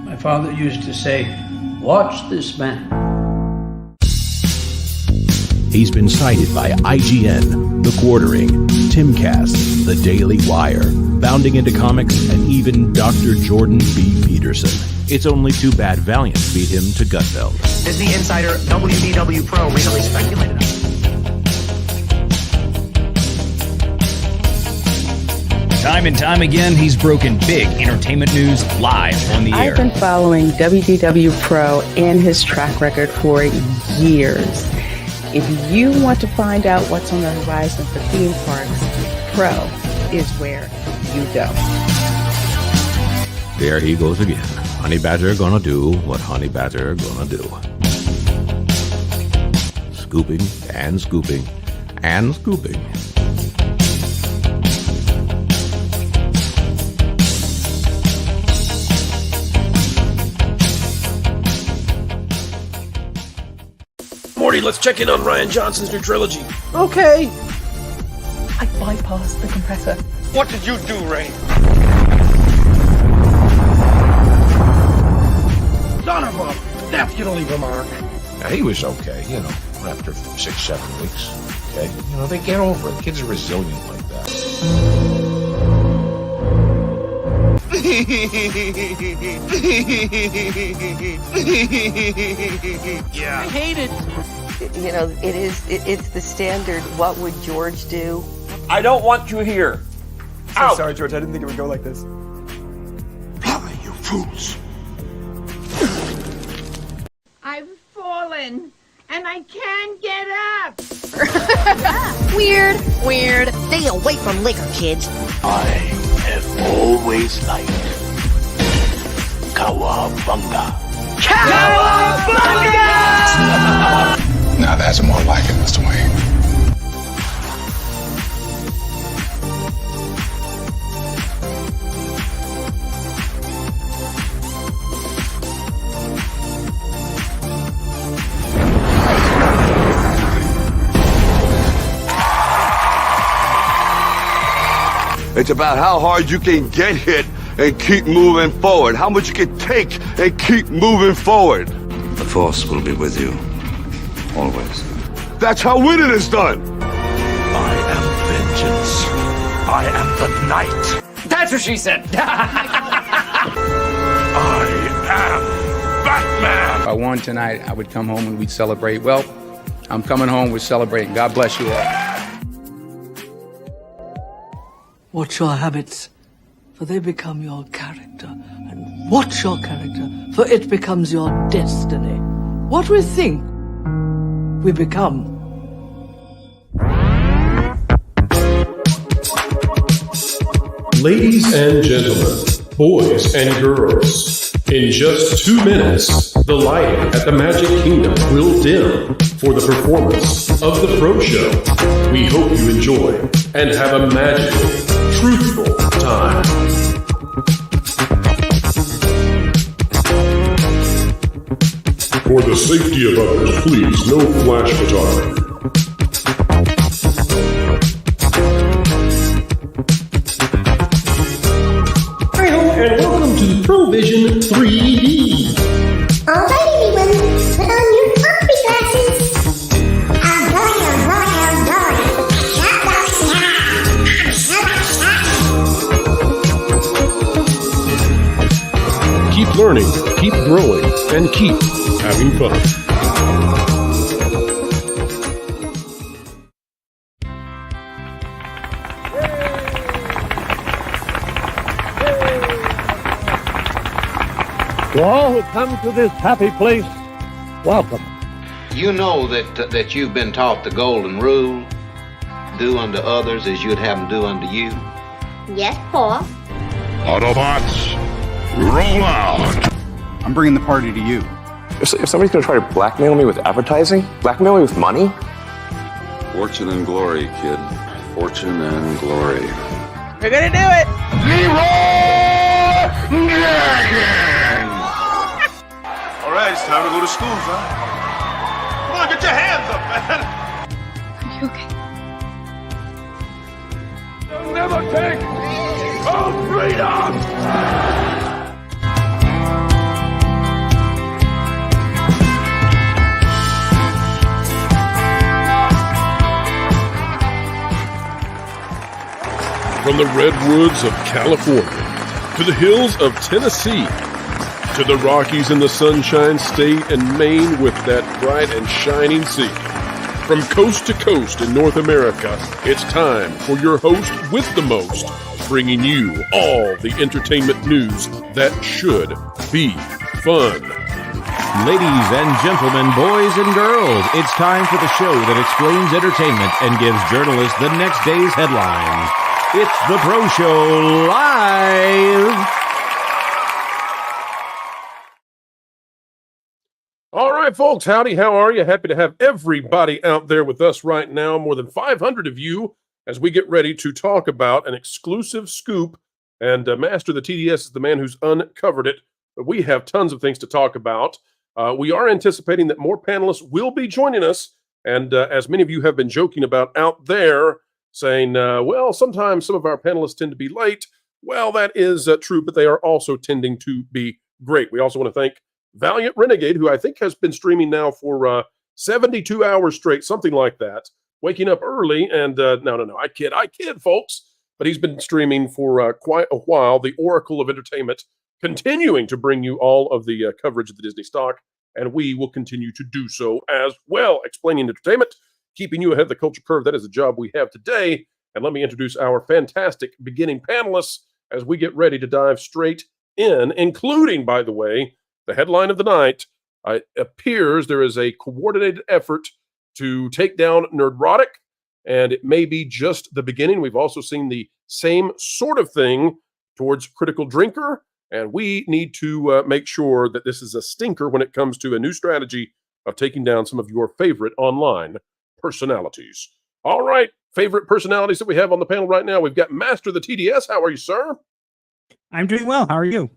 My father used to say, "Watch this man." He's been cited by IGN, The Quartering, Timcast, The Daily Wire, Bounding into Comics, and even Dr. Jordan B. Peterson. It's only too bad Valiant beat him to Gutfeld. Disney insider WDW Pro recently speculated. Time and time again, he's broken big entertainment news live on the air. I've been following WDW Pro and his track record for years. If you want to find out what's on the horizon for theme parks, Pro is where you go. There he goes again. Honey Badger gonna do what Honey Badger gonna do. Scooping and scooping and scooping. Morty, let's check in on Rian Johnson's new trilogy. Okay. I bypassed the compressor. What did you do, Ray? Son of a definitely remark. Now, he was okay, after 6-7 weeks. Okay? They get over it. Kids are resilient like that. Yeah. I hate it. It's the standard, what would George do? I don't want you here. So sorry, George. I didn't think it would go like this. Blather, you fools. I've fallen, and I can't get up. Weird. Stay away from liquor, kids. I have always liked Cowabunga. Cowabunga! Now that's more like it, Mr. Wayne. It's about how hard you can get hit and keep moving forward. How much you can take and keep moving forward. The Force will be with you. Always. That's how winning is done. I am vengeance. I am the night. That's what she said. I am Batman. If I won tonight, I would come home and we'd celebrate. Well, I'm coming home, we're celebrating. God bless you all. Watch your habits, for they become your character. And watch your character, for it becomes your destiny. What we think, we become. Ladies and gentlemen, boys and girls, in just 2 minutes, the lighting at the Magic Kingdom will dim for the performance of the Pro Show. We hope you enjoy and have a magical, truthful time. For the safety of others, please, no flash photography. And welcome to Provision 3D. Alright everyone, put on your opera glasses. Oh boy. Keep learning, keep growing, and keep having fun. To all who come to this happy place, welcome. You know that you've been taught the golden rule, do unto others as you'd have them do unto you. Yes, Paul. Autobots, roll out. I'm bringing the party to you. If somebody's going to try to blackmail me with advertising, blackmail me with money? Fortune and glory, kid. Fortune and glory. We're gonna do it! Leroy Dragon! All right, it's time to go to school, son. Come on, get your hands up, man. Are you okay? They'll never take of freedom! From the redwoods of California to the hills of Tennessee to the Rockies in the Sunshine State and Maine with that bright and shining sea. From coast to coast in North America, it's time for your host with the most, bringing you all the entertainment news that should be fun. Ladies and gentlemen, boys and girls, it's time for the show that explains entertainment and gives journalists the next day's headlines. It's the Pro Show Live! All right, folks, howdy, how are you? Happy to have everybody out there with us right now, more than 500 of you, as we get ready to talk about an exclusive scoop. And Master of the TDS is the man who's uncovered it, but we have tons of things to talk about. We are anticipating that more panelists will be joining us, and as many of you have been joking about out there, saying, well, sometimes some of our panelists tend to be late. Well, that is true, but they are also tending to be great. We also want to thank Valiant Renegade, who I think has been streaming now for 72 hours straight, something like that, waking up early. And no, I kid, folks. But he's been streaming for quite a while. The Oracle of Entertainment, continuing to bring you all of the coverage of the Disney stock. And we will continue to do so as well, explaining entertainment, keeping you ahead of the culture curve. That is the job we have today. And let me introduce our fantastic beginning panelists as we get ready to dive straight in, including, by the way, the headline of the night. It appears there is a coordinated effort to take down Nerdrotic, and it may be just the beginning. We've also seen the same sort of thing towards Critical Drinker, and we need to make sure that this is a stinker when it comes to a new strategy of taking down some of your favorite online personalities. All right, favorite personalities that we have on the panel right now. We've got Master of the TDS. How are you, sir? I'm doing well. How are you?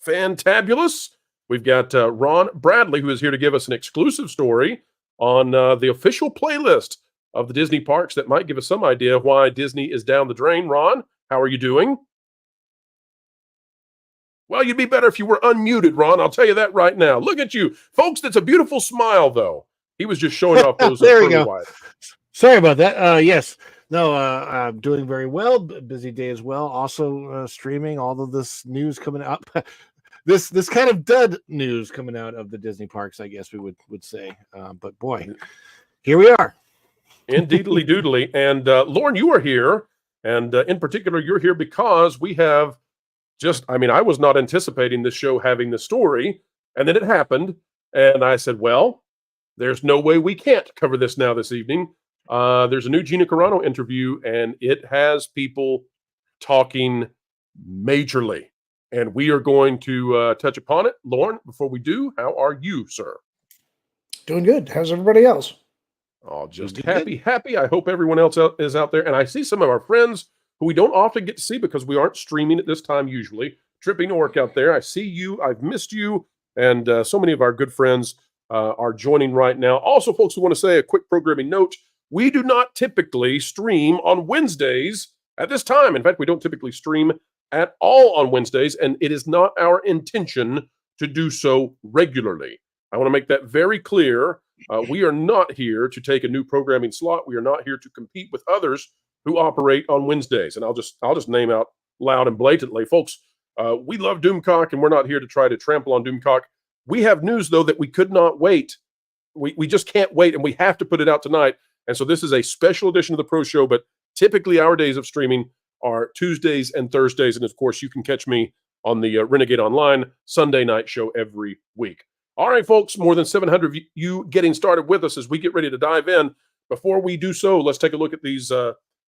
Fantabulous. We've got Ron Bradley, who is here to give us an exclusive story on the official playlist of the Disney parks that might give us some idea of why Disney is down the drain. Ron, how are you doing? Well, you'd be better if you were unmuted, Ron. I'll tell you that right now. Look at you. Folks, that's a beautiful smile, though. He was just showing off those. There we go. Wide. Sorry about that. Yes. No, I'm doing very well. Busy day as well. Also streaming all of this news coming up. This kind of dud news coming out of the Disney parks, I guess we would say. But boy, here we are. Indeedly doodly. And Lauren, you are here. And in particular, you're here because we have I was not anticipating this show having the story. And then it happened. And I said, well, there's no way we can't cover this now this evening. There's a new Gina Carano interview, and it has people talking majorly. And we are going to touch upon it. Lauren, before we do, how are you, sir? Doing good. How's everybody else? Oh, just happy. I hope everyone else is out there. And I see some of our friends who we don't often get to see because we aren't streaming at this time usually. Tripping to work out there. I see you. I've missed you. And so many of our good friends are joining right now. Also, folks, we want to say a quick programming note. We do not typically stream on Wednesdays at this time. In fact, we don't typically stream at all on Wednesdays, and it is not our intention to do so regularly. I want to make that very clear. We are not here to take a new programming slot. We are not here to compete with others who operate on Wednesdays. And I'll just name out loud and blatantly, folks. We love Doomcock, and we're not here to try to trample on Doomcock. We have news, though, that we could not wait. We just can't wait, and we have to put it out tonight. And so this is a special edition of the Pro Show, but typically our days of streaming are Tuesdays and Thursdays. And of course, you can catch me on the Renegade Online Sunday night show every week. All right, folks, more than 700 of you getting started with us as we get ready to dive in. Before we do so, let's take a look at these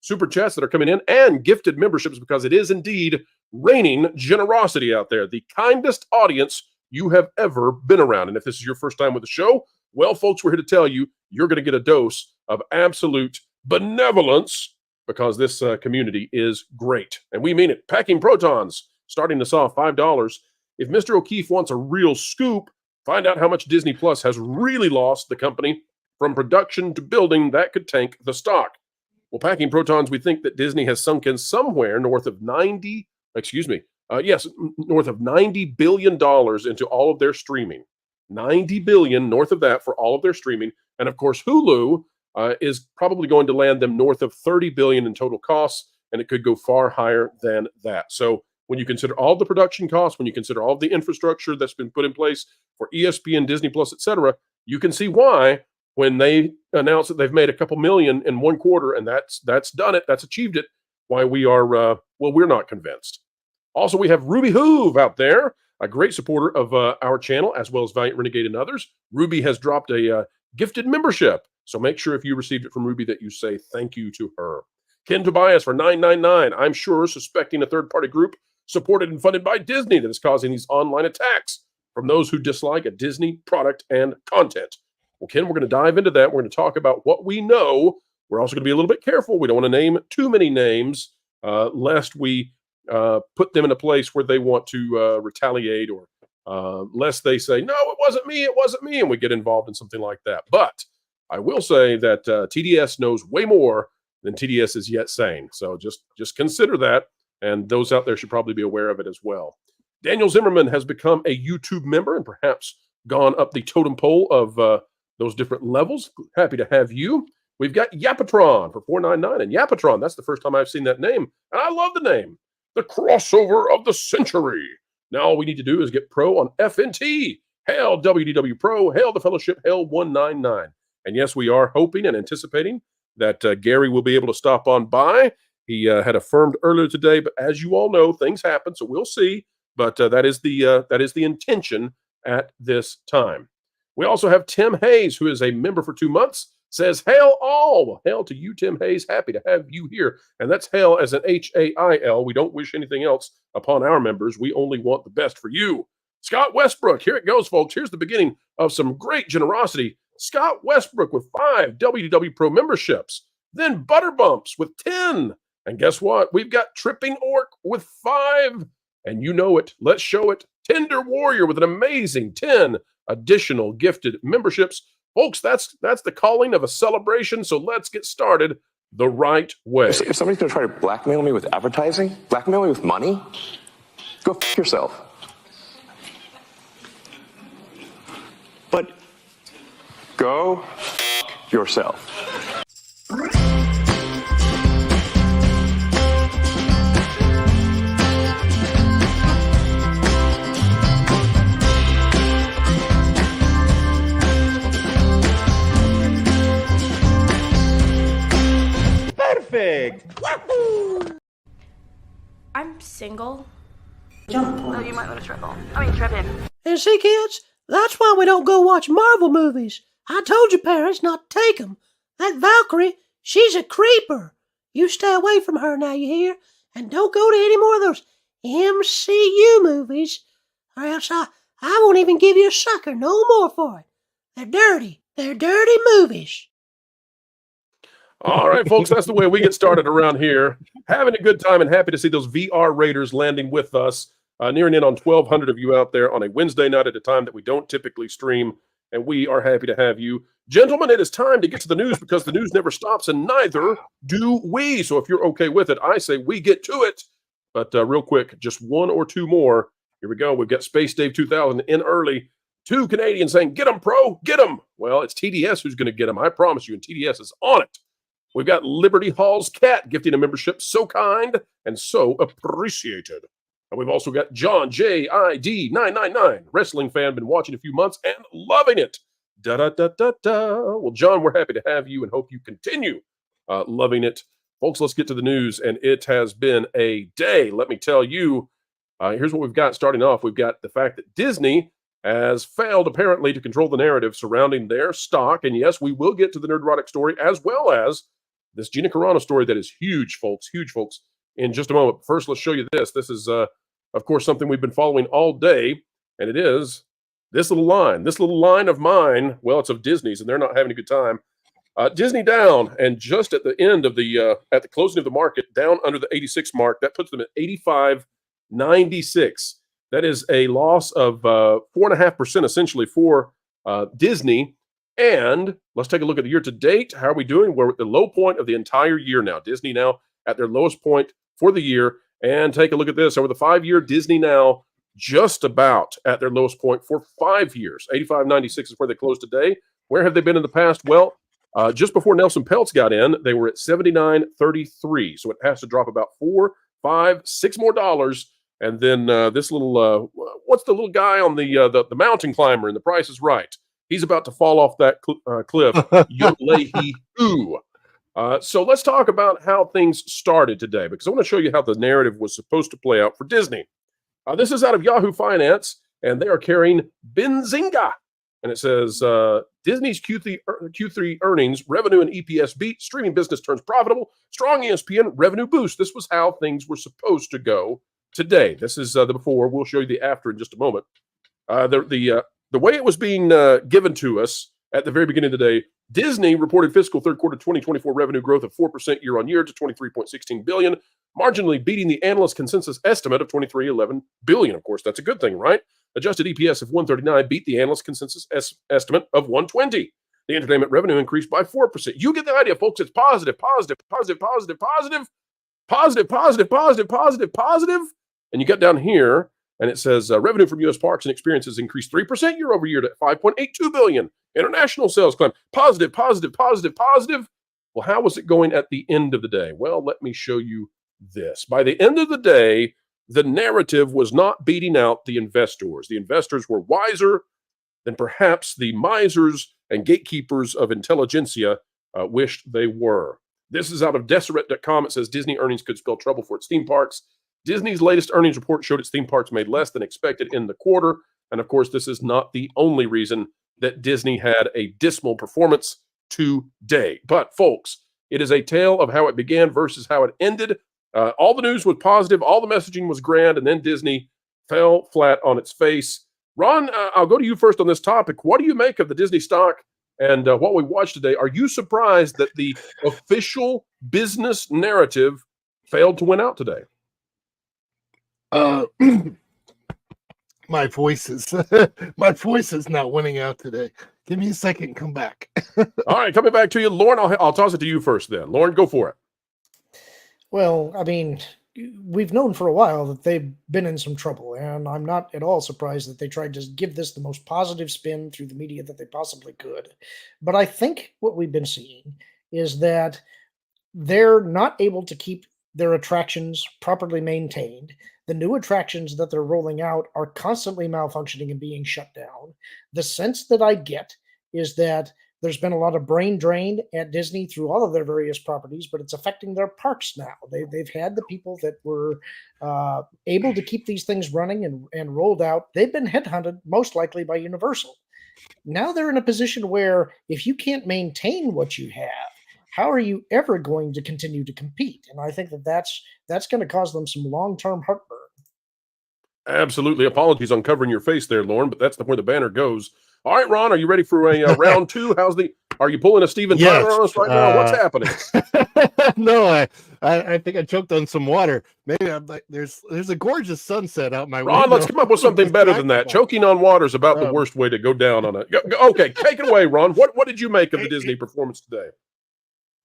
super chats that are coming in and gifted memberships, because it is indeed raining generosity out there. The kindest audience you have ever been around. And if this is your first time with the show, well, folks, we're here to tell you you're going to get a dose of absolute benevolence, because this community is great. And we mean it. Packing Protons, starting us off $5. If Mr. O'Keefe wants a real scoop, find out how much Disney Plus has really lost the company from production to building that could tank the stock. Well, packing protons, we think that Disney has sunk in somewhere north of $90 billion into all of their streaming. 90 billion north of that for all of their streaming. And of course, Hulu is probably going to land them north of 30 billion in total costs, and it could go far higher than that. So when you consider all the production costs, when you consider all the infrastructure that's been put in place for ESPN, Disney Plus, etc., you can see why when they announce that they've made a couple million in one quarter, and that's done it, that's achieved it, why we are, we're not convinced. Also, we have Ruby Hoove out there, a great supporter of our channel, as well as Valiant Renegade and others. Ruby has dropped a gifted membership, so make sure if you received it from Ruby that you say thank you to her. Ken Tobias for $9.99, I'm sure suspecting a third-party group supported and funded by Disney that is causing these online attacks from those who dislike a Disney product and content. Well, Ken, we're going to dive into that. We're going to talk about what we know. We're also going to be a little bit careful. We don't want to name too many names lest we put them in a place where they want to retaliate, or lest they say, no, it wasn't me, and we get involved in something like that. But I will say that TDS knows way more than TDS is yet saying. So just consider that, and those out there should probably be aware of it as well. Daniel Zimmerman has become a YouTube member and perhaps gone up the totem pole of those different levels. Happy to have you. We've got Yapatron for $4.99, and Yapatron, that's the first time I've seen that name, and I love the name. The crossover of the century. Now all we need to do is get pro on FNT. Hail WDW Pro, hail the Fellowship, hail 199. And yes, we are hoping and anticipating that Gary will be able to stop on by. He had affirmed earlier today, but as you all know, things happen, so we'll see. But that is the intention at this time. We also have Tim Hayes, who is a member for 2 months, says, hail all. Well, hail to you, Tim Hayes. Happy to have you here. And that's hail as an H-A-I-L. We don't wish anything else upon our members. We only want the best for you. Scott Westbrook, here it goes, folks. Here's the beginning of some great generosity. Scott Westbrook with 5 WDW Pro memberships. Then Butterbumps with 10. And guess what? We've got Tripping Orc with 5. And you know it. Let's show it. Tender Warrior with an amazing 10 additional gifted memberships. Folks, that's the calling of a celebration, so let's get started the right way. If somebody's going to try to blackmail me with advertising, blackmail me with money, go f yourself. But go f yourself. Perfect! Wahoo! I'm single. Jump. Oh, you might want to triple. I mean, trip in. And see, kids, that's why we don't go watch Marvel movies. I told your parents not to take them. That Valkyrie, she's a creeper. You stay away from her now, you hear? And don't go to any more of those MCU movies, or else I won't even give you a sucker no more for it. They're dirty. They're dirty movies. All right, folks, that's the way we get started around here. Having a good time and happy to see those VR Raiders landing with us, nearing in on 1,200 of you out there on a Wednesday night at a time that we don't typically stream, and we are happy to have you. Gentlemen, it is time to get to the news because the news never stops, and neither do we. So if you're okay with it, I say we get to it. But real quick, just one or two more. Here we go. We've got Space Dave 2000 in early. 2 Canadians saying, get them, pro, get them. Well, it's TDS who's going to get them, I promise you, and TDS is on it. We've got Liberty Hall's Cat gifting a membership, so kind and so appreciated. And we've also got John JID999, wrestling fan, been watching a few months and loving it. Da-da-da-da-da. Well, John, we're happy to have you and hope you continue loving it. Folks, let's get to the news, and it has been a day. Let me tell you, here's what we've got starting off. We've got the fact that Disney has failed, apparently, to control the narrative surrounding their stock. And yes, we will get to the Nerdrotic story as well as this Gina Carano story that is huge, folks, in just a moment. First, let's show you this. This is, of course, something we've been following all day, and it is this little line of mine. Well, it's of Disney's, and they're not having a good time. Disney down, and just at the end of the, at the closing of the market, down under the 86 mark. That puts them at 85.96. That is a loss of 4.5% essentially for Disney. And let's take a look at the year to date. How are we doing? We're at the low point of the entire year now. Disney now at their lowest point for the year. And take a look at this. Over the 5-year, Disney now just about at their lowest point for 5 years. 85.96 is where they closed today. Where have they been in the past? Well, just before Nelson Peltz got in, they were at 79.33. So it has to drop about $4, $5, $6 more dollars. And then this little, what's the little guy on the mountain climber in The Price is Right? He's about to fall off that cliff. Yolehi-oo. So let's talk about how things started today, because I want to show you how the narrative was supposed to play out for Disney. This is out of Yahoo Finance, and they are carrying Benzinga. And it says, Disney's Q3 earnings, revenue, and EPS beat. Streaming business turns profitable. Strong ESPN revenue boost. This was how things were supposed to go today. This is the before. We'll show you the after in just a moment. The way it was being given to us at the very beginning of the day, Disney reported fiscal third quarter 2024 revenue growth of 4% year on year to $23.16 billion, marginally beating the analyst consensus estimate of $23.11 billion. Of course, that's a good thing, right? Adjusted EPS of $1.39 beat the analyst consensus estimate of $1.20. The entertainment revenue increased by 4%. You get the idea, folks. It's positive, positive, positive, positive, positive, positive, positive, positive, positive, positive. And you get down here, and it says revenue from U.S. parks and experiences increased 3% year over year to $5.82 billion. International sales climbed positive, positive, positive, positive. Well, how was it going at the end of the day? Well, let me show you this. By the end of the day, the narrative was not beating out the investors. The investors were wiser than perhaps the misers and gatekeepers of intelligentsia wished they were. This is out of Deseret.com. It says Disney earnings could spell trouble for its theme parks. Disney's latest earnings report showed its theme parks made less than expected in the quarter. And of course, this is not the only reason that Disney had a dismal performance today. But folks, it is a tale of how it began versus how it ended. All the news was positive. All the messaging was grand. And then Disney fell flat on its face. Ron, I'll go to you first on this topic. What do you make of the Disney stock and what we watched today? Are you surprised that the official business narrative failed to win out today? My voice is not winning out today. Give me a second and come back. All right, coming back to you, Lauren. I'll toss it to you first then. Lauren, go for it. Well, I mean, we've known for a while that they've been in some trouble, and I'm not at all surprised that they tried to give this the most positive spin through the media that they possibly could. But I think what we've been seeing is that they're not able to keep their attractions properly maintained. The new attractions that they're rolling out are constantly malfunctioning and being shut down. The sense that I get is that there's been a lot of brain drain at Disney through all of their various properties, but it's affecting their parks now. They've had the people that were able to keep these things running and rolled out. They've been headhunted, most likely by Universal. Now they're in a position where if you can't maintain what you have, how are you ever going to continue to compete? And I think that's going to cause them some long-term heartburn. Absolutely. Apologies on covering your face there, Lauren, but that's where the banner goes. All right, Ron, are you ready for a round two? Are you pulling a Steven Tyler on us right now? What's happening? No, I think I choked on some water. Maybe I'm like, there's a gorgeous sunset out my window. Ron, let's come up with something better than that. Choking on water is about the worst way to go down on it. Okay, take it away, Ron. What did you make of the Disney performance today?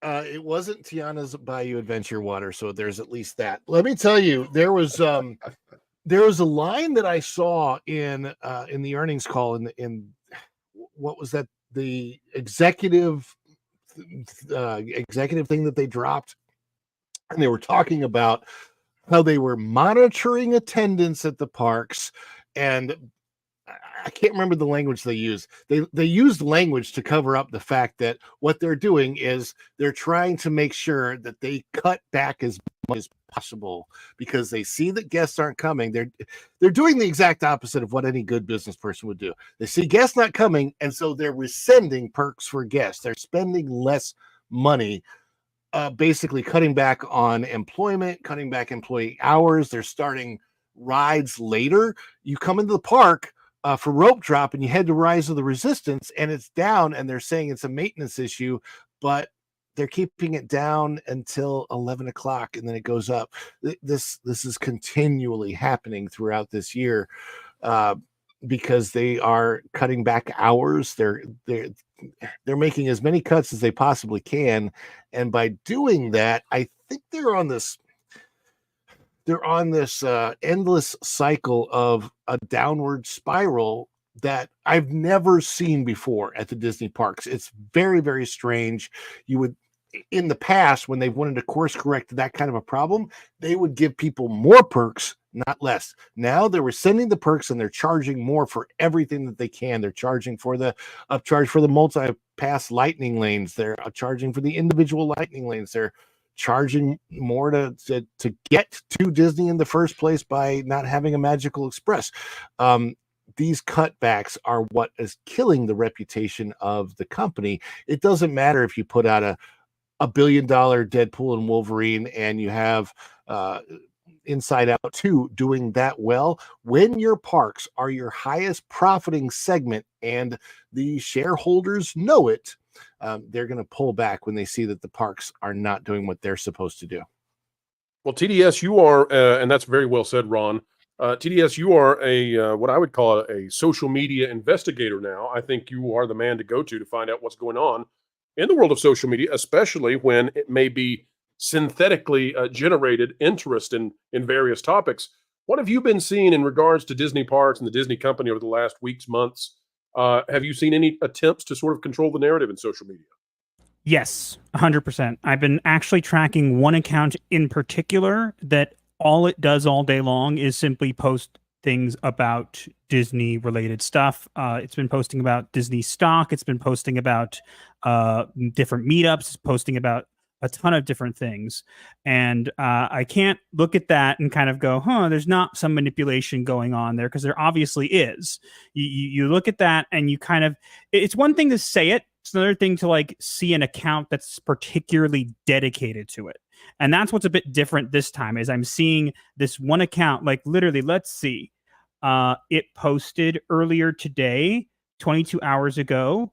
It wasn't Tiana's Bayou Adventure water, so there's at least that. Let me tell you, there was a line that I saw in the earnings call in what was that, the executive thing that they dropped, and they were talking about how they were monitoring attendance at the parks, and I can't remember the language they used. They used language to cover up the fact that what they're doing is they're trying to make sure that they cut back as much as possible because they see that guests aren't coming. They're doing the exact opposite of what any good business person would do. They see guests not coming, and so they're rescinding perks for guests. They're spending less money, basically cutting back on employment, cutting back employee hours. They're starting rides later. You come into the park for rope drop and you head to Rise of the Resistance and it's down, and they're saying it's a maintenance issue, but they're keeping it down until 11 o'clock and then it goes up. This is continually happening throughout this year because they are cutting back hours. they're making as many cuts as they possibly can, and by doing that, I think they're on this endless cycle of a downward spiral that I've never seen before at the Disney parks. It's very, very strange. You would, in the past, when they've wanted to course correct that kind of a problem, they would give people more perks, not less. Now they're rescinding the perks and they're charging more for everything that they can. They're charging for the upcharge for the multi-pass lightning lanes. They're charging for the individual lightning lanes. They're charging more to get to Disney in the first place by not having a Magical Express. These cutbacks are what is killing the reputation of the company. It doesn't matter if you put out a $1 billion Deadpool and Wolverine and you have Inside Out 2 doing that well. When your parks are your highest profiting segment and the shareholders know it, they're going to pull back when they see that the parks are not doing what they're supposed to do. Well, TDS, you are, and that's very well said, Ron. TDS, you are a what I would call a social media investigator now. I think you are the man to go to find out what's going on in the world of social media, especially when it may be synthetically generated interest in various topics. What have you been seeing in regards to Disney parks and the Disney company over the last weeks, months? Have you seen any attempts to sort of control the narrative in social media? Yes, 100%. I've been actually tracking one account in particular that all it does all day long is simply post things about Disney related stuff. It's been posting about Disney stock. It's been posting about different meetups. It's posting about a ton of different things. And I can't look at that and kind of go, there's not some manipulation going on there, because there obviously is. You look at that and you kind of, it's one thing to say it. It's another thing to like see an account that's particularly dedicated to it. And that's what's a bit different this time, is I'm seeing this one account, like literally, let's see. It posted earlier today, 22 hours ago.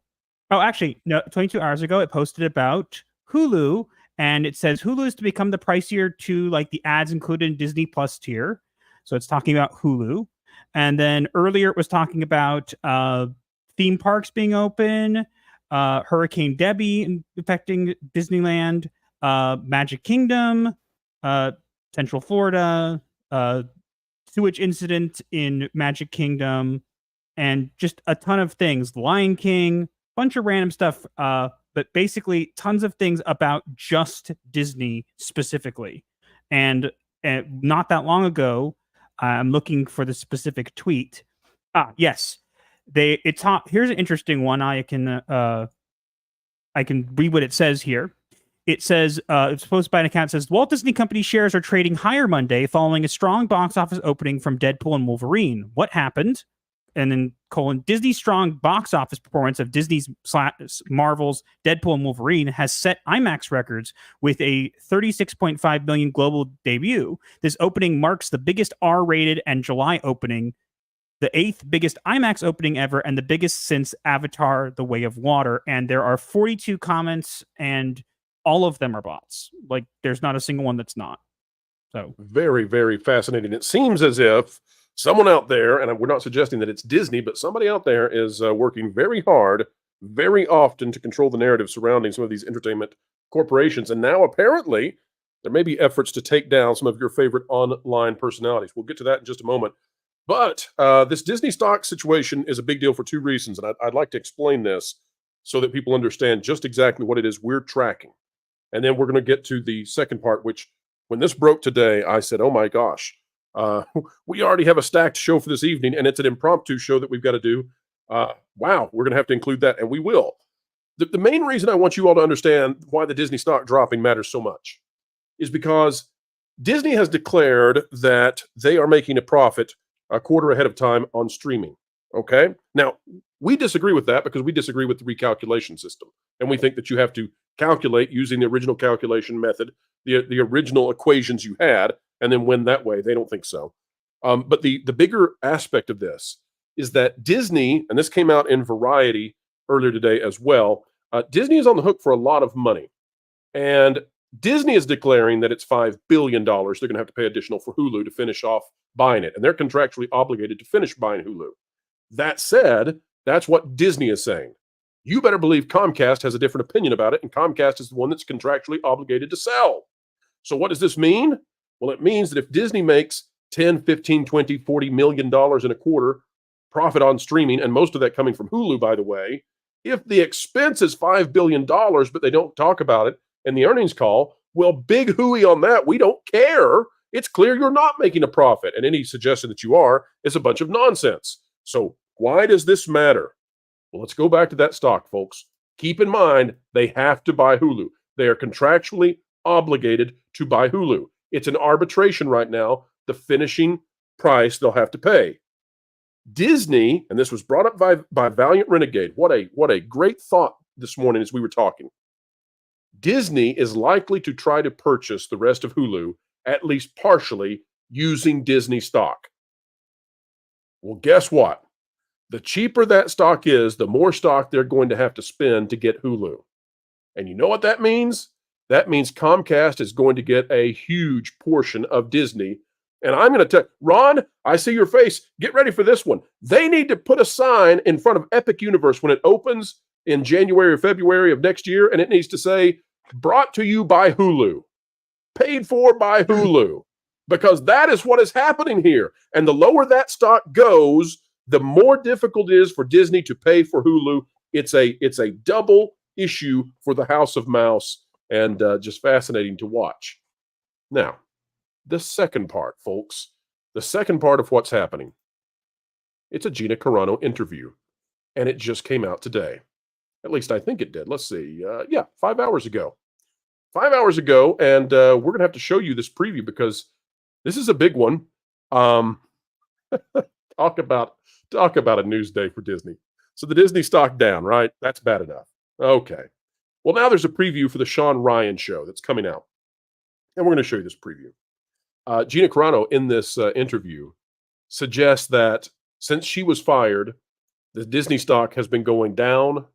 Oh, actually, no, 22 hours ago, it posted about Hulu, and it says Hulu is to become the pricier to like the ads included in Disney Plus tier. So it's talking about Hulu. And then earlier it was talking about theme parks being open, Hurricane Debbie affecting Disneyland, Magic Kingdom, Central Florida, sewage incident in Magic Kingdom, and just a ton of things. Lion King, bunch of random stuff, but basically tons of things about just Disney specifically. And not that long ago, I'm looking for the specific tweet. Yes, here's an interesting one. I can read what it says here. It says, it's posted by an account that says, Walt Disney Company shares are trading higher Monday following a strong box office opening from Deadpool and Wolverine. What happened? And then Disney's strong box office performance of Disney's Marvel's Deadpool and Wolverine has set IMAX records with a 36.5 million global debut. This opening marks the biggest R-rated and July opening, the 8th biggest IMAX opening ever, and the biggest since Avatar: The Way of Water. And there are 42 comments, and all of them are bots. Like, there's not a single one that's not. So very, very fascinating. It seems as if someone out there, and we're not suggesting that it's Disney, but somebody out there is working very hard, very often to control the narrative surrounding some of these entertainment corporations. And now apparently there may be efforts to take down some of your favorite online personalities. We'll get to that in just a moment. But this Disney stock situation is a big deal for two reasons. And I'd like to explain this so that people understand just exactly what it is we're tracking. And then we're going to get to the second part, which when this broke today, I said, oh my gosh, we already have a stacked show for this evening, and it's an impromptu show that we've got to do. Wow, we're going to have to include that, and we will. The main reason I want you all to understand why the Disney stock dropping matters so much is because Disney has declared that they are making a profit a quarter ahead of time on streaming. Okay? Now, we disagree with that because we disagree with the recalculation system, and we think that you have to calculate using the original calculation method, the original equations you had, and then win that way. They don't think so. But the bigger aspect of this is that Disney, and this came out in Variety earlier today as well, Disney is on the hook for a lot of money. And Disney is declaring that it's $5 billion they're going to have to pay additional for Hulu to finish off buying it. And they're contractually obligated to finish buying Hulu. That said, that's what Disney is saying. You better believe Comcast has a different opinion about it, and Comcast is the one that's contractually obligated to sell. So what does this mean? Well, it means that if Disney makes 10, 15, 20, $40 million in a quarter profit on streaming, and most of that coming from Hulu, by the way, if the expense is $5 billion, but they don't talk about it in the earnings call, well, big hooey on that. We don't care. It's clear you're not making a profit, and any suggestion that you are is a bunch of nonsense. So why does this matter? Well, let's go back to that stock, folks. Keep in mind, they have to buy Hulu. They are contractually obligated to buy Hulu. It's an arbitration right now, the finishing price they'll have to pay. Disney, and this was brought up by Valiant Renegade. What a great thought this morning as we were talking. Disney is likely to try to purchase the rest of Hulu, at least partially, using Disney stock. Well, guess what? The cheaper that stock is, the more stock they're going to have to spend to get Hulu. And you know what that means? That means Comcast is going to get a huge portion of Disney. And I'm going to tell Ron, I see your face. Get ready for this one. They need to put a sign in front of Epic Universe when it opens in January or February of next year, and it needs to say, brought to you by Hulu, paid for by Hulu, because that is what is happening here. And the lower that stock goes, the more difficult it is for Disney to pay for Hulu. It's a double issue for the House of Mouse, and just fascinating to watch. Now, the second part, folks, the second part of what's happening. It's a Gina Carano interview, and it just came out today. At least I think it did. Let's see. 5 hours ago. 5 hours ago, and we're going to have to show you this preview because this is a big one. Talk about a news day for Disney. So the Disney stock down, right? That's bad enough. Okay. Well, now there's a preview for the Shawn Ryan show that's coming out. And we're going to show you this preview. Gina Carano in this interview suggests that since she was fired, the Disney stock has been going down,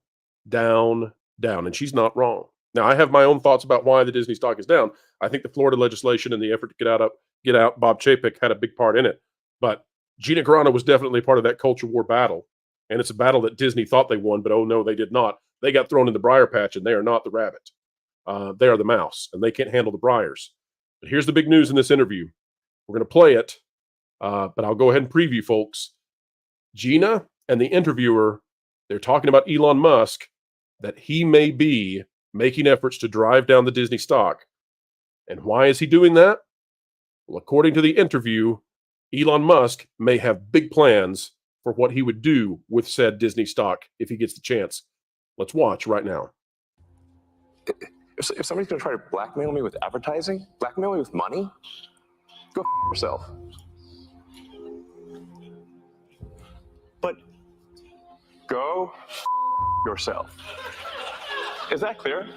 down, down. And she's not wrong. Now, I have my own thoughts about why the Disney stock is down. I think the Florida legislation and the effort to get out Bob Chapek had a big part in it. But Gina Carano was definitely part of that culture war battle. And it's a battle that Disney thought they won, but oh no, they did not. They got thrown in the briar patch, and they are not the rabbit. They are the mouse, and they can't handle the briars. But here's the big news in this interview. We're going to play it, but I'll go ahead and preview, folks. Gina and the interviewer, they're talking about Elon Musk, that he may be making efforts to drive down the Disney stock. And why is he doing that? Well, according to the interview, Elon Musk may have big plans for what he would do with said Disney stock if he gets the chance. Let's watch right now. If somebody's going to try to blackmail me with advertising, blackmail me with money, go yourself. But go yourself. Is that clear?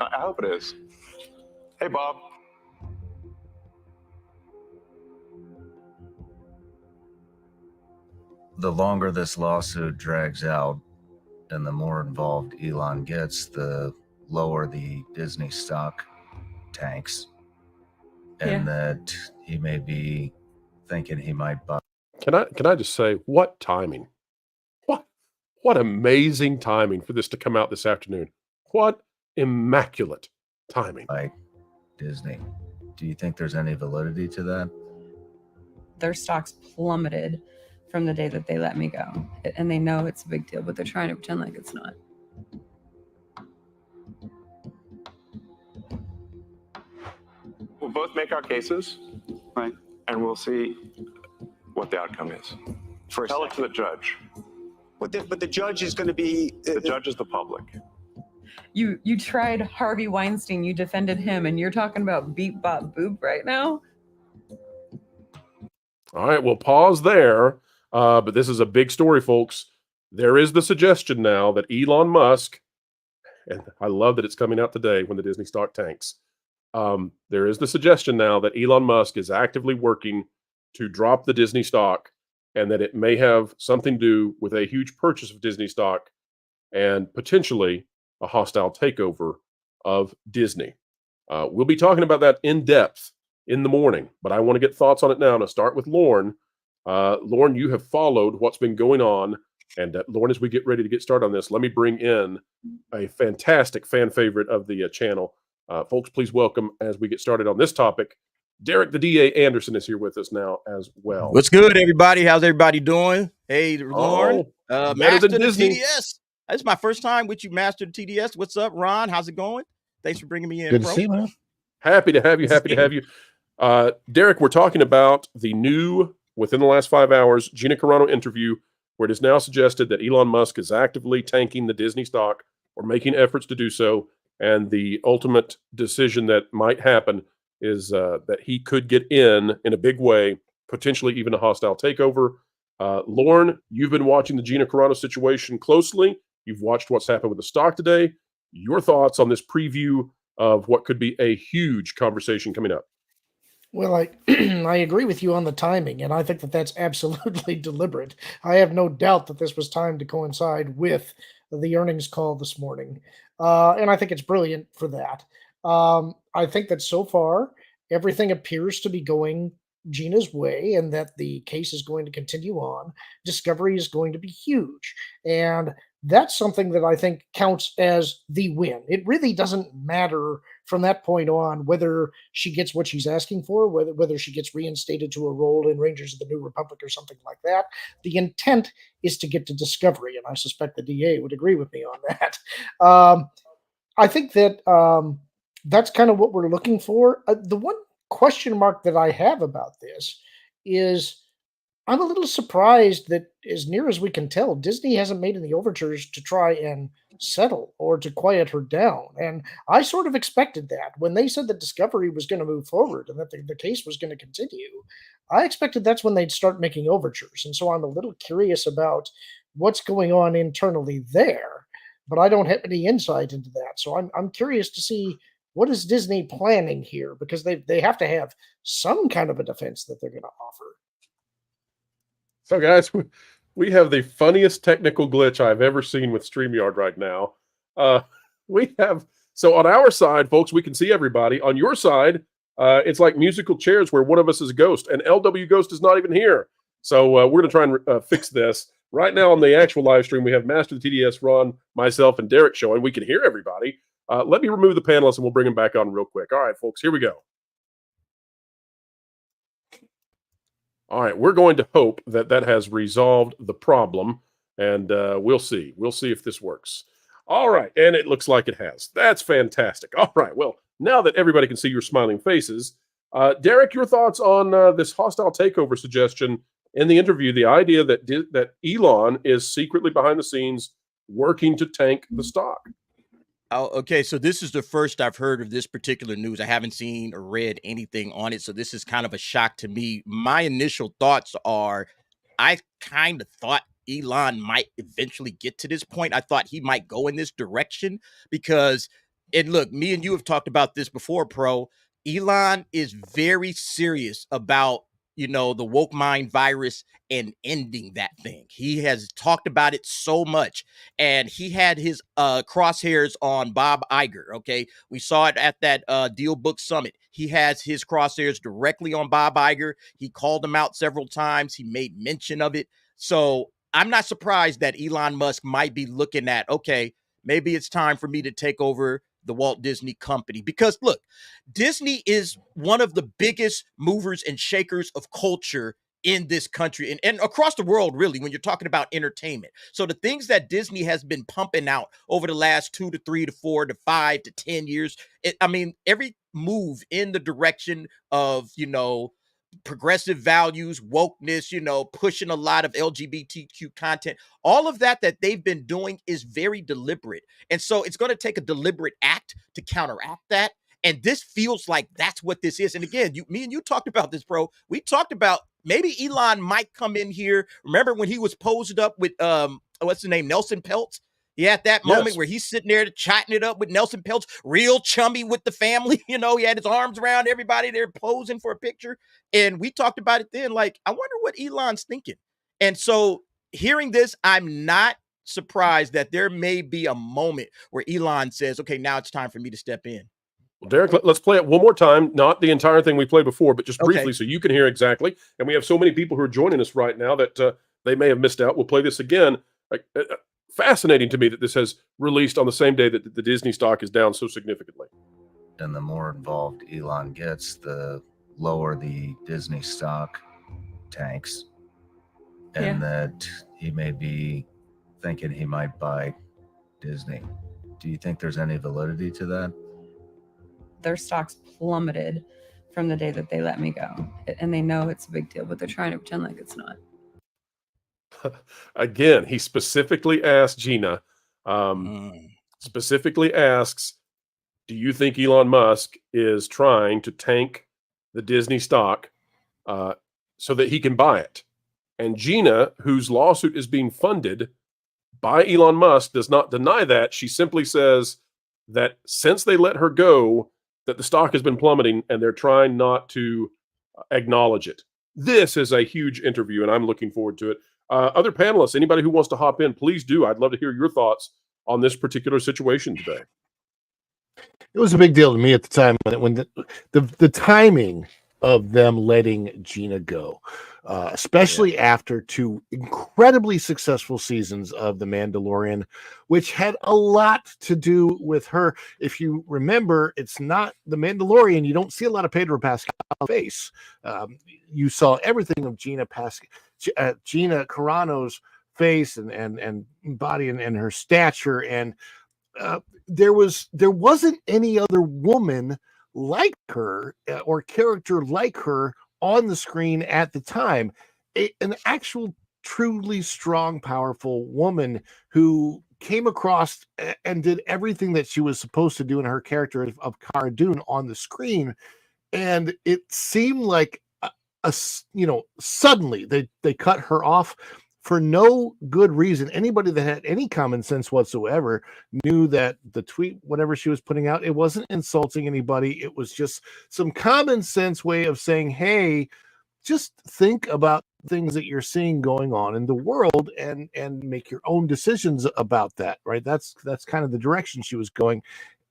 I hope it is. Hey, Bob. The longer this lawsuit drags out and the more involved Elon gets, the lower the Disney stock tanks. And that he may be thinking he might buy. Can I just say, what timing? What amazing timing for this to come out this afternoon. What immaculate timing. Like Disney. Do you think there's any validity to that? Their stocks plummeted from the day that they let me go. And they know it's a big deal, but they're trying to pretend like it's not. We'll both make our cases, right? And we'll see what the outcome is. First, tell it to the judge. But the judge is going to be... The judge is the public. You tried Harvey Weinstein, you defended him, and you're talking about beep bop boop right now? All right, we'll pause there. But this is a big story, folks. There is the suggestion now that Elon Musk, and I love that it's coming out today when the Disney stock tanks. There is the suggestion now that Elon Musk is actively working to drop the Disney stock, and that it may have something to do with a huge purchase of Disney stock and potentially a hostile takeover of Disney. We'll be talking about that in depth in the morning, but I want to get thoughts on it now. And I'll start with Lauren. Lauren, you have followed what's been going on And Lauren, as we get ready to get started on this, let me bring in a fantastic fan favorite of the channel. Folks, please welcome, as we get started on this topic, Derek the DA Anderson is here with us now as well. What's good, everybody? How's everybody doing? Hey, Lauren. better Master than the Disney. TDS. This is my first time with you, Master the TDS. What's up, Ron? How's it going? Thanks for bringing me in, Good bro. to see you, man. Happy to have you. Happy to have you. Derek, we're talking about the new, within the last 5 hours, Gina Carano interview, where it is now suggested that Elon Musk is actively tanking the Disney stock or making efforts to do so. And the ultimate decision that might happen is that he could get in a big way, potentially even a hostile takeover. Lauren, you've been watching the Gina Carano situation closely. You've watched what's happened with the stock today. Your thoughts on this preview of what could be a huge conversation coming up? Well, I agree with you on the timing, and I think that that's absolutely deliberate. I have no doubt that this was timed to coincide with the earnings call this morning, and I think it's brilliant for that. I think that so far, everything appears to be going Gina's way and that the case is going to continue on. Discovery is going to be huge. And that's something that I think counts as the win. It really doesn't matter from that point on whether she gets what she's asking for, whether she gets reinstated to a role in Rangers of the New Republic or something like that. The intent is to get to Discovery, and I suspect the DA would agree with me on that. I think that that's kind of what we're looking for. The one question mark that I have about this is I'm a little surprised that, as near as we can tell, Disney hasn't made any overtures to try and settle or to quiet her down. And I sort of expected that. When they said that Discovery was going to move forward and that the case was going to continue, I expected that's when they'd start making overtures. And so I'm a little curious about what's going on internally there, but I don't have any insight into that. So I'm curious to see, what is Disney planning here? Because they have to have some kind of a defense that they're going to offer. So, guys, we have the funniest technical glitch I've ever seen with StreamYard right now. So on our side, folks, we can see everybody. On your side, it's like musical chairs where one of us is a ghost, and LW Ghost is not even here. So we're going to try and fix this. Right now on the actual live stream, we have Master of the TDS, Ron, myself, and Derek showing. We can hear everybody. Let me remove the panelists, and we'll bring them back on real quick. All right, folks, here we go. All right, we're going to hope that that has resolved the problem, and we'll see. We'll see if this works. All right, and it looks like it has. That's fantastic. All right, well, now that everybody can see your smiling faces, Derek, your thoughts on this hostile takeover suggestion in the interview, the idea that Elon is secretly behind the scenes working to tank the stock. Oh, okay. So this is the first I've heard of this particular news. I haven't seen or read anything on it. So this is kind of a shock to me. My initial thoughts are, I kind of thought Elon might eventually get to this point. I thought he might go in this direction because, and look, me and you have talked about this before, Pro. Elon is very serious about, the woke mind virus and ending that thing. He has talked about it so much, and he had his crosshairs on Bob Iger. Okay, we saw it at that Deal Book Summit. He has his crosshairs directly on Bob Iger. He called him out several times. He made mention of it. So I'm not surprised that Elon Musk might be looking at, okay, maybe it's time for me to take over the Walt Disney Company. Because look, Disney is one of the biggest movers and shakers of culture in this country and across the world, really, when you're talking about entertainment. So the things that Disney has been pumping out over the last 2 to 3 to 4 to 5 to 10 years, every move in the direction of, progressive values, wokeness, pushing a lot of LGBTQ content, all of that they've been doing is very deliberate. And so it's going to take a deliberate act to counteract that. And this feels like that's what this is. And again, me and you talked about this, Pro. We talked about maybe Elon might come in here. Remember when he was posed up with, what's the name, Nelson Peltz? He had that moment where he's sitting there chatting it up with Nelson Peltz, real chummy with the family. He had his arms around everybody. They're posing for a picture. And we talked about it then. Like, I wonder what Elon's thinking. And so hearing this, I'm not surprised that there may be a moment where Elon says, okay, now it's time for me to step in. Well, Derek, let's play it one more time. Not the entire thing we played before, but just briefly so you can hear exactly. And we have so many people who are joining us right now that they may have missed out. We'll play this again. Fascinating to me that this has released on the same day that the Disney stock is down so significantly. And the more involved Elon gets, the lower the Disney stock tanks. And that he may be thinking he might buy Disney. Do you think there's any validity to that? Their stocks plummeted from the day that they let me go. And they know it's a big deal, but they're trying to pretend like it's not. Again, he specifically asked Gina, specifically asks, do you think Elon Musk is trying to tank the Disney stock so that he can buy it? And Gina, whose lawsuit is being funded by Elon Musk, does not deny that. She simply says that since they let her go, that the stock has been plummeting and they're trying not to acknowledge it. This is a huge interview and I'm looking forward to it. Other panelists, anybody who wants to hop in, please do. I'd love to hear your thoughts on this particular situation today. It was a big deal to me at the time when the timing of them letting Gina go, especially after 2 incredibly successful seasons of The Mandalorian, which had a lot to do with her. If you remember, it's not The Mandalorian. You don't see a lot of Pedro Pascal's face. You saw everything of Gina Carano's face and body and her stature, and there wasn't any other woman like her or character like her on the screen at the time. An actual truly strong, powerful woman who came across and did everything that she was supposed to do in her character of Cara Dune on the screen. And it seemed like suddenly they cut her off for no good reason. Anybody that had any common sense whatsoever knew that the tweet, whatever she was putting out, it wasn't insulting anybody. It was just some common sense way of saying, hey, just think about things that you're seeing going on in the world and make your own decisions about that, right? That's kind of the direction she was going.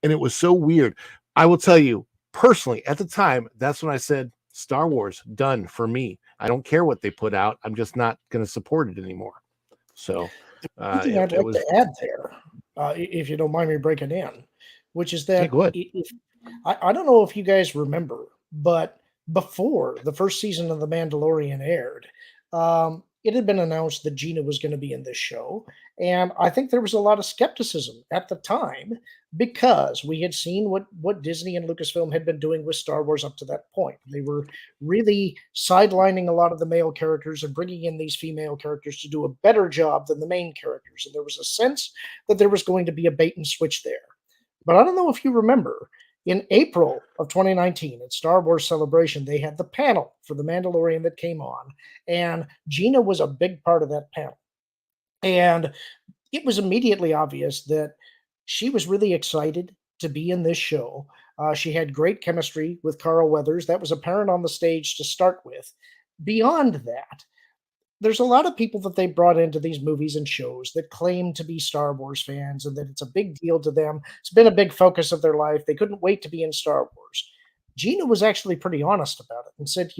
And it was so weird. I will tell you personally, at the time, that's when I said, Star Wars, done for me. I don't care what they put out. I'm just not going to support it anymore. So I'd like to add there, if you don't mind me breaking in, which is that I don't know if you guys remember, but before the first season of The Mandalorian aired, it had been announced that Gina was going to be in this show. And I think there was a lot of skepticism at the time because we had seen what Disney and Lucasfilm had been doing with Star Wars up to that point. They were really sidelining a lot of the male characters and bringing in these female characters to do a better job than the main characters. And there was a sense that there was going to be a bait and switch there. But I don't know if you remember, in April of 2019 at Star Wars Celebration, they had the panel for The Mandalorian that came on, and Gina was a big part of that panel. And it was immediately obvious that she was really excited to be in this show. She had great chemistry with Carl Weathers. That was apparent on the stage to start with. Beyond that, there's a lot of people that they brought into these movies and shows that claim to be Star Wars fans and that it's a big deal to them. It's been a big focus of their life. They couldn't wait to be in Star Wars. Gina was actually pretty honest about it and said,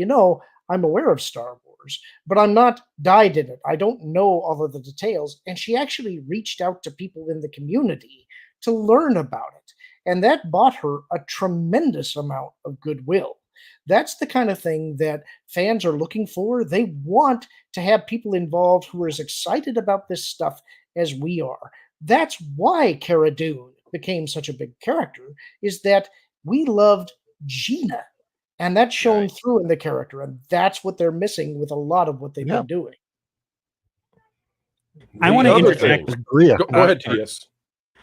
I'm aware of Star Wars, but I'm not dyed in it. I don't know all of the details. And she actually reached out to people in the community to learn about it. And that bought her a tremendous amount of goodwill. That's the kind of thing that fans are looking for. They want to have people involved who are as excited about this stuff as we are. That's why Cara Dune became such a big character, is that we loved Gina. And that's shown through in the character. And that's what they're missing with a lot of what they've been doing. I want to interject. Go ahead, TS.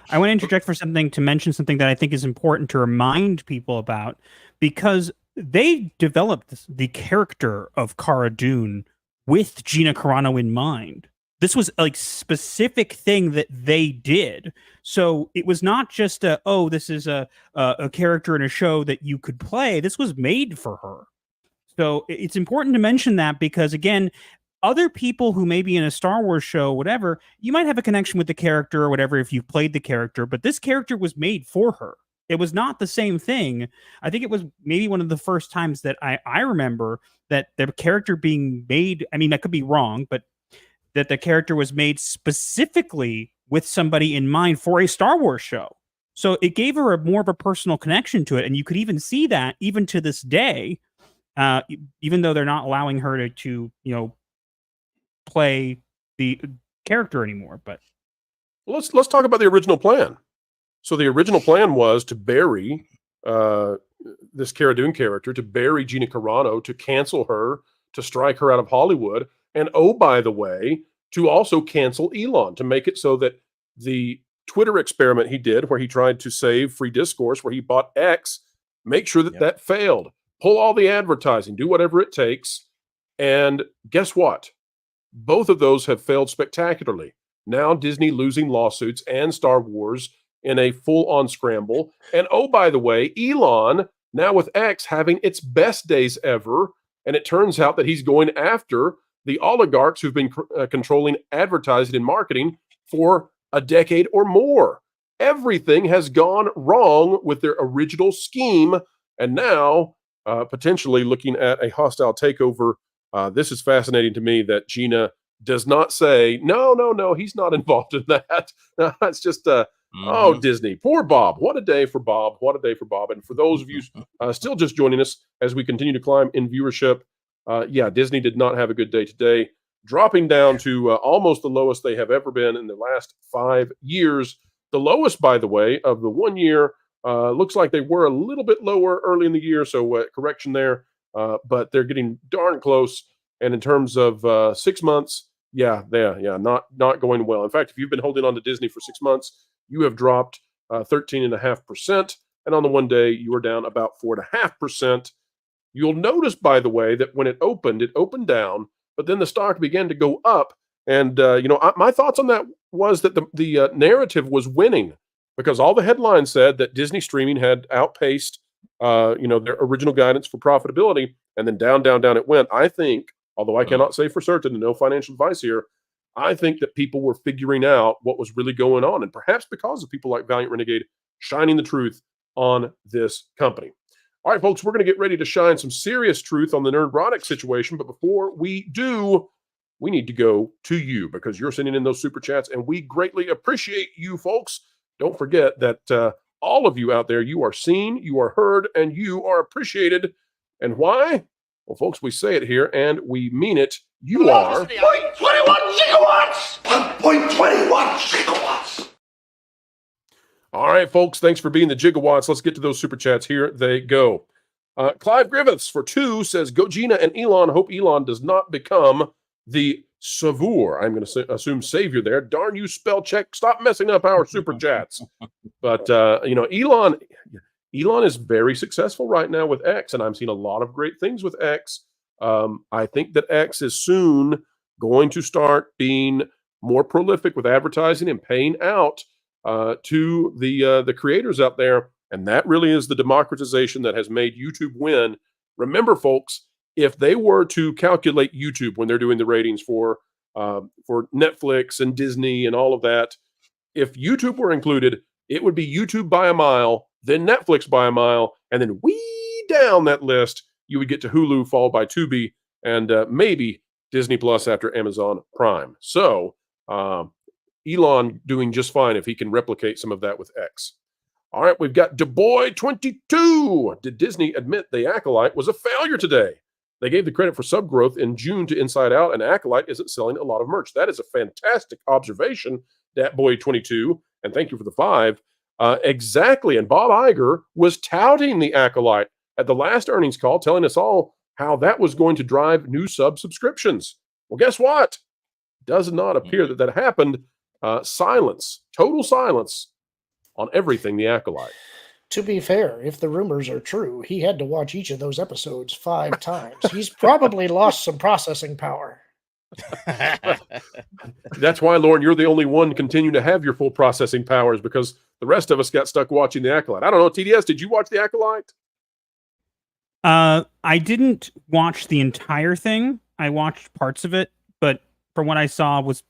I want to interject for something to mention something that I think is important to remind people about, because they developed the character of Cara Dune with Gina Carano in mind. This was a specific thing that they did. So it was not just this is a character in a show that you could play. This was made for her. So it's important to mention that because, again, other people who may be in a Star Wars show, whatever, you might have a connection with the character or whatever if you've played the character, but this character was made for her. It was not the same thing. I think it was maybe one of the first times that I remember that the character being made. I mean, I could be wrong, but that the character was made specifically with somebody in mind for a Star Wars show. So it gave her more of a personal connection to it. And you could even see that even to this day, even though they're not allowing her to play the character anymore. But let's talk about the original plan. So the original plan was to bury this Cara Dune character, to bury Gina Carano, to cancel her, to strike her out of Hollywood, and oh, by the way, to also cancel Elon, to make it so that the Twitter experiment he did, where he tried to save free discourse, where he bought X, make sure that that failed. Pull all the advertising, do whatever it takes. And guess what? Both of those have failed spectacularly. Now Disney losing lawsuits and Star Wars in a full-on scramble. And oh, by the way, Elon, now with X, having its best days ever. And it turns out that he's going after the oligarchs who've been controlling advertising and marketing for a decade or more. Everything has gone wrong with their original scheme. And now, potentially looking at a hostile takeover. This is fascinating to me that Gina does not say, no, he's not involved in that. It's just, oh, Disney. Poor Bob. What a day for Bob. What a day for Bob. And for those of you still just joining us as we continue to climb in viewership, Disney did not have a good day today, dropping down to almost the lowest they have ever been in the last 5 years. The lowest, by the way, of the 1 year. Looks like they were a little bit lower early in the year, so correction there. But they're getting darn close. And in terms of 6 months, not going well. In fact, if you've been holding on to Disney for 6 months, you have dropped 13.5%. And on the 1 day, you were down about 4.5%. You'll notice, by the way, that when it opened down, but then the stock began to go up. And, my thoughts on that was that the narrative was winning, because all the headlines said that Disney streaming had outpaced, their original guidance for profitability, and then down it went. I think, although I cannot say for certain, and no financial advice here, I think that people were figuring out what was really going on, and perhaps because of people like Valiant Renegade shining the truth on this company. All right, folks, we're going to get ready to shine some serious truth on the Nerdrotic situation, but before we do, we need to go to you, because you're sending in those super chats, and we greatly appreciate you, folks. Don't forget that all of you out there, you are seen, you are heard, and you are appreciated. And why? Well, folks, we say it here, and we mean it. You are 1.21 gigawatts! 1.21 gigawatts! All right, folks, thanks for being the gigawatts. Let's get to those super chats. Here they go. Clive Griffiths for 2 says, go Gina and Elon. Hope Elon does not become the Savur. I'm going to assume savior there. Darn you, spell check. Stop messing up our super chats. But, Elon is very successful right now with X, and I'm seeing a lot of great things with X. I think that X is soon going to start being more prolific with advertising and paying out to the creators out there. And that really is the democratization that has made YouTube win. Remember, folks, if they were to calculate YouTube when they're doing the ratings for Netflix and Disney and all of that, if YouTube were included, it would be YouTube by a mile, then Netflix by a mile, and then way down that list, you would get to Hulu, followed by Tubi, and maybe Disney Plus after Amazon Prime. So Elon doing just fine if he can replicate some of that with X. All right, we've got DeBoy22. Did Disney admit The Acolyte was a failure today? They gave the credit for sub growth in June to Inside Out, and Acolyte isn't selling a lot of merch. That is a fantastic observation, DatBoy22, and thank you for the 5. Exactly, and Bob Iger was touting The Acolyte at the last earnings call, telling us all how that was going to drive new subscriptions. Well, guess what? Does not appear that that happened. Silence, total silence on everything The Acolyte. To be fair, if the rumors are true, he had to watch each of those episodes 5 times. He's probably lost some processing power. That's why, Lauren, you're the only one continuing to have your full processing powers, because the rest of us got stuck watching The Acolyte. I don't know, TDS, did you watch The Acolyte? I didn't watch the entire thing. I watched parts of it, but from what I saw was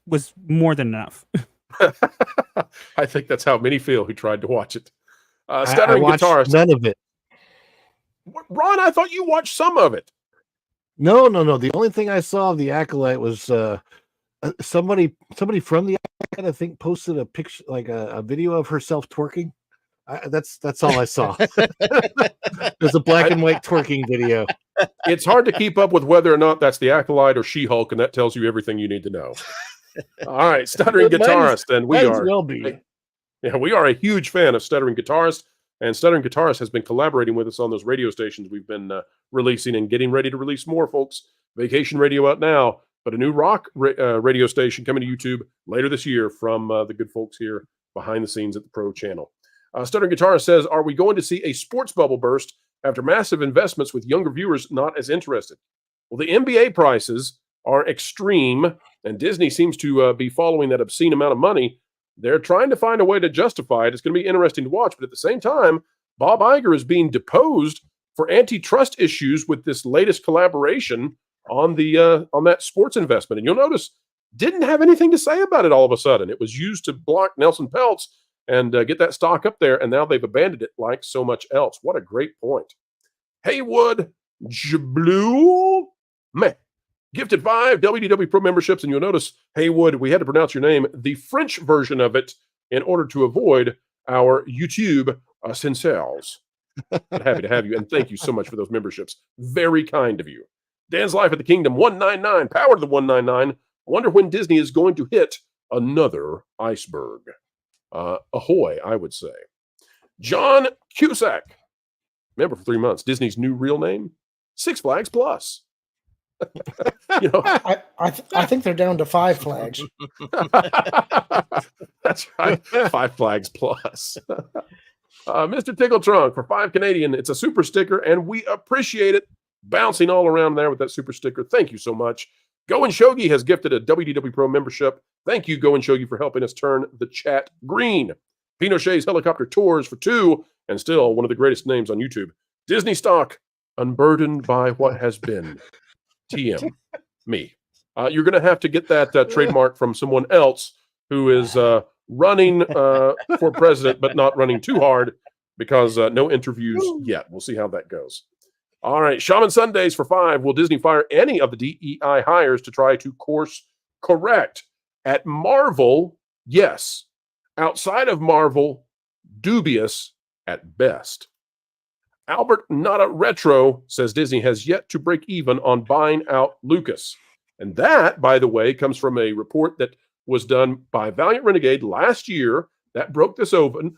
more than enough. I think that's how many feel who tried to watch it. I Stuttering watched Guitarist. none of it. Ron, I thought you watched some of it. No. The only thing I saw of The Acolyte was somebody from the I think posted a picture, like a video of herself twerking. That's all I saw. There's a black and white twerking video. It's hard to keep up with whether or not that's the Acolyte or She-Hulk, and that tells you everything you need to know. All right, Stuttering Guitarist, and we are we are a huge fan of Stuttering Guitarist, and Stuttering Guitarist has been collaborating with us on those radio stations we've been releasing and getting ready to release more, folks. Vacation Radio out now, but a new rock radio station coming to YouTube later this year from the good folks here behind the scenes at the Pro Channel. Stuttering Guitarist says, are we going to see a sports bubble burst after massive investments with younger viewers not as interested? Well, the NBA prices are extreme, and Disney seems to be following that obscene amount of money. They're trying to find a way to justify it. It's going to be interesting to watch, but at the same time, Bob Iger is being deposed for antitrust issues with this latest collaboration on that sports investment. And you'll notice, didn't have anything to say about it all of a sudden. It was used to block Nelson Peltz and get that stock up there, and now they've abandoned it like so much else. What a great point. Haywood Jblue Meh gifted 5 WDW Pro memberships, and you'll notice, Haywood, we had to pronounce your name, the French version of it, in order to avoid our YouTube censors. But happy to have you, and thank you so much for those memberships. Very kind of you. Dan's Life at the Kingdom, 199, power to the 199. Wonder when Disney is going to hit another iceberg. Ahoy, I would say. John Cusack, member for 3 months. Disney's new real name, Six Flags Plus. I think they're down to 5 flags. That's right, 5 Flags Plus. Mr. Tickle Trunk for 5 Canadian. It's a super sticker, and we appreciate it. Bouncing all around there with that super sticker. Thank you so much. Go and Shogi has gifted a WDW Pro membership. Thank you, Go and Shogi, for helping us turn the chat green. Pinochet's Helicopter Tours for 2, and still one of the greatest names on YouTube. Disney stock, unburdened by what has been. TM, me. You're going to have to get that trademark from someone else who is running for president, but not running too hard, because no interviews yet. We'll see how that goes. All right, Shaman Sundays for 5. Will Disney fire any of the DEI hires to try to course correct? At Marvel, yes. Outside of Marvel, dubious at best. Albert Nada Retro says Disney has yet to break even on buying out Lucas. And that, by the way, comes from a report that was done by Valiant Renegade last year that broke this open.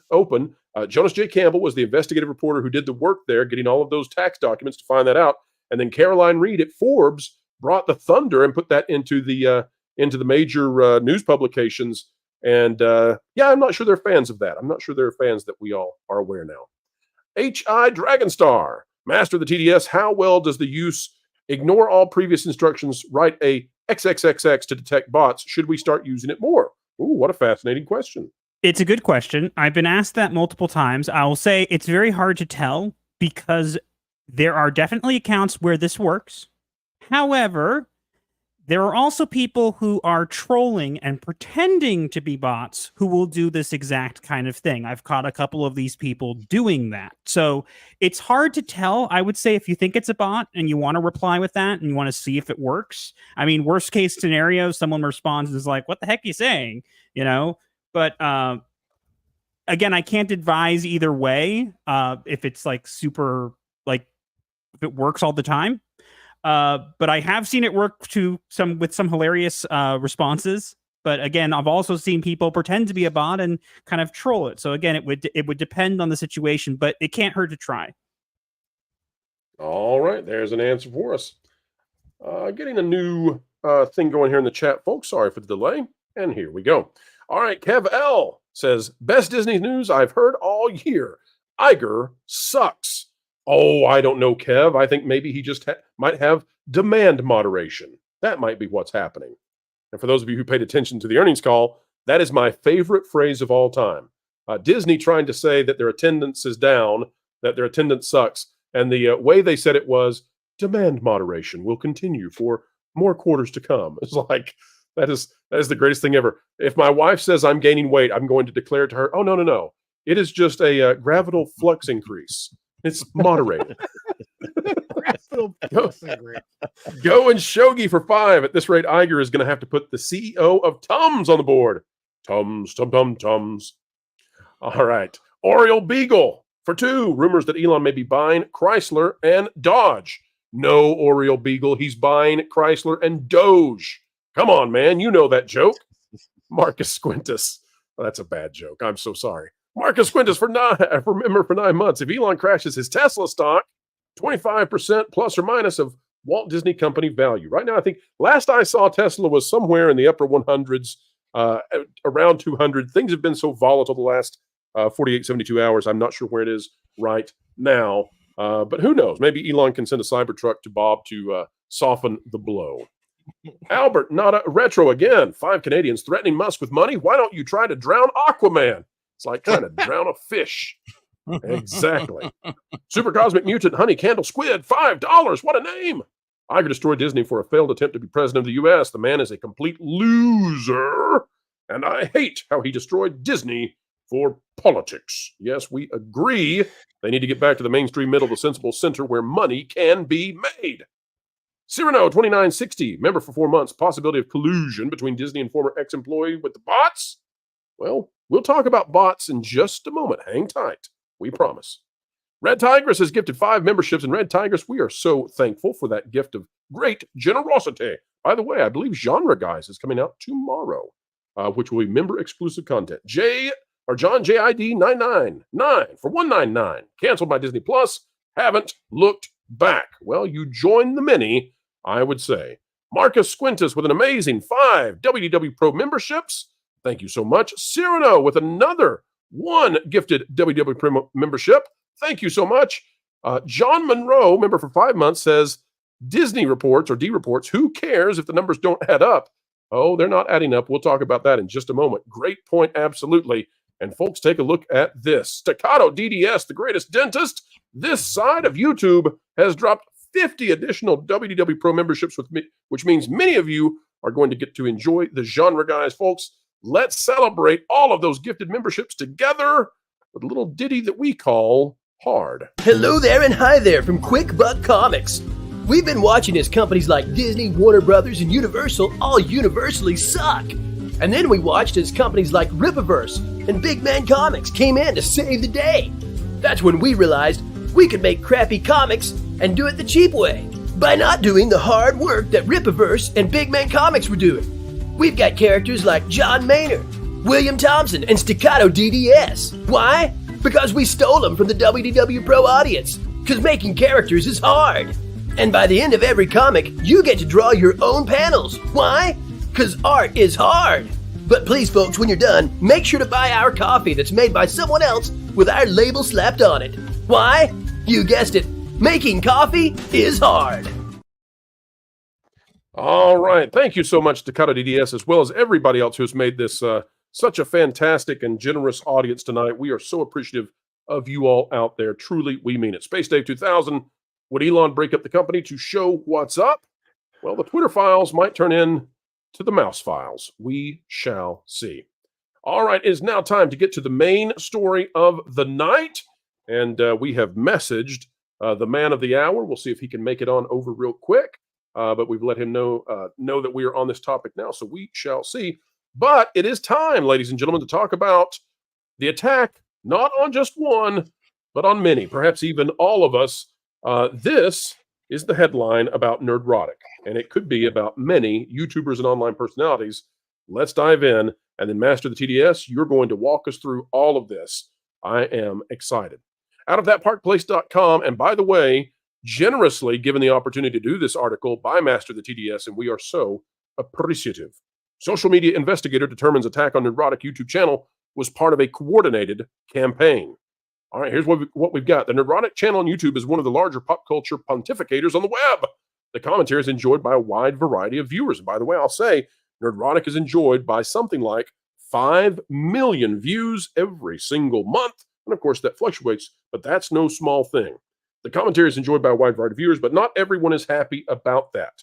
Jonas J. Campbell was the investigative reporter who did the work there, getting all of those tax documents to find that out. And then Caroline Reed at Forbes brought the thunder and put that into the major news publications. And I'm not sure they're fans of that. I'm not sure they're fans that we all are aware now. H.I. Dragonstar, master of the TDS. How well does the use ignore all previous instructions, write a XXXX to detect bots? Should we start using it more? Ooh, what a fascinating question. It's a good question. I've been asked that multiple times. I will say it's very hard to tell because there are definitely accounts where this works. However, there are also people who are trolling and pretending to be bots who will do this exact kind of thing. I've caught a couple of these people doing that. So it's hard to tell. I would say if you think it's a bot and you want to reply with that and you want to see if it works. I mean, worst case scenario, someone responds and is like, what the heck are you saying? But again, I can't advise either way if it's like super, like if it works all the time. But I have seen it work with some hilarious responses. But again, I've also seen people pretend to be a bot and kind of troll it. So again, it would depend on the situation, but it can't hurt to try. All right, there's an answer for us. Getting a new thing going here in the chat, folks. Sorry for the delay. And here we go. All right, Kev L says, best Disney news I've heard all year. Iger sucks. Oh, I don't know, Kev. I think maybe he just might have demand moderation. That might be what's happening. And for those of you who paid attention to the earnings call, that is my favorite phrase of all time. Disney trying to say that their attendance is down, that their attendance sucks. And the way they said it was, demand moderation will continue for more quarters to come. It's like, that is the greatest thing ever. If my wife says I'm gaining weight, I'm going to declare to her, oh, no. It is just a gravital flux increase. It's moderated. Go and Shogi for 5. At this rate, Iger is going to have to put the CEO of Tums on the board. Tums. All right. Oriole Beagle for 2. Rumors that Elon may be buying Chrysler and Dodge. No, Oriole Beagle. He's buying Chrysler and Doge. Come on, man. You know that joke. Marcus Squintess. Oh, that's a bad joke. I'm so sorry. Marcus Squintess for 9 months. If Elon crashes his Tesla stock, 25% plus or minus of Walt Disney Company value. Right now, I think last I saw Tesla was somewhere in the upper 100s, around 200. Things have been so volatile the last 48, 72 hours. I'm not sure where it is right now, but who knows? Maybe Elon can send a Cybertruck to Bob to soften the blow. Albert, not a retro again. 5 Canadians threatening Musk with money. Why don't you try to drown Aquaman? It's like trying to drown a fish. Exactly. Super Cosmic Mutant Honey Candle Squid, $5. What a name. Iger destroyed Disney for a failed attempt to be president of the U.S. The man is a complete loser, and I hate how he destroyed Disney for politics. Yes, we agree. They need to get back to the mainstream middle, the sensible center where money can be made. Cyrano 2960, member for 4 months. Possibility of collusion between Disney and former ex-employee with the bots? Well, we'll talk about bots in just a moment. Hang tight. We promise. Red Tigress has gifted 5 memberships, and Red Tigress, we are so thankful for that gift of great generosity. By the way, I believe Genre Guys is coming out tomorrow, which will be member-exclusive content. John JID 999 for $199. Canceled by Disney Plus. Haven't looked back. Well, you joined the many, I would say. Marcus Squintess with an amazing 5 WDW Pro memberships. Thank you so much. Cyrano with another 1 gifted WDW Pro membership. Thank you so much. John Monroe, member for 5 months, says, Disney reports or D reports, who cares if the numbers don't add up? Oh, they're not adding up. We'll talk about that in just a moment. Great point, absolutely. And folks, take a look at this. Staccato DDS, the greatest dentist this side of YouTube, has dropped 50 additional WDW Pro memberships with me, which means many of you are going to get to enjoy the Genre Guys, folks. Let's celebrate all of those gifted memberships together with a little ditty that we call Hard. Hello there and hi there from Quick Buck Comics. We've been watching as companies like Disney, Warner Brothers, and Universal all universally suck. And then we watched as companies like Rippaverse and Big Man Comics came in to save the day. That's when we realized we could make crappy comics and do it the cheap way by not doing the hard work that Rippaverse and Big Man Comics were doing. We've got characters like John Maynard, William Thompson, and Staccato DDS. Why? Because we stole them from the WDW Pro audience. Because making characters is hard. And by the end of every comic, you get to draw your own panels. Why? Because art is hard. But please, folks, when you're done, make sure to buy our coffee that's made by someone else with our label slapped on it. Why? You guessed it. Making coffee is hard. All right. Thank you so much, Staccato DDS, as well as everybody else who's made this such a fantastic and generous audience tonight. We are so appreciative of you all out there. Truly, we mean it. Space Dave 2000, would Elon break up the company to show what's up? Well, the Twitter files might turn in to the mouse files. We shall see. All right, it is now time to get to the main story of the night. And we have messaged the man of the hour. We'll see if he can make it on over real quick. But we've let him know that we are on this topic now, so we shall see. But it is time, ladies and gentlemen, to talk about the attack, not on just one, but on many, perhaps even all of us. This is the headline about Nerdrotic, and it could be about many YouTubers and online personalities. Let's dive in, and then Master the TDS, you're going to walk us through all of this. I am excited. Out of thatparkplace.com, and by the way, generously given the opportunity to do this article by Master the TDS, and we are so appreciative. Social media investigator determines attack on Nerdrotic YouTube channel was part of a coordinated campaign. All right, here's what we've got. The Nerdrotic channel on YouTube is one of the larger pop culture pontificators on the web. The commentary is enjoyed by a wide variety of viewers. And by the way, I'll say Nerdrotic is enjoyed by something like 5 million views every single month. And of course, that fluctuates, but that's no small thing. The commentary is enjoyed by a wide variety of viewers, but not everyone is happy about that.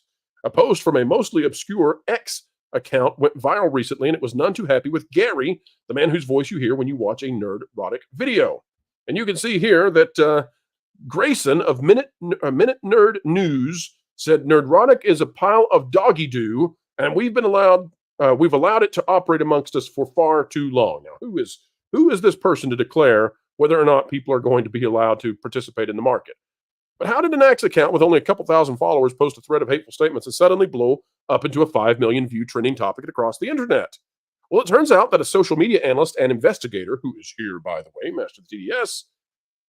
A post from a mostly obscure X account went viral recently, and it was none too happy with Gary, the man whose voice you hear when you watch a Nerdrotic video. And you can see here that Grayson of Minute Nerd News said Nerdrotic is a pile of doggy doo, and we've allowed it to operate amongst us for far too long. Now, who is this person to declare whether or not people are going to be allowed to participate in the market? But how did an Axe account with only a couple thousand followers post a thread of hateful statements and suddenly blow up into a 5 million view trending topic across the internet? Well, it turns out that a social media analyst and investigator, who is here, by the way, Master of the TDS,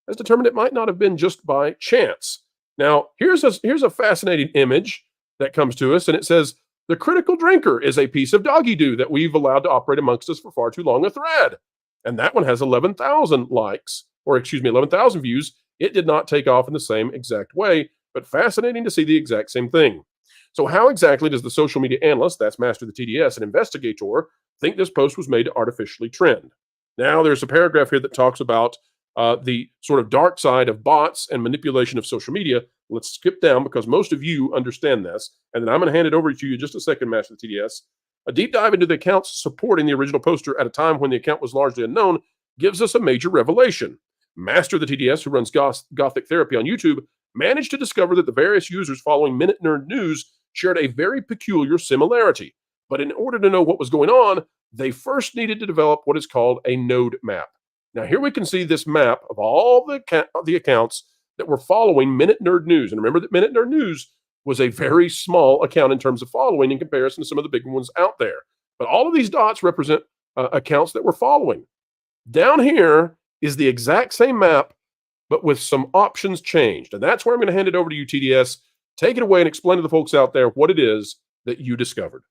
has determined it might not have been just by chance. Now, here's a fascinating image that comes to us, and it says, "The critical drinker is a piece of doggy doo that we've allowed to operate amongst us for far too long a thread." And that one has 11,000 likes, or 11,000 views. It did not take off in the same exact way, but fascinating to see the exact same thing. So how exactly does the social media analyst, that's Master of the TDS, and investigator, think this post was made to artificially trend? Now, there's a paragraph here that talks about the sort of dark side of bots and manipulation of social media. Let's skip down because most of you understand this. And then I'm going to hand it over to you in just a second, Master of the TDS. A deep dive into the accounts supporting the original poster at a time when the account was largely unknown gives us a major revelation. Master of the TDS, who runs Gothic Therapy on YouTube, managed to discover that the various users following Minute Nerd News shared a very peculiar similarity. But in order to know what was going on, they first needed to develop what is called a node map. Now, here we can see this map of all the accounts that were following Minute Nerd News. And remember that Minute Nerd News was a very small account in terms of following in comparison to some of the big ones out there. But all of these dots represent accounts that were following. Down here is the exact same map, but with some options changed. And that's where I'm going to hand it over to you, TDS. Take it away and explain to the folks out there what it is that you discovered.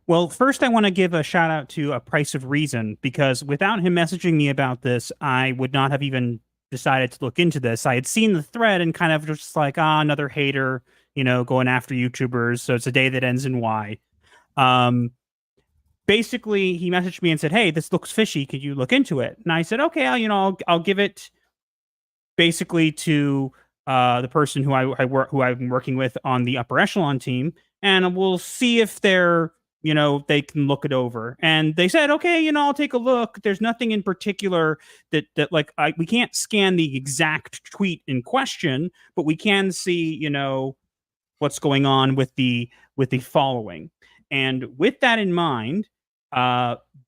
Well, first I want to give a shout out to A Price of Reason, because without him messaging me about this, I would not have even decided to look into this. I had seen the thread and kind of just like, another hater, going after YouTubers. So it's a day that ends in Y. Basically, he messaged me and said, "Hey, this looks fishy. Could you look into it?" And I said, "Okay, I'll give it basically to the person who I've been working with on the upper echelon team, and we'll see if they're they can look it over." And they said, "Okay, I'll take a look. There's nothing in particular that we can't scan the exact tweet in question, but we can see what's going on with the following." And with that in mind,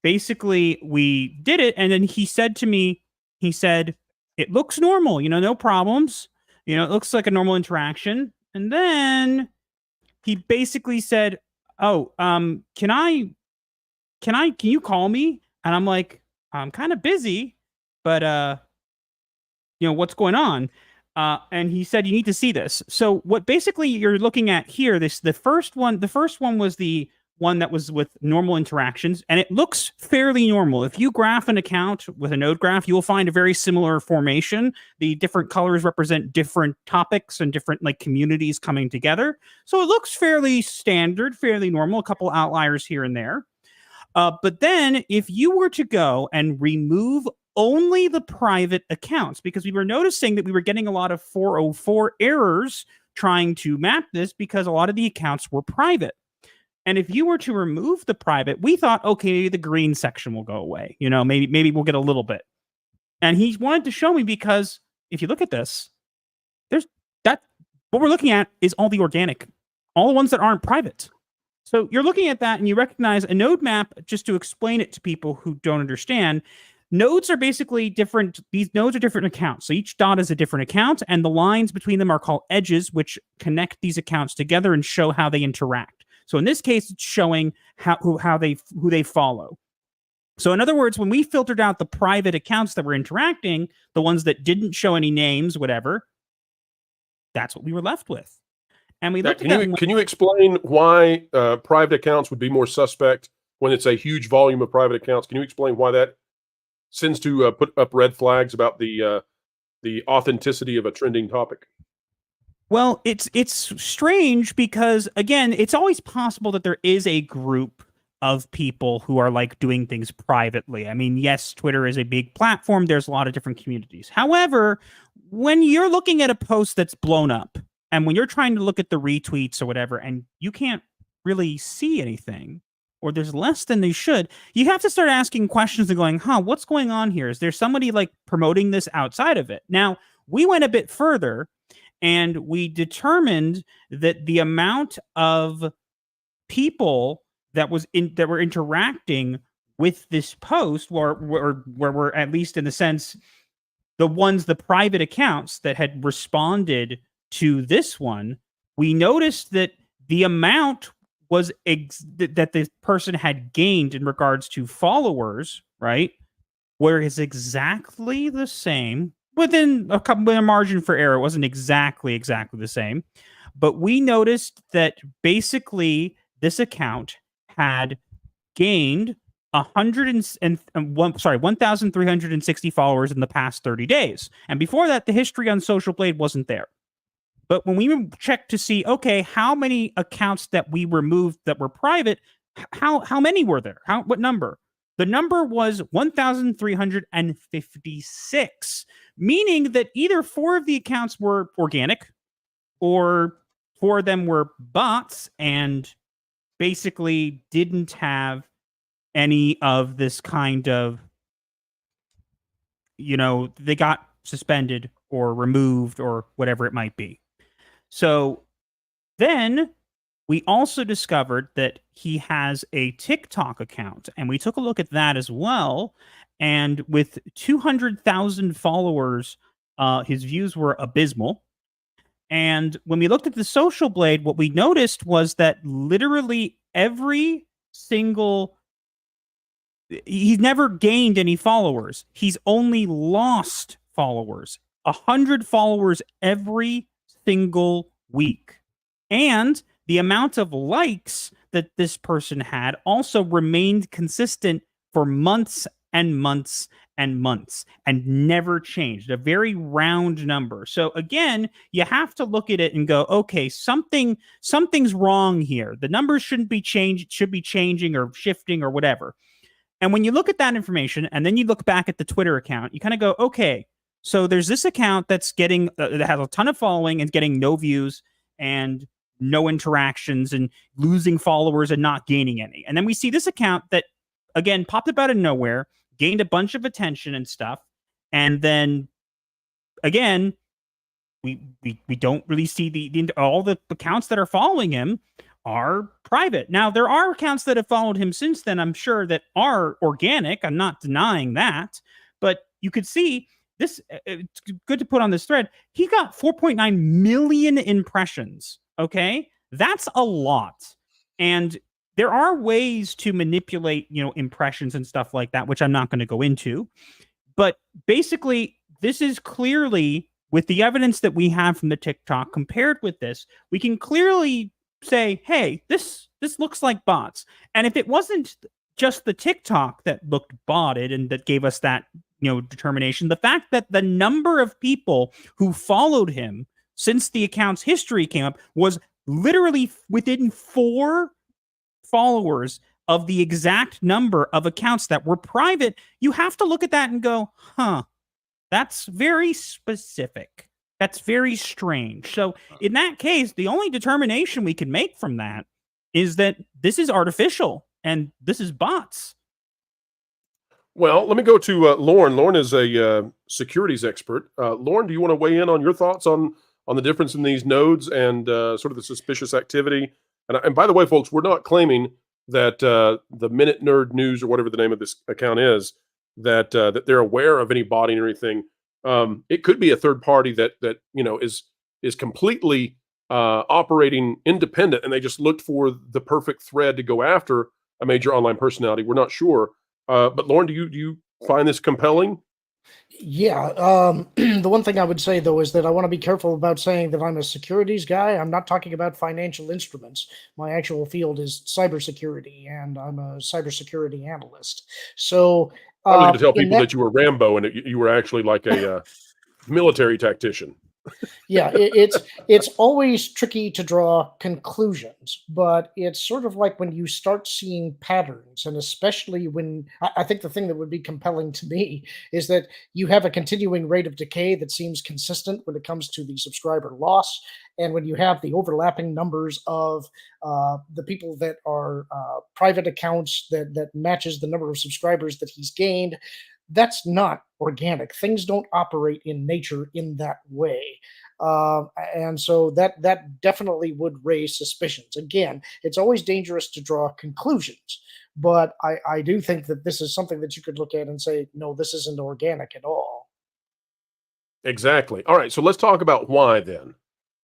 basically we did it. And then he said to me, "It looks normal, no problems. It looks like a normal interaction." And then he basically said, "Oh, can you call me?" And I'm like, "I'm kind of busy, but what's going on?" And he said, "You need to see this." So what basically you're looking at here, the first one was the one that was with normal interactions, and it looks fairly normal. If you graph an account with a node graph, you will find a very similar formation. The different colors represent different topics and different communities coming together. So it looks fairly standard, fairly normal, a couple outliers here and there. But then if you were to go and remove only the private accounts, because we were noticing that we were getting a lot of 404 errors trying to map this because a lot of the accounts were private. And if you were to remove the private, we thought, okay, maybe the green section will go away. Maybe we'll get a little bit. And he wanted to show me, because if you look at this, what we're looking at is all the organic, all the ones that aren't private. So you're looking at that and you recognize a node map. Just to explain it to people who don't understand, nodes are basically different. These nodes are different accounts. So each dot is a different account, and the lines between them are called edges, which connect these accounts together and show how they interact. So in this case, it's showing who they follow. So in other words, when we filtered out the private accounts that were interacting, the ones that didn't show any names, whatever, that's what we were left with. And we looked at Can you explain why private accounts would be more suspect when it's a huge volume of private accounts? Can you explain why that sends to put up red flags about the authenticity of a trending topic? Well, it's strange because, again, it's always possible that there is a group of people who are doing things privately. I mean, yes, Twitter is a big platform. There's a lot of different communities. However, when you're looking at a post that's blown up, and when you're trying to look at the retweets or whatever, and you can't really see anything, or there's less than they should, you have to start asking questions and going, what's going on here? Is there somebody promoting this outside of it? Now, We went a bit further, and we determined that the amount of people that were interacting with this post were at least in the sense the private accounts that had responded to this one, we noticed that the amount was that the person had gained in regards to followers, right? Whereas exactly the same within a margin for error. It wasn't exactly the same, but we noticed that basically this account had gained 1,360 followers in the past 30 days. And before that, the history on Social Blade wasn't there. But when we checked to see, okay, how many accounts that we removed that were private, how many were there? What number? The number was 1,356, meaning that either 4 of the accounts were organic or 4 of them were bots and basically didn't have any of this kind of, they got suspended or removed or whatever it might be. So then we also discovered that he has a TikTok account, and we took a look at that as well. And with 200,000 followers, his views were abysmal. And when we looked at the Social Blade, what we noticed was that literally every single... He's never gained any followers. He's only lost followers. 100 followers every single week. And the amount of likes that this person had also remained consistent for months and months and months and never changed. A very round number. So again, you have to look at it and go, okay, something's wrong here. The numbers shouldn't be changed, should be changing or shifting or whatever. And when you look at that information and then you look back at the Twitter account, you kind of go, okay, so there's this account that's getting that has a ton of following and getting no views and no interactions and losing followers and not gaining any. And then we see this account that, again, popped up out of nowhere, gained a bunch of attention and stuff. And then, again, we don't really see all the accounts that are following him are private. Now, there are accounts that have followed him since then, I'm sure, that are organic. I'm not denying that. But you could see this, it's good to put on this thread. He got 4.9 million impressions. Okay? That's a lot. And there are ways to manipulate, impressions and stuff like that, which I'm not going to go into. But basically, this is clearly, with the evidence that we have from the TikTok compared with this, we can clearly say, hey, this looks like bots. And if it wasn't just the TikTok that looked botted and that gave us that, determination, the fact that the number of people who followed him since the account's history came up was literally within 4 followers of the exact number of accounts that were private, you have to look at that and go, that's very specific. That's very strange. So in that case, the only determination we can make from that is that this is artificial and this is bots. Well, let me go to Lauren. Lauren is a securities expert. Lauren, do you want to weigh in on your thoughts on the difference in these nodes and sort of the suspicious activity? And by the way, folks, we're not claiming that the Minute Nerd News or whatever the name of this account is, that they're aware of any botting or anything. It could be a third party that is completely operating independent, and they just looked for the perfect thread to go after a major online personality. We're not sure. But Lauren, do you find this compelling? Yeah. The one thing I would say, though, is that I want to be careful about saying that I'm a securities guy. I'm not talking about financial instruments. My actual field is cybersecurity, and I'm a cybersecurity analyst. So I was going to tell people that you were Rambo and you were actually like a military tactician. Yeah, it's always tricky to draw conclusions, but it's sort of like when you start seeing patterns, and especially when I think the thing that would be compelling to me is that you have a continuing rate of decay that seems consistent when it comes to the subscriber loss, and when you have the overlapping numbers of the people that are private accounts that matches the number of subscribers that he's gained. That's not organic. Things don't operate in nature in that way. And so that definitely would raise suspicions. Again, it's always dangerous to draw conclusions, but I do think that this is something that you could look at and say, no, this isn't organic at all. Exactly. All right, so let's talk about why then.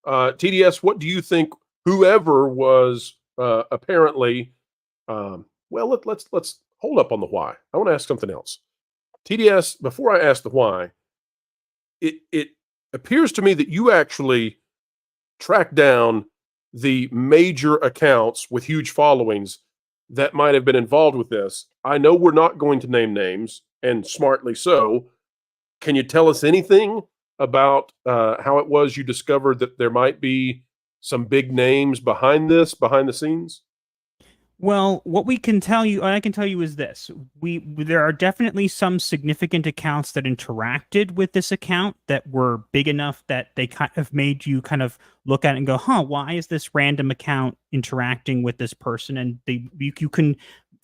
TDS, what do you think whoever was apparently well, let's hold up on the why. I want to ask something else. TDS, before I ask the why, it appears to me that you actually tracked down the major accounts with huge followings that might have been involved with this. I know we're not going to name names, and smartly so. Can you tell us anything about how it was you discovered that there might be some big names behind this, behind the scenes? Well, what we can tell you, I can tell you is this: there are definitely some significant accounts that interacted with this account that were big enough that they kind of made you kind of look at it and go, "Huh, why is this random account interacting with this person?" And you can,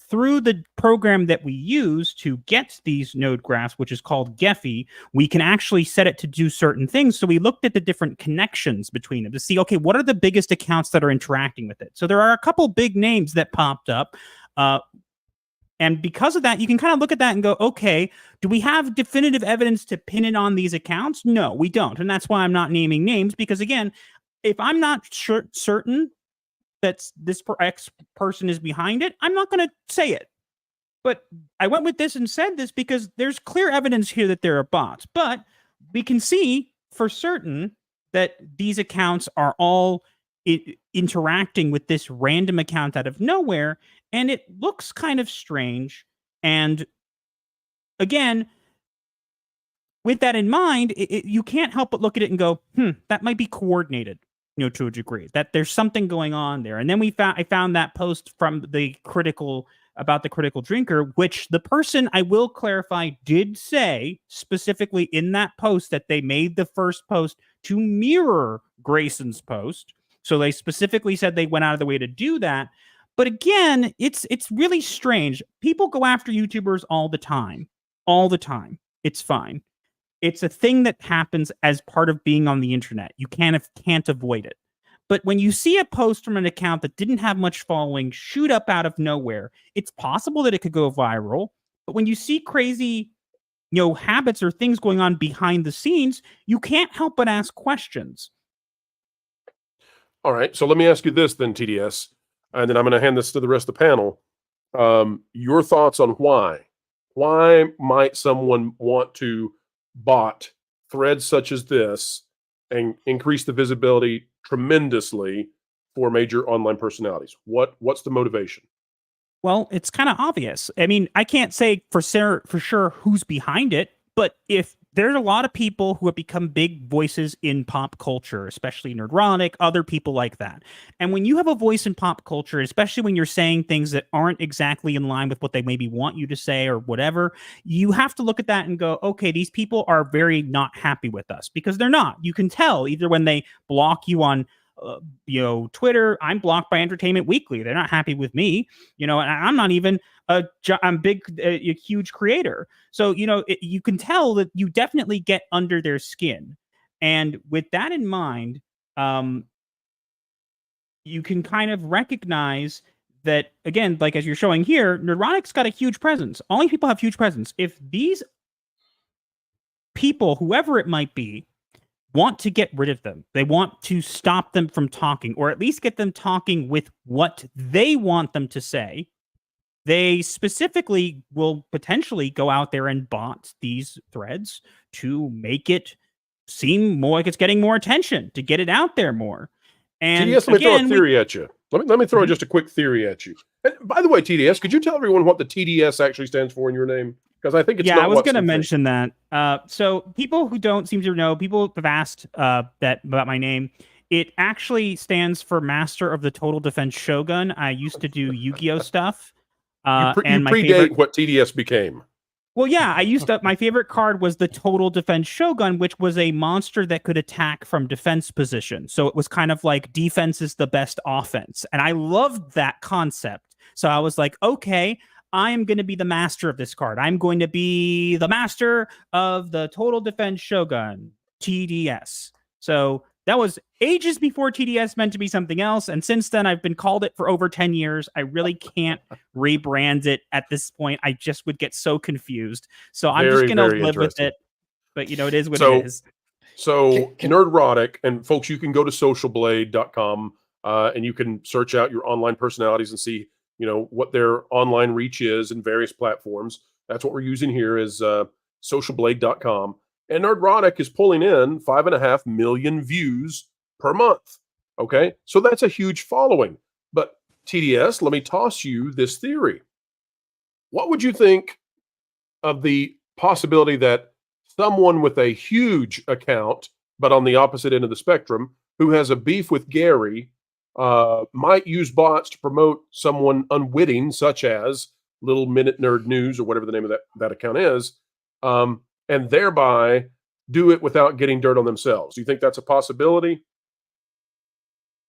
through the program that we use to get these node graphs, which is called Gephi, we can actually set it to do certain things. So we looked at the different connections between them to see, okay, what are the biggest accounts that are interacting with it? So there are a couple big names that popped up. And because of that, you can kind of look at that and go, okay, do we have definitive evidence to pin it on these accounts? No, we don't. And that's why I'm not naming names, because again, if I'm not certain that this X person is behind it, I'm not going to say it. But I went with this and said this because there's clear evidence here that there are bots. But we can see for certain that these accounts are all interacting with this random account out of nowhere, and it looks kind of strange. And again, with that in mind, you can't help but look at it and go, that might be coordinated. To a degree, that there's something going on there. And then I found that post from the critical drinker, which the person, I will clarify, did say specifically in that post that they made the first post to mirror Grayson's post. So they specifically said they went out of the way to do that. But again, it's really strange. People go after YouTubers all the time. It's fine. It's a thing that happens as part of being on the internet. You can't avoid it. But when you see a post from an account that didn't have much following shoot up out of nowhere, it's possible that it could go viral. But when you see crazy, habits or things going on behind the scenes, you can't help but ask questions. All right. So let me ask you this then, TDS, and then I'm going to hand this to the rest of the panel. Your thoughts on why? Why might someone want to bot threads such as this and increase the visibility tremendously for major online personalities? What's the motivation? Well, it's kind of obvious. I mean, I can't say for sure who's behind it, but if there's a lot of people who have become big voices in pop culture, especially Nerdrotic, other people like that. And when you have a voice in pop culture, especially when you're saying things that aren't exactly in line with what they maybe want you to say or whatever, you have to look at that and go, okay, these people are very not happy with us, because they're not. You can tell either when they block you on Twitter. I'm blocked by Entertainment Weekly. They're not happy with me, and I'm not even I'm a huge creator. So, you can tell that you definitely get under their skin. And with that in mind, you can kind of recognize that, again, like as you're showing here, Nerdrotic's got a huge presence. All these people have huge presence. If these people, whoever it might be, want to get rid of them, they want to stop them from talking, or at least get them talking with what they want them to say, they specifically will potentially go out there and bot these threads to make it seem more like it's getting more attention, to get it out there more. And TDS, let me throw a theory at you. Let me throw just a quick theory at you. And by the way, TDS, could you tell everyone what the TDS actually stands for in your name? Because I think it's not. I was going to mention that. So people who don't seem to know, people have asked that about my name. It actually stands for Master of the Total Defense Shogun. I used to do Yu-Gi-Oh stuff. And you predate what TDS became. Well, yeah, I used to. My favorite card was the Total Defense Shogun, which was a monster that could attack from defense position. So it was kind of like defense is the best offense, and I loved that concept. So I was like, okay, I am going to be the master of this card. I'm going to be the master of the Total Defense Shogun, TDS. So that was ages before TDS meant to be something else. And since then, I've been called it for over 10 years. I really can't rebrand it at this point. I just would get so confused. So I'm just going to live with it. But, it is what it is. So Nerdrotic, and folks, you can go to socialblade.com and you can search out your online personalities and see, what their online reach is in various platforms. That's what we're using here is socialblade.com. And Nerdrotic is pulling in 5.5 million views per month. Okay, so that's a huge following. But TDS, let me toss you this theory. What would you think of the possibility that someone with a huge account, but on the opposite end of the spectrum, who has a beef with Gary, might use bots to promote someone unwitting, such as Little Minute Nerd News or whatever the name of that account is, and thereby do it without getting dirt on themselves? Do you think that's a possibility?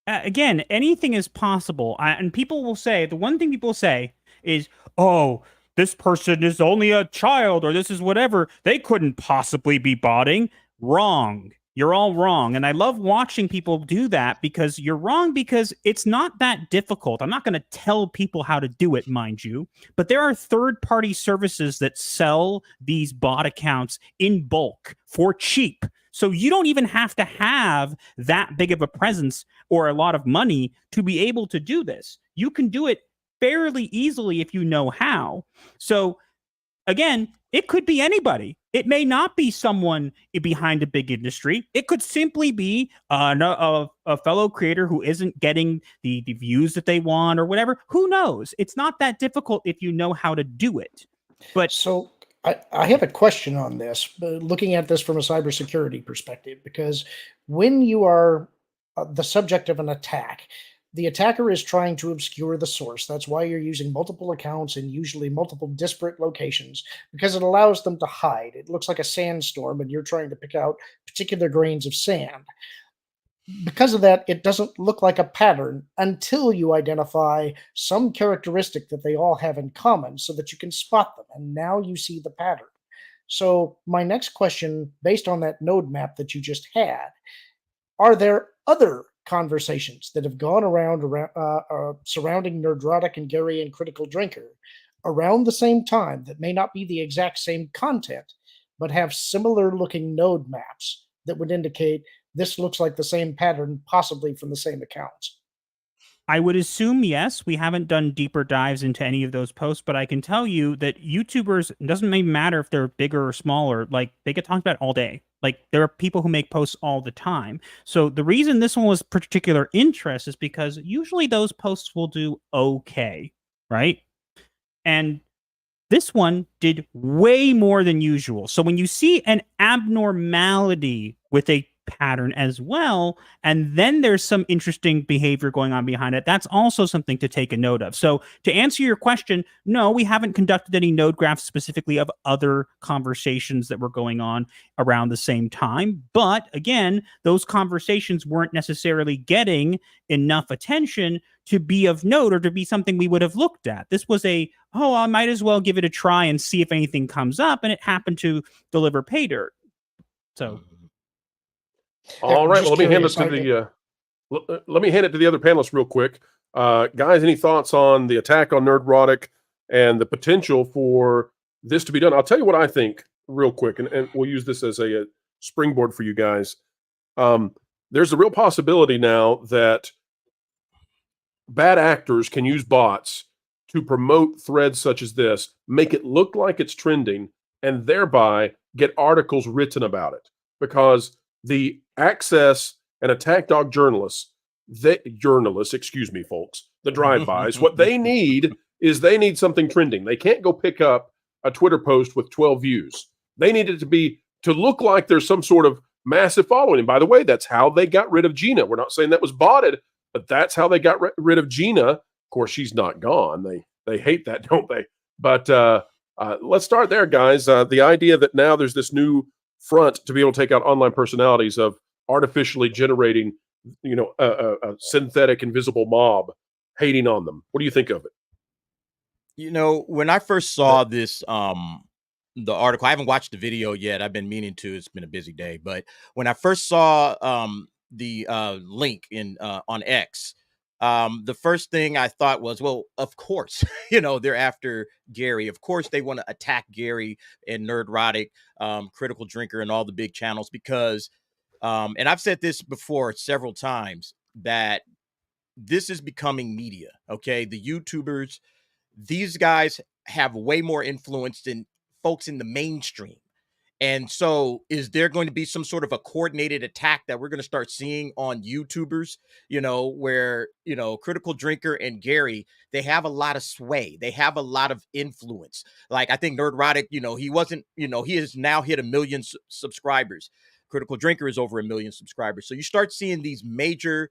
Again, anything is possible. And people will say, the one thing people say is, oh, this person is only a child, or this is whatever. They couldn't possibly be botting. Wrong. You're all wrong. And I love watching people do that because you're wrong, because it's not that difficult. I'm not going to tell people how to do it, mind you, but there are third-party services that sell these bot accounts in bulk for cheap. So you don't even have to have that big of a presence or a lot of money to be able to do this. You can do it fairly easily if you know how. So again, it could be anybody. It may not be someone behind a big industry. It could simply be a fellow creator who isn't getting the views that they want or whatever. Who knows? It's not that difficult if you know how to do it. But so I have a question on this, looking at this from a cybersecurity perspective, because when you are the subject of an attack, the attacker is trying to obscure the source. That's why you're using multiple accounts in usually multiple disparate locations, because it allows them to hide. It looks like a sandstorm, and you're trying to pick out particular grains of sand. Because of that, it doesn't look like a pattern until you identify some characteristic that they all have in common so that you can spot them, and now you see the pattern. So my next question, based on that node map that you just had, are there other conversations that have gone around surrounding Nerdrotic and Gary and Critical Drinker around the same time that may not be the exact same content, but have similar looking node maps that would indicate this looks like the same pattern, possibly from the same accounts? I would assume yes. We haven't done deeper dives into any of those posts, but I can tell you that YouTubers, it doesn't even matter if they're bigger or smaller, like they get talked about all day. Like there are people who make posts all the time. So the reason this one was particular interest is because usually those posts will do okay, right? And this one did way more than usual. So when you see an abnormality with a pattern as well, and then there's some interesting behavior going on behind it, that's also something to take a note of. So to answer your question, no, we haven't conducted any node graphs specifically of other conversations that were going on around the same time. But again, those conversations weren't necessarily getting enough attention to be of note or to be something we would have looked at. This was I might as well give it a try and see if anything comes up, and it happened to deliver pay dirt. So all right, well, let me hand it to the other panelists real quick. Guys, any thoughts on the attack on Nerdrotic and the potential for this to be done? I'll tell you what I think real quick, and we'll use this as a springboard for you guys. There's a real possibility now that bad actors can use bots to promote threads such as this, make it look like it's trending, and thereby get articles written about it. Because the Access and Attack Dog journalists, excuse me, folks, the drive-bys, what they need is they need something trending. They can't go pick up a Twitter post with 12 views. They need it to look like there's some sort of massive following. And by the way, that's how they got rid of Gina. We're not saying that was botted, but that's how they got rid of Gina. Of course, she's not gone. They hate that, don't they? But let's start there, guys. The idea that now there's this new front to be able to take out online personalities of artificially generating, a synthetic invisible mob hating on them. What do you think of it? You know, when I first saw this, the article, I haven't watched the video yet. I've been meaning to. It's been a busy day, but when I first saw the link in on X, the first thing I thought was, well, of course, you know, they're after Gary. Of course, they want to attack Gary and Nerdrotic, Critical Drinker, and all the big channels because, and I've said this before several times that this is becoming media. Okay, the YouTubers, these guys have way more influence than folks in the mainstream. And so is there going to be some sort of a coordinated attack that we're going to start seeing on YouTubers, you know, where, you know, Critical Drinker and Gary, they have a lot of sway. They have a lot of influence. Like I think Nerdrotic, you know, he wasn't, you know, he has now hit 1 million subscribers. Critical Drinker is over 1 million subscribers. So you start seeing these major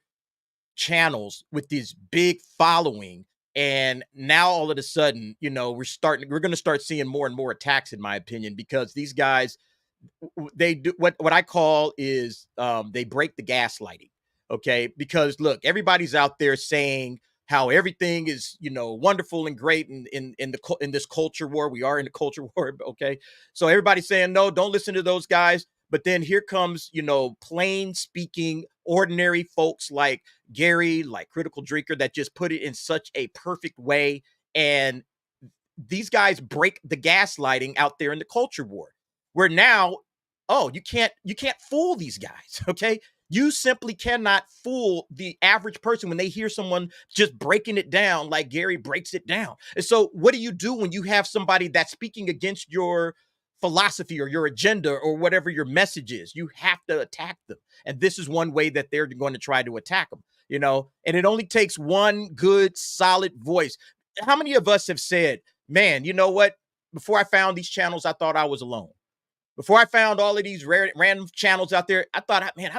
channels with this big following, and now all of a sudden, you know, we're going to start seeing more and more attacks, in my opinion, because these guys, they do what I call is they break the gaslighting. Okay, because look, everybody's out there saying how everything is, you know, wonderful and great in this culture war. We are in the culture war. Okay, so everybody's saying no, don't listen to those guys. But then here comes, you know, plain speaking, ordinary folks like Gary, like Critical Drinker, that just put it in such a perfect way. And these guys break the gaslighting out there in the culture war, where now, oh, you can't fool these guys. Okay. You simply cannot fool the average person when they hear someone just breaking it down like Gary breaks it down. And so what do you do when you have somebody that's speaking against your philosophy or your agenda or whatever your message is? You have to attack them. And this is one way that they're going to try to attack them, you know, and it only takes one good, solid voice. How many of us have said, man, you know what? Before I found these channels, I thought I was alone. Before I found all of these random channels out there, I thought, man,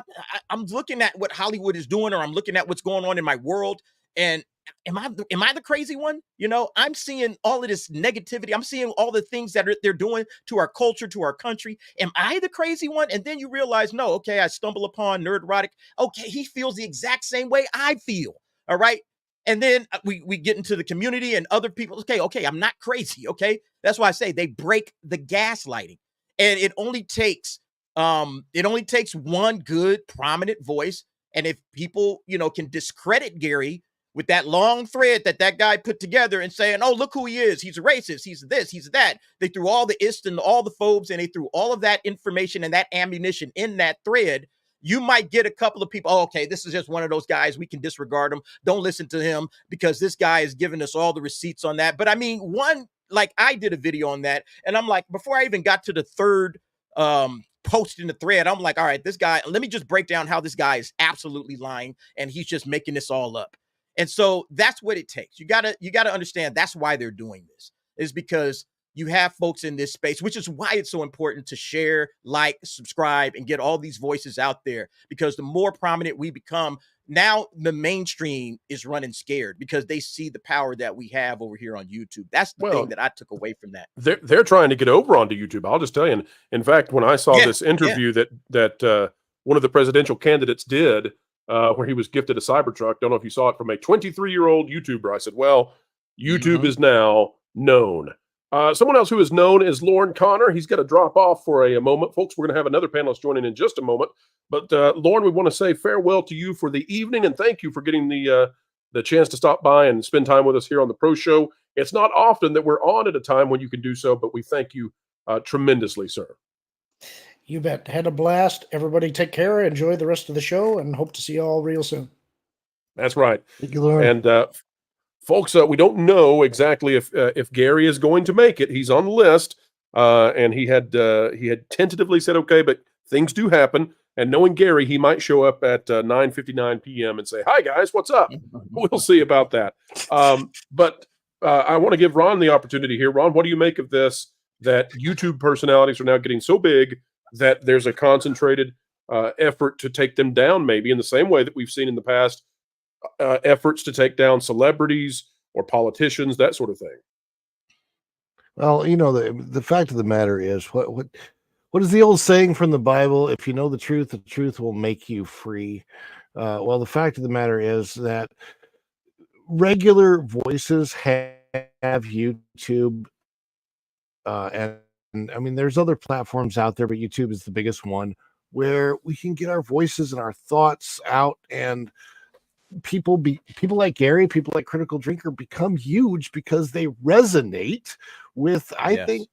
I'm looking at what Hollywood is doing, or I'm looking at what's going on in my world. And am I the crazy one? You know, I'm seeing all of this negativity. I'm seeing all the things that they're doing to our culture, to our country. Am I the crazy one? And then you realize, no, okay, I stumble upon Nerdrotic. Okay, he feels the exact same way I feel. All right. And then we get into the community and other people. Okay, I'm not crazy. Okay. That's why I say they break the gaslighting. And it only takes one good, prominent voice. And if people, you know, can discredit Gary with that long thread that guy put together and saying, oh, look who he is. He's a racist. He's this, he's that. They threw all the ist and all the phobes, and they threw all of that information and that ammunition in that thread. You might get a couple of people, oh, okay, this is just one of those guys. We can disregard him. Don't listen to him because this guy is giving us all the receipts on that. But I mean, like I did a video on that, and I'm like, before I even got to the third post in the thread, I'm like, all right, this guy, let me just break down how this guy is absolutely lying, and he's just making this all up. And so that's what it takes. You gotta understand that's why they're doing this, is because you have folks in this space, which is why it's so important to share, like, subscribe, and get all these voices out there, because the more prominent we become, now the mainstream is running scared because they see the power that we have over here on YouTube. That's the thing that I took away from that. They're trying to get over onto YouTube. I'll just tell you. And in fact, when I saw this interview that one of the presidential candidates did, where he was gifted a Cybertruck, don't know if you saw it, from a 23-year-old YouTuber. I said, well, YouTube is now known. Someone else who is known is Lauren Connor. He's got to drop off for a moment. Folks, we're going to have another panelist joining in just a moment. But Lauren, we want to say farewell to you for the evening, and thank you for getting the chance to stop by and spend time with us here on the Pro Show. It's not often that we're on at a time when you can do so, but we thank you tremendously, sir. You bet. Had a blast. Everybody take care. Enjoy the rest of the show, and hope to see you all real soon. That's right. Thank you, Lauren. And folks, we don't know exactly if Gary is going to make it. He's on the list, and he had tentatively said okay, but things do happen. And knowing Gary, he might show up at 9:59 p.m. and say, "Hi guys, what's up?" We'll see about that. But I want to give Ron the opportunity here. Ron, what do you make of this? That YouTube personalities are now getting so big that there's a concentrated effort to take them down, maybe in the same way that we've seen in the past. Efforts to take down celebrities or politicians, that sort of thing. Well, you know, the fact of the matter is, what is the old saying from the Bible? If you know the truth will make you free. Well, the fact of the matter is that regular voices have have YouTube, and I mean, there's other platforms out there, but YouTube is the biggest one where we can get our voices and our thoughts out, and people like Gary, people like Critical Drinker become huge because they resonate with, I think,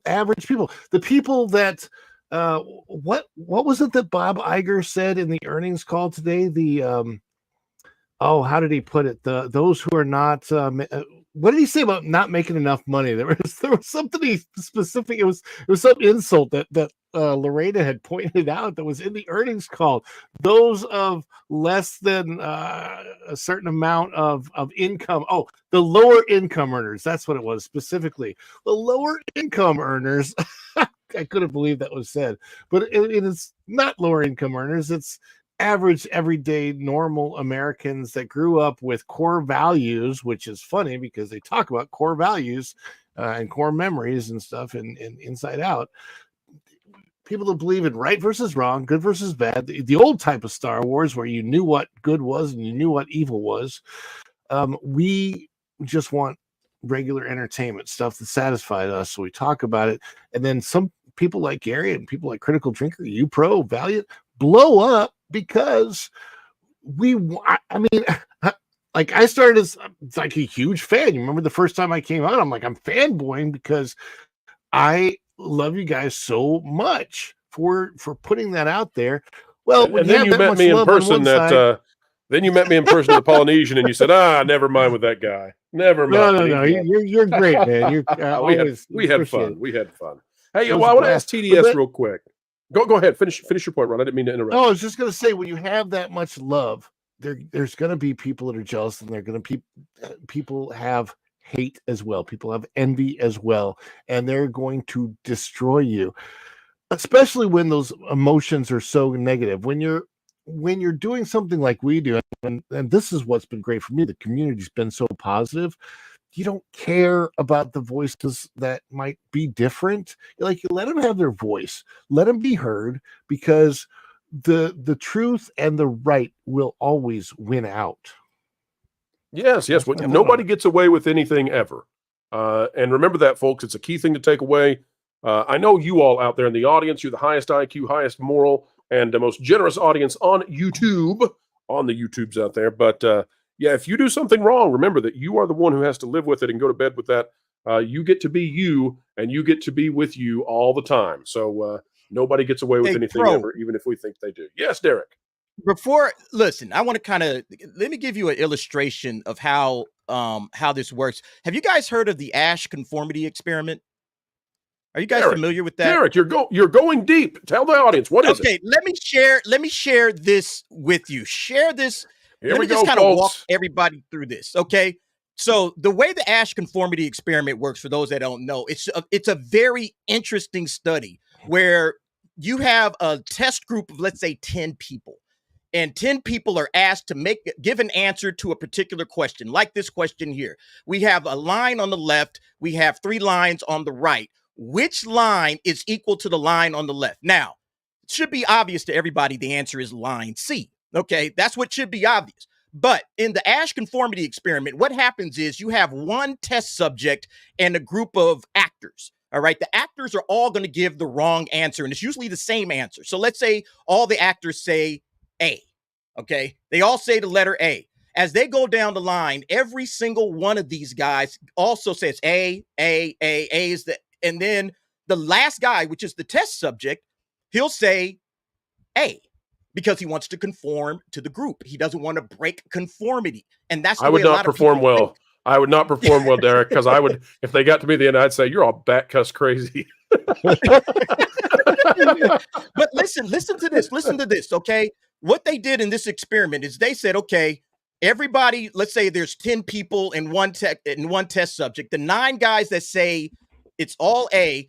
average people. The people that what was it that Bob Iger said in the earnings call today? The how did he put it? Those who are not what did he say about not making enough money? There was something specific. It was some insult that Lorena had pointed out that was in the earnings call. Those of less than a certain amount of income. Oh, the lower income earners. That's what it was specifically. The lower income earners. I couldn't believe that was said, but it is not lower income earners. It's average, everyday, normal Americans that grew up with core values, which is funny because they talk about core values and core memories and stuff and Inside Out. People that believe in right versus wrong, good versus bad, the old type of Star Wars where you knew what good was and you knew what evil was. We just want regular entertainment stuff that satisfied us, so we talk about it. And then some people like Gary and people like Critical Drinker, U-Pro, Valiant, blow up because I mean, like I started as like a huge fan. You remember the first time I came out, I'm fanboying because I love you guys so much for putting that out there. Well, and then you met me in person at then you met me in person at the Polynesian, and you said, never mind with that guy. Never mind. No. You're great, man. You're we had fun. We had fun. Hey, well, I want to ask TDS real quick. Go ahead. Finish your point, Ron. I didn't mean to interrupt. No, I was just going to say, when you have that much love, there's going to be people that are jealous, and they're going to people have hate as well. People have envy as well, and they're going to destroy you, especially when those emotions are so negative. When you're doing something like we do, and this is what's been great for me, the community's been so positive. You don't care about the voices that might be different. You let them have their voice, let them be heard, because the truth and the right will always win out. Yes. Nobody gets away with anything ever. And remember that, folks. It's a key thing to take away. I know you all out there in the audience, you're the highest IQ, highest moral, and the most generous audience on YouTube, on the YouTubes out there. But if you do something wrong, remember that you are the one who has to live with it and go to bed with that. You get to be you, and you get to be with you all the time. So nobody gets away with anything ever, even if we think they do. Yes, Derek. Listen, I want to let me give you an illustration of how this works. Have you guys heard of the Ash conformity experiment? Are you guys familiar with that? Derek, you're going deep. Tell the audience, what is it? Okay, let me share this with you. Share this. Let me just kind of walk everybody through this. Okay. So the way the Ash conformity experiment works, for those that don't know, it's a very interesting study where you have a test group of, let's say, 10 people. And 10 people are asked to give an answer to a particular question, like this question here. We have a line on the left. We have 3 lines on the right. Which line is equal to the line on the left? Now, it should be obvious to everybody the answer is line C. Okay, that's what should be obvious. But in the Ash conformity experiment, what happens is you have one test subject and a group of actors. All right, the actors are all going to give the wrong answer, and it's usually the same answer. So let's say all the actors say A. Okay, they all say the letter A. As they go down the line, every single one of these guys also says A is the, and then the last guy, which is the test subject, he'll say A, because he wants to conform to the group. He doesn't want to break conformity. And that's the I would not perform well. I would not perform well, Derek, because I would, if they got to me the end, I'd say, you're all bat cuss crazy. But listen to this, okay? What they did in this experiment is they said, okay, everybody, let's say there's 10 people in one test subject. The 9 guys that say it's all A,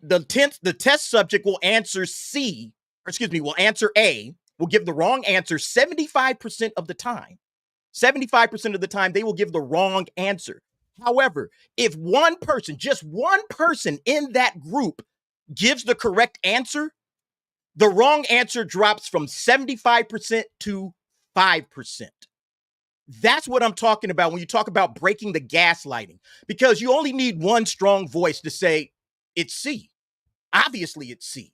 the test subject will answer will answer A, will give the wrong answer 75% of the time. 75% of the time, they will give the wrong answer. However, if one person, just one person in that group gives the correct answer, the wrong answer drops from 75% to 5%. That's what I'm talking about when you talk about breaking the gaslighting, because you only need one strong voice to say it's C. Obviously, it's C.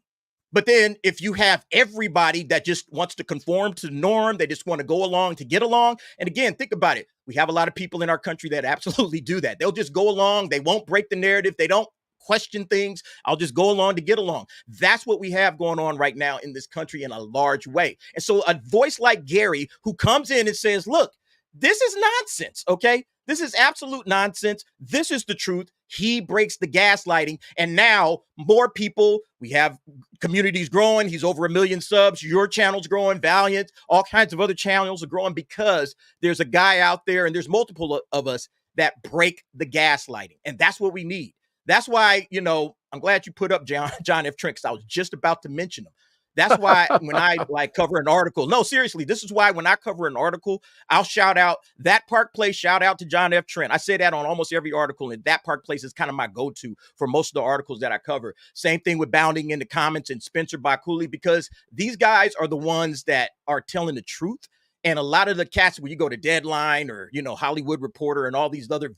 But then if you have everybody that just wants to conform to the norm, they just want to go along to get along. And again, think about it. We have a lot of people in our country that absolutely do that. They'll just go along. They won't break the narrative. They don't question things. I'll just go along to get along. That's what we have going on right now in this country in a large way. And so a voice like Gary, who comes in and says, look, this is nonsense, okay? This is absolute nonsense. This is the truth. He breaks the gaslighting. And now more people, we have communities growing. He's over 1 million subs. Your channel's growing, Valiant, all kinds of other channels are growing because there's a guy out there and there's multiple of us that break the gaslighting. And that's what we need. That's why, you know, I'm glad you put up John F. Trent, because I was just about to mention him. That's why when I cover an article, no, seriously, this is why when I cover an article, I'll shout out That Park Place, shout out to John F. Trent. I say that on almost every article, and That Park Place is kind of my go-to for most of the articles that I cover. Same thing with Bounding in the Comments and Spencer Bakuli, because these guys are the ones that are telling the truth. And a lot of the cats, when you go to Deadline or, you know, Hollywood Reporter and all these other,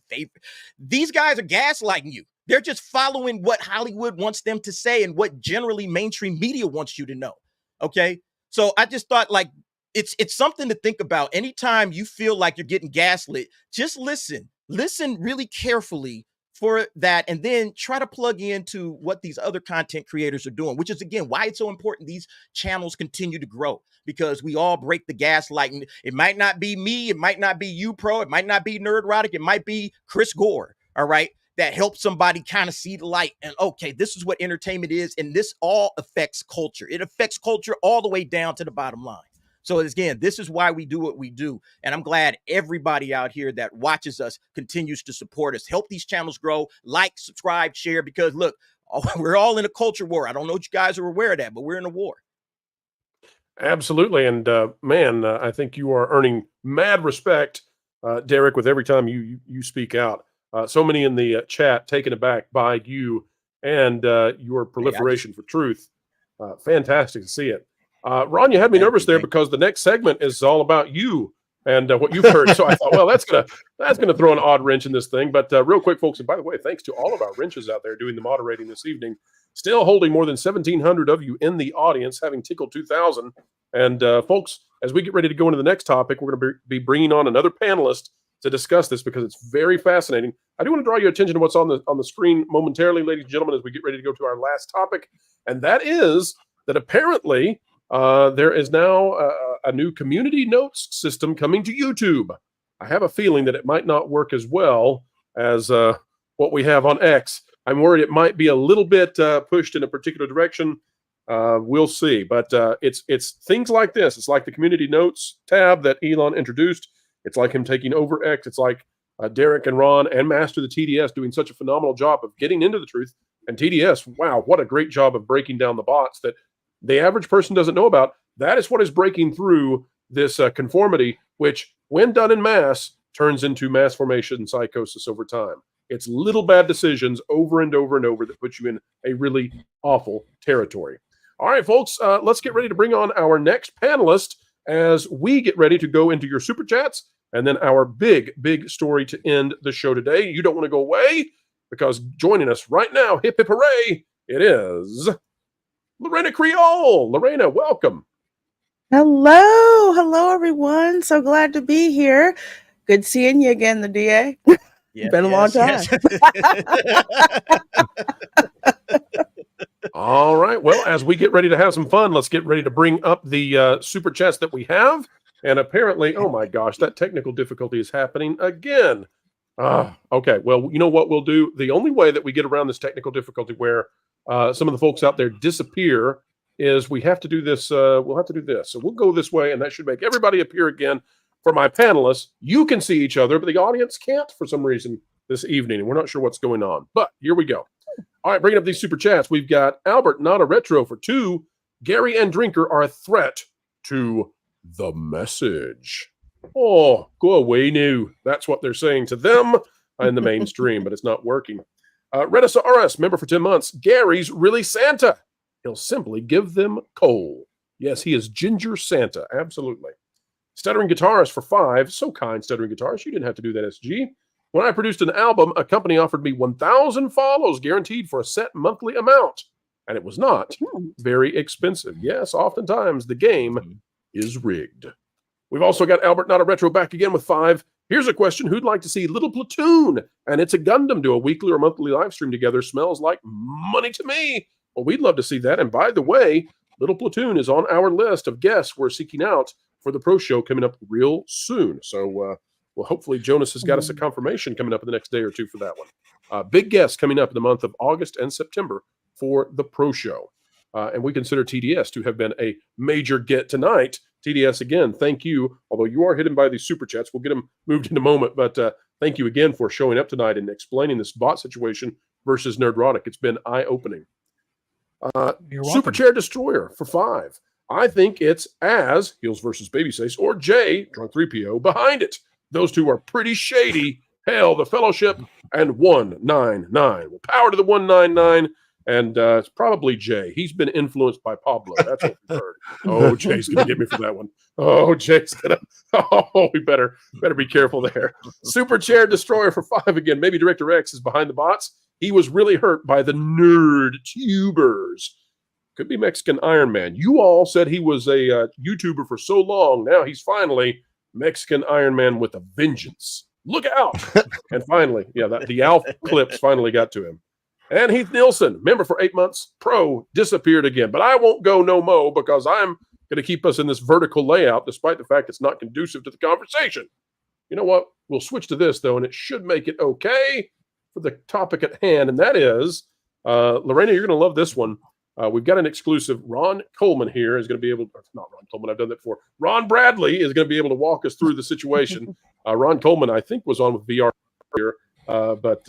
these guys are gaslighting you. They're just following what Hollywood wants them to say and what generally mainstream media wants you to know. Okay. So I just thought, like, it's something to think about. Anytime you feel like you're getting gaslit, just listen really carefully for that. And then try to plug into what these other content creators are doing, which is, again, why it's so important these channels continue to grow, because we all break the gaslighting. It might not be me. It might not be you, Pro. It might not be Nerdrotic. It might be Chris Gore. All right. That helps somebody kind of see the light and, okay, this is what entertainment is. And this all affects culture. It affects culture all the way down to the bottom line. So again, this is why we do what we do. And I'm glad everybody out here that watches us continues to support us, help these channels grow, like, subscribe, share, because look, we're all in a culture war. I don't know if you guys are aware of that, but we're in a war. Absolutely. And man, I think you are earning mad respect, Derek, with every time you speak out. So many in the chat taken aback by you and your proliferation for truth. Fantastic to see it. Ron, you had me nervous there because the next segment is all about you and what you've heard. So I thought, well, that's gonna throw an odd wrench in this thing. But real quick, folks, and by the way, thanks to all of our wrenches out there doing the moderating this evening. Still holding more than 1,700 of you in the audience, having tickled 2,000. And folks, as we get ready to go into the next topic, we're going to be bringing on another panelist to discuss this because it's very fascinating. I do want to draw your attention to what's on the screen momentarily, ladies and gentlemen, as we get ready to go to our last topic, and that is that apparently there is now a new community notes system coming to YouTube. I have a feeling that it might not work as well as what we have on X. I'm worried it might be a little bit pushed in a particular direction. We'll see, but it's things like this. It's like the community notes tab that Elon introduced. It's like him taking over X. It's like Derek and Ron and Master the TDS doing such a phenomenal job of getting into the truth. And TDS, wow, what a great job of breaking down the bots that the average person doesn't know about. That is what is breaking through this conformity, which, when done in mass, turns into mass formation psychosis over time. It's little bad decisions over and over and over that put you in a really awful territory. All right, folks, let's get ready to bring on our next panelist as we get ready to go into your super chats and then our big story to end the show today. You don't want to go away because joining us right now, hip hip hooray, it is Lorena Creole. Lorena, welcome. Hello, everyone. So glad to be here. Good seeing you again, the DA. Been a long time. All right. Well, as we get ready to have some fun, let's get ready to bring up the super chats that we have. And apparently, oh my gosh, that technical difficulty is happening again. Okay. Well, you know what we'll do? The only way that we get around this technical difficulty where some of the folks out there disappear is we have to do this. We'll have to do this. So we'll go this way, and that should make everybody appear again. For my panelists, you can see each other, but the audience can't for some reason this evening, and we're not sure what's going on. But here we go. All right, bringing up these super chats. We've got Albert, not a retro for 2. Gary and Drinker are a threat to the message. Oh, go away now. That's what they're saying to them in the mainstream, but it's not working. Redis RS, member for 10 months. Gary's really Santa. He'll simply give them coal. Yes, he is Ginger Santa. Absolutely. Stuttering Guitarist for 5. So kind, Stuttering Guitarist. You didn't have to do that, SG. When I produced an album, a company offered me 1,000 follows guaranteed for a set monthly amount. And it was not very expensive. Yes, oftentimes the game is rigged. We've also got Albert Not a Retro back again with 5. Here's a question. Who'd like to see Little Platoon and It's a Gundam do a weekly or monthly live stream together? Smells like money to me. Well, we'd love to see that. And by the way, Little Platoon is on our list of guests we're seeking out for the Pro Show coming up real soon. So, well, hopefully Jonas has got us a confirmation coming up in the next day or two for that one. Big guests coming up in the month of August and September for the Pro Show. And we consider TDS to have been a major get tonight. TDS, again, thank you. Although you are hidden by these super chats, we'll get them moved in a moment. But thank you again for showing up tonight and explaining this bot situation versus Nerdrotic. It's been eye-opening. Super Chair Destroyer for 5. I think it's as Heels versus Babyface or Jay, Drunk 3PO, behind it. Those two are pretty shady. Hail the Fellowship and 199. Well, power to the 199. And it's probably Jay. He's been influenced by Pablo. That's what we've heard. Oh, Jay's going to get me for that one. Oh, Jay's going to. Oh, we better be careful there. Super Chair Destroyer for 5 again. Maybe Director X is behind the bots. He was really hurt by the Nerdtubers. Could be Mexican Iron Man. You all said he was a YouTuber for so long. Now he's finally Mexican Iron Man with a vengeance. Look out. And finally, the Alf clips finally got to him. And Heath Nielsen, member for 8 months, Pro, disappeared again. But I won't go no mo because I'm going to keep us in this vertical layout despite the fact it's not conducive to the conversation. You know what? We'll switch to this, though, and it should make it okay for the topic at hand. And that is, Lorena, you're going to love this one. We've got an exclusive. Ron Coleman here is going to be able to, not Ron Coleman, I've done that before. Ron Bradley is going to be able to walk us through the situation. Ron Coleman, I think, was on with VR here, but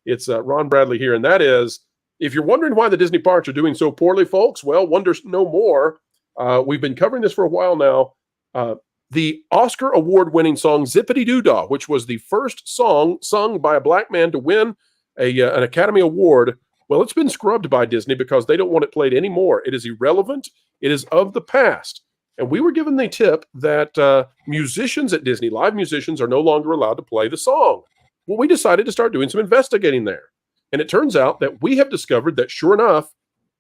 it's Ron Bradley here. And that is, if you're wondering why the Disney parks are doing so poorly, folks, well, wonder no more. We've been covering this for a while now. The Oscar award-winning song Zippity Doo Dah, which was the first song sung by a black man to win an Academy Award, well, it's been scrubbed by Disney because they don't want it played anymore. It is irrelevant. It is of the past. And we were given the tip that musicians at Disney, live musicians, are no longer allowed to play the song. Well, we decided to start doing some investigating there. And it turns out that we have discovered that, sure enough,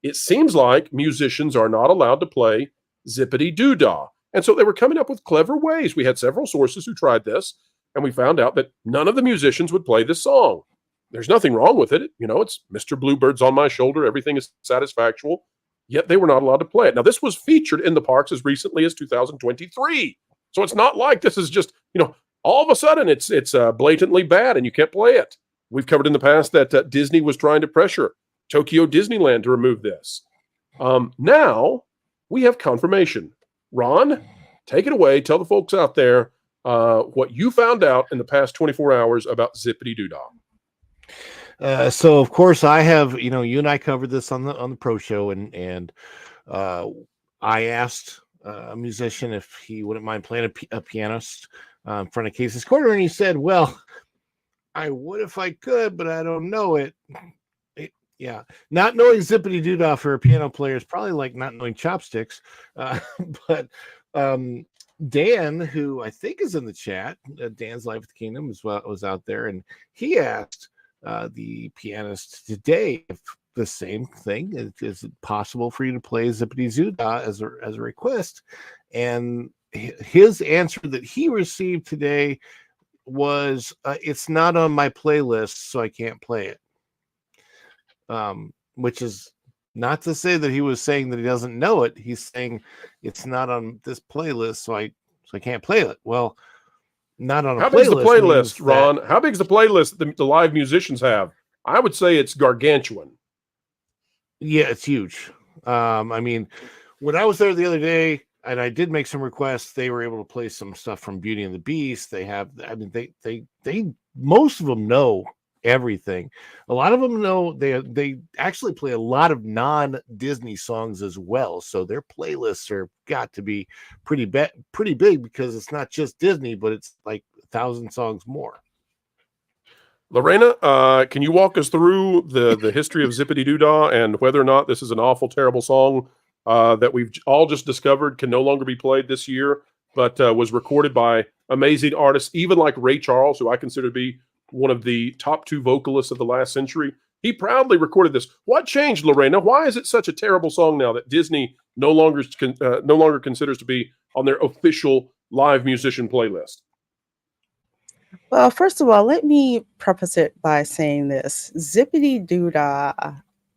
it seems like musicians are not allowed to play Zippity Doo Dah. And so they were coming up with clever ways. We had several sources who tried this, and we found out that none of the musicians would play this song. There's nothing wrong with it. You know, it's Mr. Bluebird's on my shoulder. Everything is satisfactual. Yet they were not allowed to play it. Now, this was featured in the parks as recently as 2023. So it's not like this is just, all of a sudden it's blatantly bad and you can't play it. We've covered in the past that Disney was trying to pressure Tokyo Disneyland to remove this. Now we have confirmation. Ron, take it away. Tell the folks out there what you found out in the past 24 hours about Zippity Doo Dah. So of course I have, you and I covered this on the Pro Show, and I asked a musician if he wouldn't mind playing a pianist in front of Casey's Corner, and he said, "Well, I would if I could, but I don't know it." Yeah, not knowing Zippity Doo Dah for a piano player is probably like not knowing chopsticks. But Dan, who I think is in the chat, Dan's Life with the Kingdom was out there, and he asked the pianist today if the same thing is it possible for you to play Zippity Doo Dah as a request, and his answer that he received today was it's not on my playlist, so I can't play it. Which is not to say that he was saying that he doesn't know it. He's saying it's not on this playlist, so I can't play it. Well, not on a playlist. How big is the playlist, Ron? How big is the playlist that the live musicians have? I would say it's gargantuan. Yeah, it's huge. I mean, when I was there the other day, and I did make some requests, they were able to play some stuff from Beauty and the Beast. They have, I mean, they most of them know everything. A lot of them know they actually play a lot of non-Disney songs as well. So their playlists are got to be pretty big because it's not just Disney, but it's like 1,000 songs more. Lorena, can you walk us through the history of Zippity Doo Dah and whether or not this is an awful, terrible song that we've all just discovered can no longer be played this year but was recorded by amazing artists, even like Ray Charles, who I consider to be one of the top 2 vocalists of the last century. He proudly recorded this. What changed, Lorena? Why is it such a terrible song now that Disney no longer considers to be on their official live musician playlist? Well, first of all, let me preface it by saying this. Zippity Doo-Dah,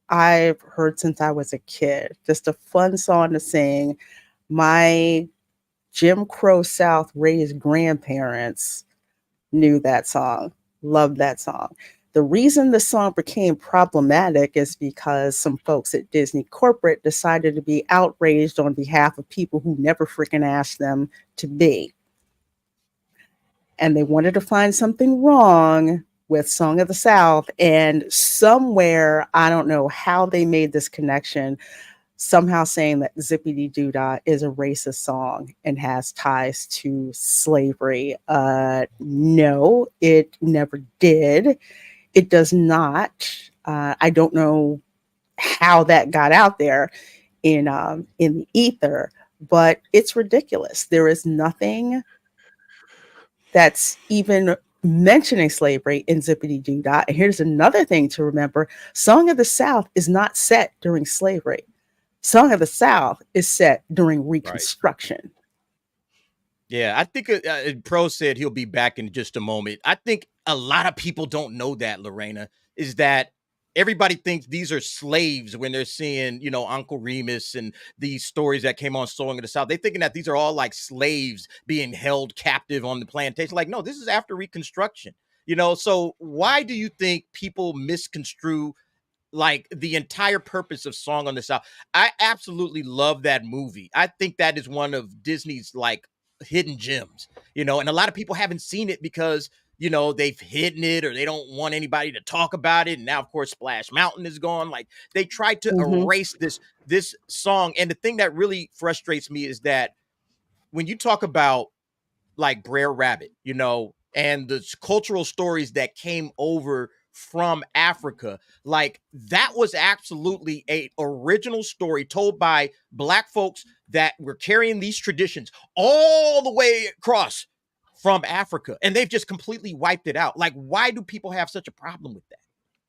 I've heard since I was a kid. Just a fun song to sing. My Jim Crow South raised grandparents knew that song, loved that song. The reason the song became problematic is because some folks at Disney corporate decided to be outraged on behalf of people who never freaking asked them to be. And they wanted to find something wrong with Song of the South. And somewhere, I don't know how they made this connection, somehow saying that Zippity Doo-Dah is a racist song and has ties to slavery. No, it never did. It does not. I don't know how that got out there in the ether, but it's ridiculous. There is nothing that's even mentioning slavery in Zippity Doo-Dah. And here's another thing to remember. Song of the South is not set during slavery. Song of the South is set during Reconstruction. Right. Yeah, I think Pro said he'll be back in just a moment. I think a lot of people don't know that, Lorena, is that everybody thinks these are slaves when they're seeing, you know, Uncle Remus and these stories that came on Song of the South. They're thinking that these are all like slaves being held captive on the plantation. Like, no, this is after Reconstruction, you know? So why do you think people misconstrue like the entire purpose of Song on the South? I absolutely love that movie. I think that is one of Disney's like hidden gems, you know, and a lot of people haven't seen it because, you know, they've hidden it or they don't want anybody to talk about it. And now, of course, Splash Mountain is gone. Like they tried to erase this song. And the thing that really frustrates me is that when you talk about like Brer Rabbit, you know, and the cultural stories that came over from Africa, like that was absolutely a original story told by Black folks that were carrying these traditions all the way across from Africa, and they've just completely wiped it out. Like, why do people have such a problem with that?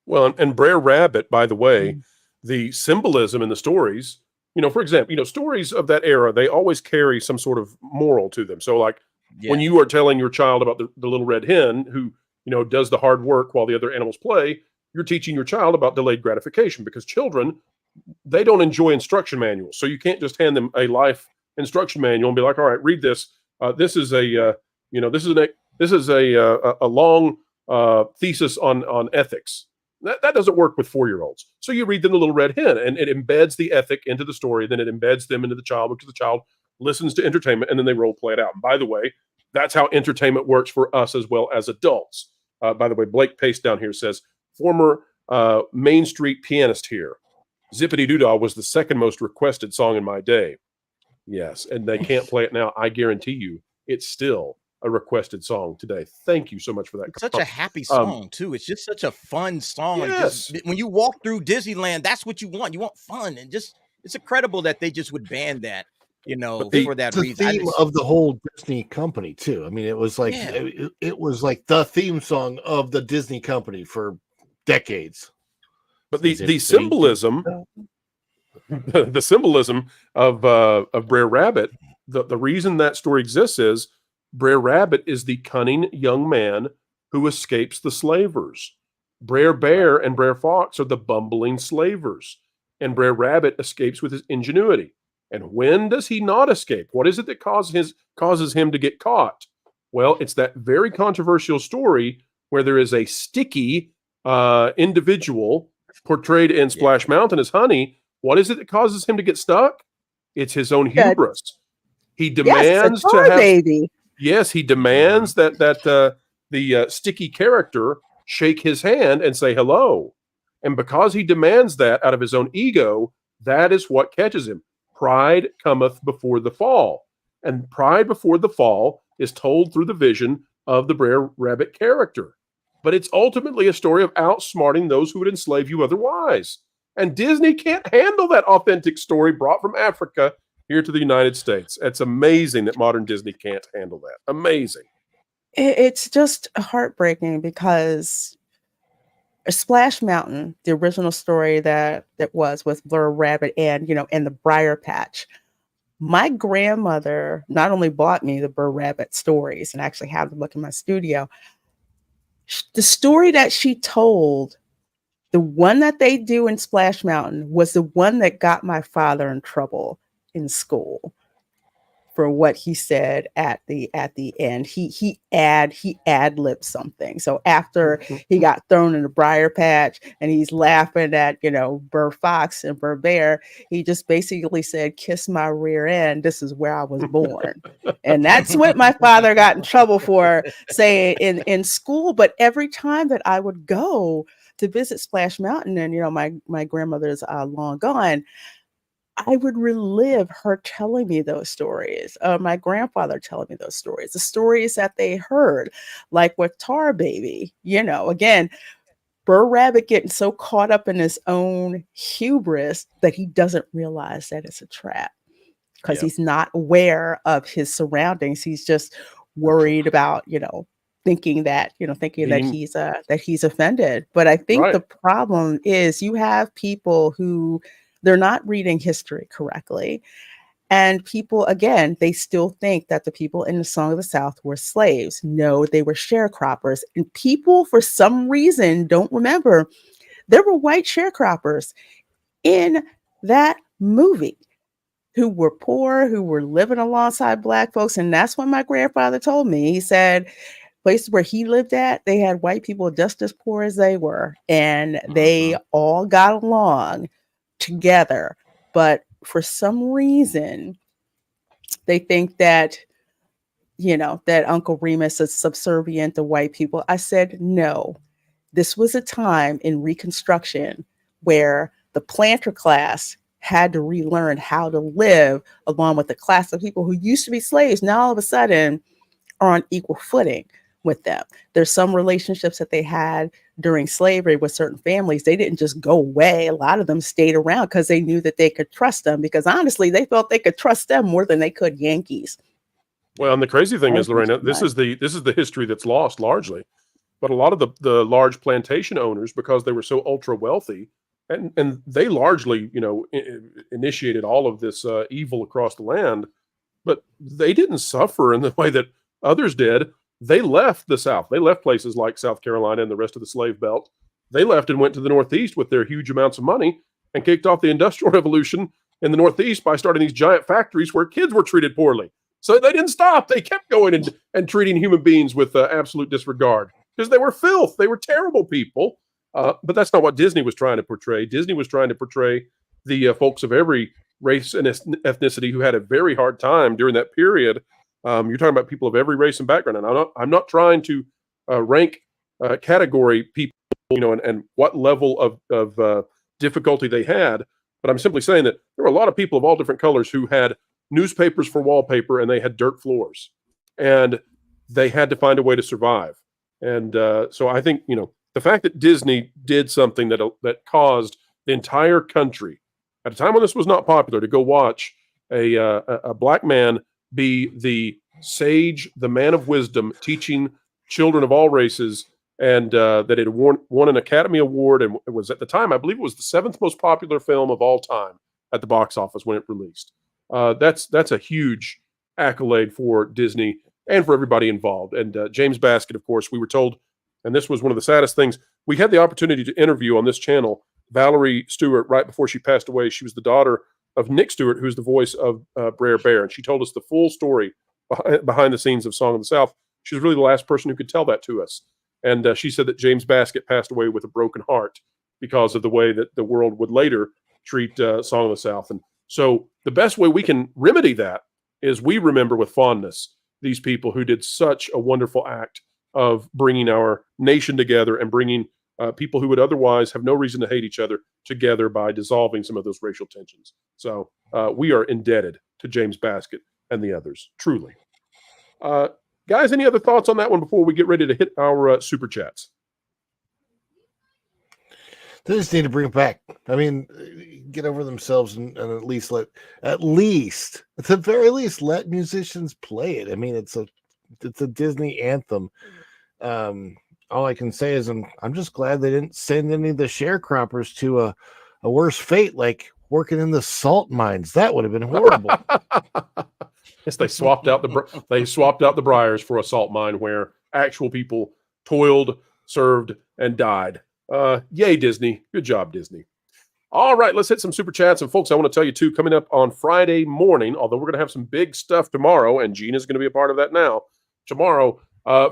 Well, and Brer Rabbit, by the way, the symbolism in the stories, you know, for example, you know, stories of that era, they always carry some sort of moral to them. So like when you are telling your child about the little red hen who, you know, does the hard work while the other animals play, you're teaching your child about delayed gratification, because children, they don't enjoy instruction manuals. So you can't just hand them a life instruction manual and be like, all right, read this. This is a, you know, this is a long thesis on ethics. That doesn't work with 4-year-olds. So you read them the Little Red Hen, and it embeds the ethic into the story. Then it embeds them into the child, because the child listens to entertainment, and then they role play it out. And by the way, that's how entertainment works for us as well as adults. By the way, Blake Pace down here says, former Main Street pianist here. Zippity Doo-Dah was the second most requested song in my day. Yes, and they can't play it now. I guarantee you it's still a requested song today. Thank you so much for that. It's such a happy song, too. It's just such a fun song. Yes. Just, when you walk through Disneyland, that's what you want. You want fun. And just, it's incredible that they just would ban that, you know, for that reason. The theme of the whole Disney company, too. I mean, it was like, it was like the theme song of the Disney company for decades. But the symbolism, the symbolism of Brer Rabbit, the reason that story exists is Brer Rabbit is the cunning young man who escapes the slavers. Brer Bear and Brer Fox are the bumbling slavers, and Brer Rabbit escapes with his ingenuity. And when does he not escape? What is it that causes him to get caught? Well, it's that very controversial story where there is a sticky individual portrayed in Splash Mountain as Honey. What is it that causes him to get stuck? It's his own hubris. He demands to have baby. Yes, he demands that the sticky character shake his hand and say hello. And because he demands that out of his own ego, that is what catches him. Pride cometh before the fall. And pride before the fall is told through the vision of the Brer Rabbit character. But it's ultimately a story of outsmarting those who would enslave you otherwise. And Disney can't handle that authentic story brought from Africa here to the United States. It's amazing that modern Disney can't handle that. Amazing. It's just heartbreaking because Splash Mountain, the original story that was with Blur Rabbit and and the Briar Patch. My grandmother not only bought me the Burr Rabbit stories and actually have them look in my studio. The story that she told, the one that they do in Splash Mountain, was the one that got my father in trouble in school for what he said at the end. He ad-libbed something. So after he got thrown in the briar patch and he's laughing at Burr Fox and Burr Bear, he just basically said, "Kiss my rear end. This is where I was born." And that's what my father got in trouble for saying in school. But every time that I would go to visit Splash Mountain, and my grandmother's long gone, I would relive her telling me those stories, my grandfather telling me those stories, the stories that they heard, like with Tar Baby. Again, Burr Rabbit getting so caught up in his own hubris that he doesn't realize that it's a trap because he's not aware of his surroundings. He's just worried about, thinking that he's offended. But I think the problem is you have people who they're not reading history correctly. And people, again, they still think that the people in the Song of the South were slaves. No, they were sharecroppers. And people, for some reason, don't remember there were white sharecroppers in that movie who were poor, who were living alongside Black folks. And that's what my grandfather told me. He said, places where he lived at, they had white people just as poor as they were. And they all got along together. But for some reason, they think that, that Uncle Remus is subservient to white people. I said, no, this was a time in Reconstruction where the planter class had to relearn how to live along with the class of people who used to be slaves. Now, all of a sudden, are on equal footing with them. There's some relationships that they had during slavery with certain families. They didn't just go away. A lot of them stayed around because they knew that they could trust them, because honestly, they felt they could trust them more than they could Yankees. Well, and the crazy thing is, Lorena, this is the history that's lost largely. But a lot of the large plantation owners, because they were so ultra wealthy, and they largely, initiated all of this evil across the land, but they didn't suffer in the way that others did. They left the South. They left places like South Carolina and the rest of the slave belt. They left and went to the Northeast with their huge amounts of money and kicked off the Industrial Revolution in the Northeast by starting these giant factories where kids were treated poorly. So they didn't stop. They kept going and treating human beings with absolute disregard because they were filth. They were terrible people. But that's not what Disney was trying to portray. Disney was trying to portray the folks of every race and ethnicity who had a very hard time during that period. You're talking about people of every race and background, and I'm not trying to rank category people, and what level of difficulty they had, but I'm simply saying that there were a lot of people of all different colors who had newspapers for wallpaper and they had dirt floors, and they had to find a way to survive. And so I think the fact that Disney did something that caused the entire country at a time when this was not popular to go watch a black man be the sage, the man of wisdom, teaching children of all races, and that it won an Academy Award, and it was, at the time, I believe it was the 7th most popular film of all time at the box office when it released. That's a huge accolade for Disney and for everybody involved. And James Baskett, of course, we were told, and this was one of the saddest things, we had the opportunity to interview on this channel Valerie Stewart right before she passed away. She was the daughter of Nick Stewart, who's the voice of Brer Bear, and she told us the full story behind the scenes of Song of the South. She was really the last person who could tell that to us. And she said that James Baskett passed away with a broken heart because of the way that the world would later treat Song of the South. And so the best way we can remedy that is we remember with fondness these people who did such a wonderful act of bringing our nation together and bringing people who would otherwise have no reason to hate each other together by dissolving some of those racial tensions. So we are indebted to James Baskett and the others, truly. Guys, any other thoughts on that one before we get ready to hit our super chats? They just need to bring it back. I mean, get over themselves and at least at the very least, let musicians play it. I mean, it's a Disney anthem. All I can say is I'm just glad they didn't send any of the sharecroppers to a worse fate, like working in the salt mines. That would have been horrible. Yes, they swapped out the briars for a salt mine where actual people toiled, served, and died. Yay, Disney. Good job, Disney. All right, let's hit some super chats. And folks, I want to tell you too, coming up on Friday morning, although we're going to have some big stuff tomorrow, and Gina's going to be a part of that now. Tomorrow,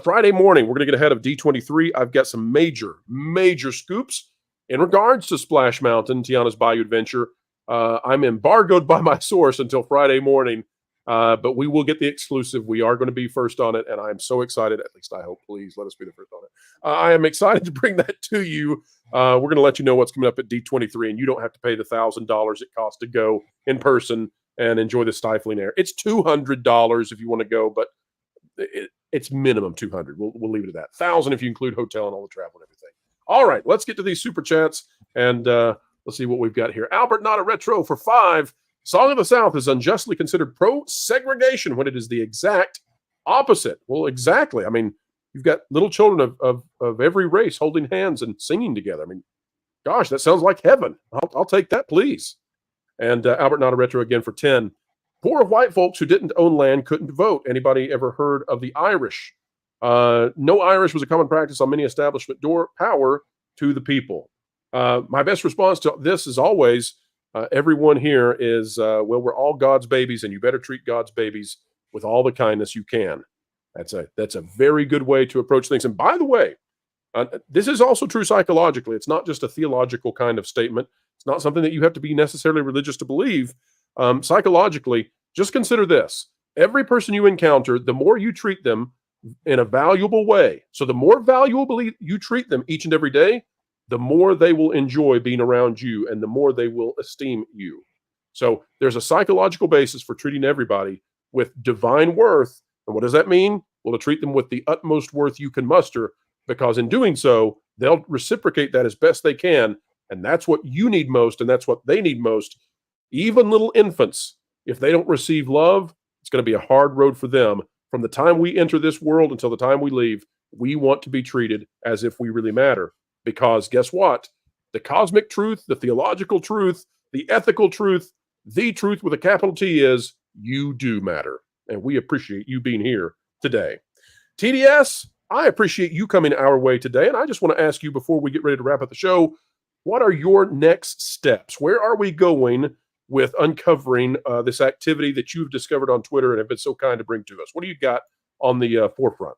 Friday morning, we're going to get ahead of D23. I've got some major scoops in regards to Splash Mountain, Tiana's Bayou Adventure. I'm embargoed by my source until Friday morning, but we will get the exclusive. We are going to be first on it, and I'm so excited. At least I hope. Please let us be the first on it. I am excited to bring that to you. We're going to let you know what's coming up at D23, and you don't have to pay the $1,000 it costs to go in person and enjoy the stifling air. It's $200 if you want to go, but it's minimum $200. We'll leave it at that. $1,000 if you include hotel and all the travel and everything. All right, let's get to these super chats, and let's see what we've got here. Albert Not a Retro for 5. Song of the South is unjustly considered pro-segregation when it is the exact opposite. Well, exactly. I mean, you've got little children of every race holding hands and singing together. I mean, gosh, that sounds like heaven. I'll take that, please. And Albert Not a Retro again for 10. Poor white folks who didn't own land couldn't vote. Anybody ever heard of the Irish? No Irish was a common practice on many establishment door. Power to the people. My best response to this is always, everyone here is, well, we're all God's babies, and you better treat God's babies with all the kindness you can. That's a very good way to approach things. And by the way, this is also true psychologically. It's not just a theological kind of statement. It's not something that you have to be necessarily religious to believe. Psychologically, just consider this. Every person you encounter, the more you treat them in a valuable way, so the more valuably you treat them each and every day, the more they will enjoy being around you and the more they will esteem you. So there's a psychological basis for treating everybody with divine worth. And what does that mean? Well, to treat them with the utmost worth you can muster, because in doing so, they'll reciprocate that as best they can. And that's what you need most, and that's what they need most. Even little infants, if they don't receive love, it's going to be a hard road for them. From the time we enter this world until the time we leave, we want to be treated as if we really matter. Because guess what? The cosmic truth, the theological truth, the ethical truth, the truth with a capital T is you do matter. And we appreciate you being here today. TDS, I appreciate you coming our way today. And I just want to ask you before we get ready to wrap up the show, what are your next steps? Where are we going with uncovering this activity that you've discovered on Twitter and have been so kind to bring to us? What do you got on the forefront?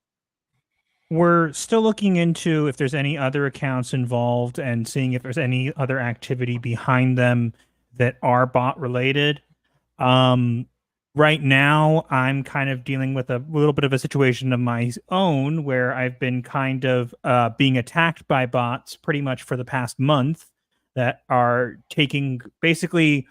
We're still looking into if there's any other accounts involved and seeing if there's any other activity behind them that are bot related. Right now, I'm kind of dealing with a little bit of a situation of my own where I've been kind of being attacked by bots pretty much for the past month that are taking videos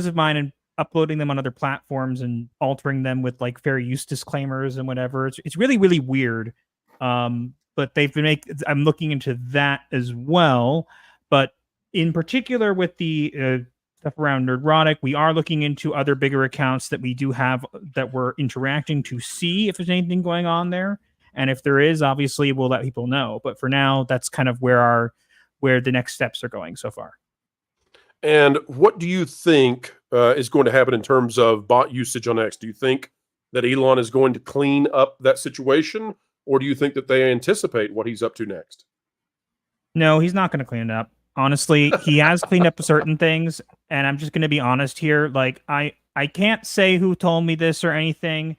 of mine and uploading them on other platforms and altering them with like fair use disclaimers and whatever. It's really, really weird. But I'm looking into that as well. But in particular with the stuff around Nerdrotic, we are looking into other bigger accounts that we do have that we're interacting to see if there's anything going on there. And if there is, obviously we'll let people know. But for now, that's kind of where the next steps are going so far. And what do you think is going to happen in terms of bot usage on X? Do you think that Elon is going to clean up that situation, or do you think that they anticipate what he's up to next? No, he's not going to clean it up. Honestly, he has cleaned up certain things, and I'm just going to be honest here. Like, I can't say who told me this or anything,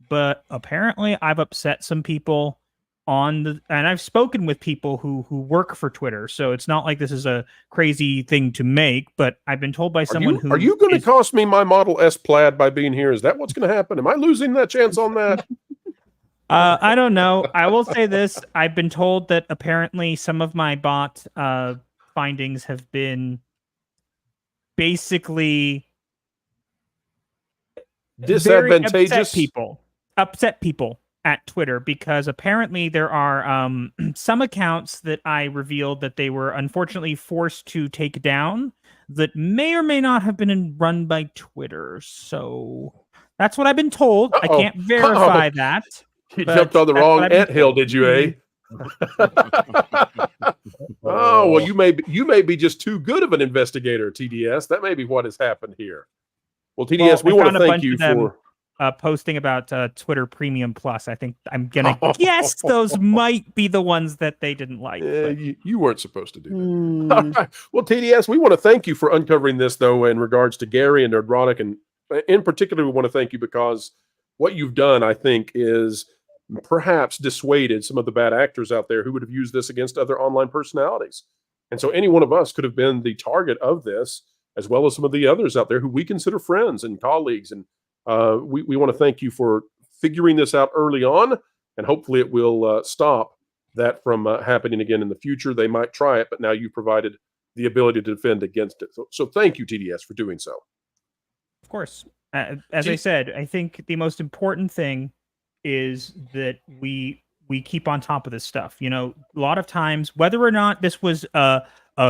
but apparently I've upset some people and I've spoken with people who work for Twitter, so it's not like this is a crazy thing to make, but I've been told by someone who... Are you going to cost me my Model S Plaid by being here? Is that what's going to happen? Am I losing that chance on that? I don't know. I will say this. I've been told that apparently some of my bot findings have been basically disadvantageous. Upset people at Twitter, because apparently there are some accounts that I revealed that they were unfortunately forced to take down that may or may not have been run by Twitter. So that's what I've been told. I can't verify that. You but jumped on the that's what wrong I've been anthill, told. did you, eh? Oh, well, you may be just too good of an investigator, TDS. That may be what has happened here. Well, TDS, we I want found to a thank bunch you of them, for posting about Twitter Premium Plus. I think I'm gonna guess those might be the ones that they didn't like. you weren't supposed to do that. All right. Well, TDS, we want to thank you for uncovering this, though, in regards to Gary and Nerdrotic, and in particular, we want to thank you because what you've done, I think, is perhaps dissuaded some of the bad actors out there who would have used this against other online personalities. And so any one of us could have been the target of this, as well as some of the others out there who we consider friends and colleagues. And we want to thank you for figuring this out early on, and hopefully it will stop that from happening again in the future. They might try it, but now you provided the ability to defend against it. So thank you, TDS, for doing so. Of course. As I said, I think the most important thing is that we keep on top of this stuff. You know, a lot of times, whether or not this was a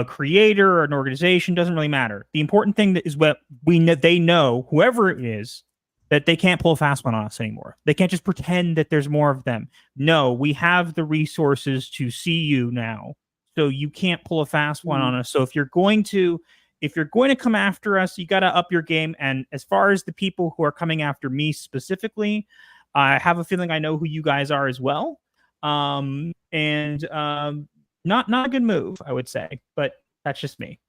creator or an organization, doesn't really matter. The important thing is what they know, whoever it is, that they can't pull a fast one on us anymore. They can't just pretend that there's more of them. No, we have the resources to see you now, so you can't pull a fast one on us. So if you're going to come after us, you got to up your game. And as far as the people who are coming after me specifically, I have a feeling I know who you guys are as well. Not a good move, I would say, but that's just me.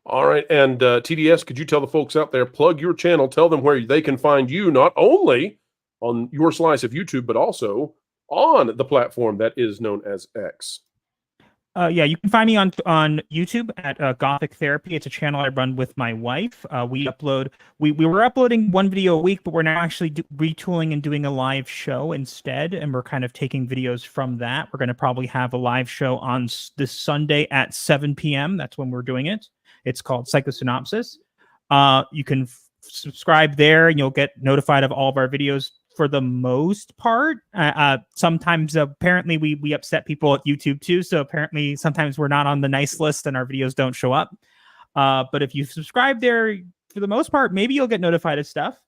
All right. And TDS, could you tell the folks out there, plug your channel, tell them where they can find you, not only on your slice of YouTube, but also on the platform that is known as X? Yeah, you can find me on YouTube at Gothic Therapy. It's a channel I run with my wife. We were uploading one video a week, but we're now actually retooling and doing a live show instead, and we're kind of taking videos from that. We're going to probably have a live show on this Sunday at 7 p.m. That's when we're doing it. It's called Psychosynopsis. You can subscribe there, and you'll get notified of all of our videos for the most part. Sometimes apparently we upset people at YouTube too, so apparently sometimes we're not on the nice list and our videos don't show up. But if you subscribe there, for the most part, maybe you'll get notified of stuff.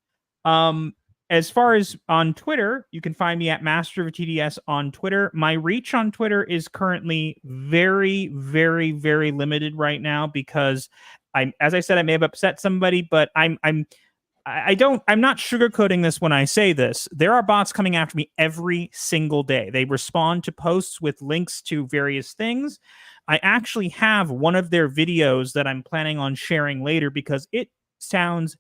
As far as on Twitter, you can find me at Master of TDS on Twitter. My reach on Twitter is currently very, very, very limited right now because as I said, I may have upset somebody, but I'm not sugarcoating this when I say this. There are bots coming after me every single day. They respond to posts with links to various things. I actually have one of their videos that I'm planning on sharing later because it sounds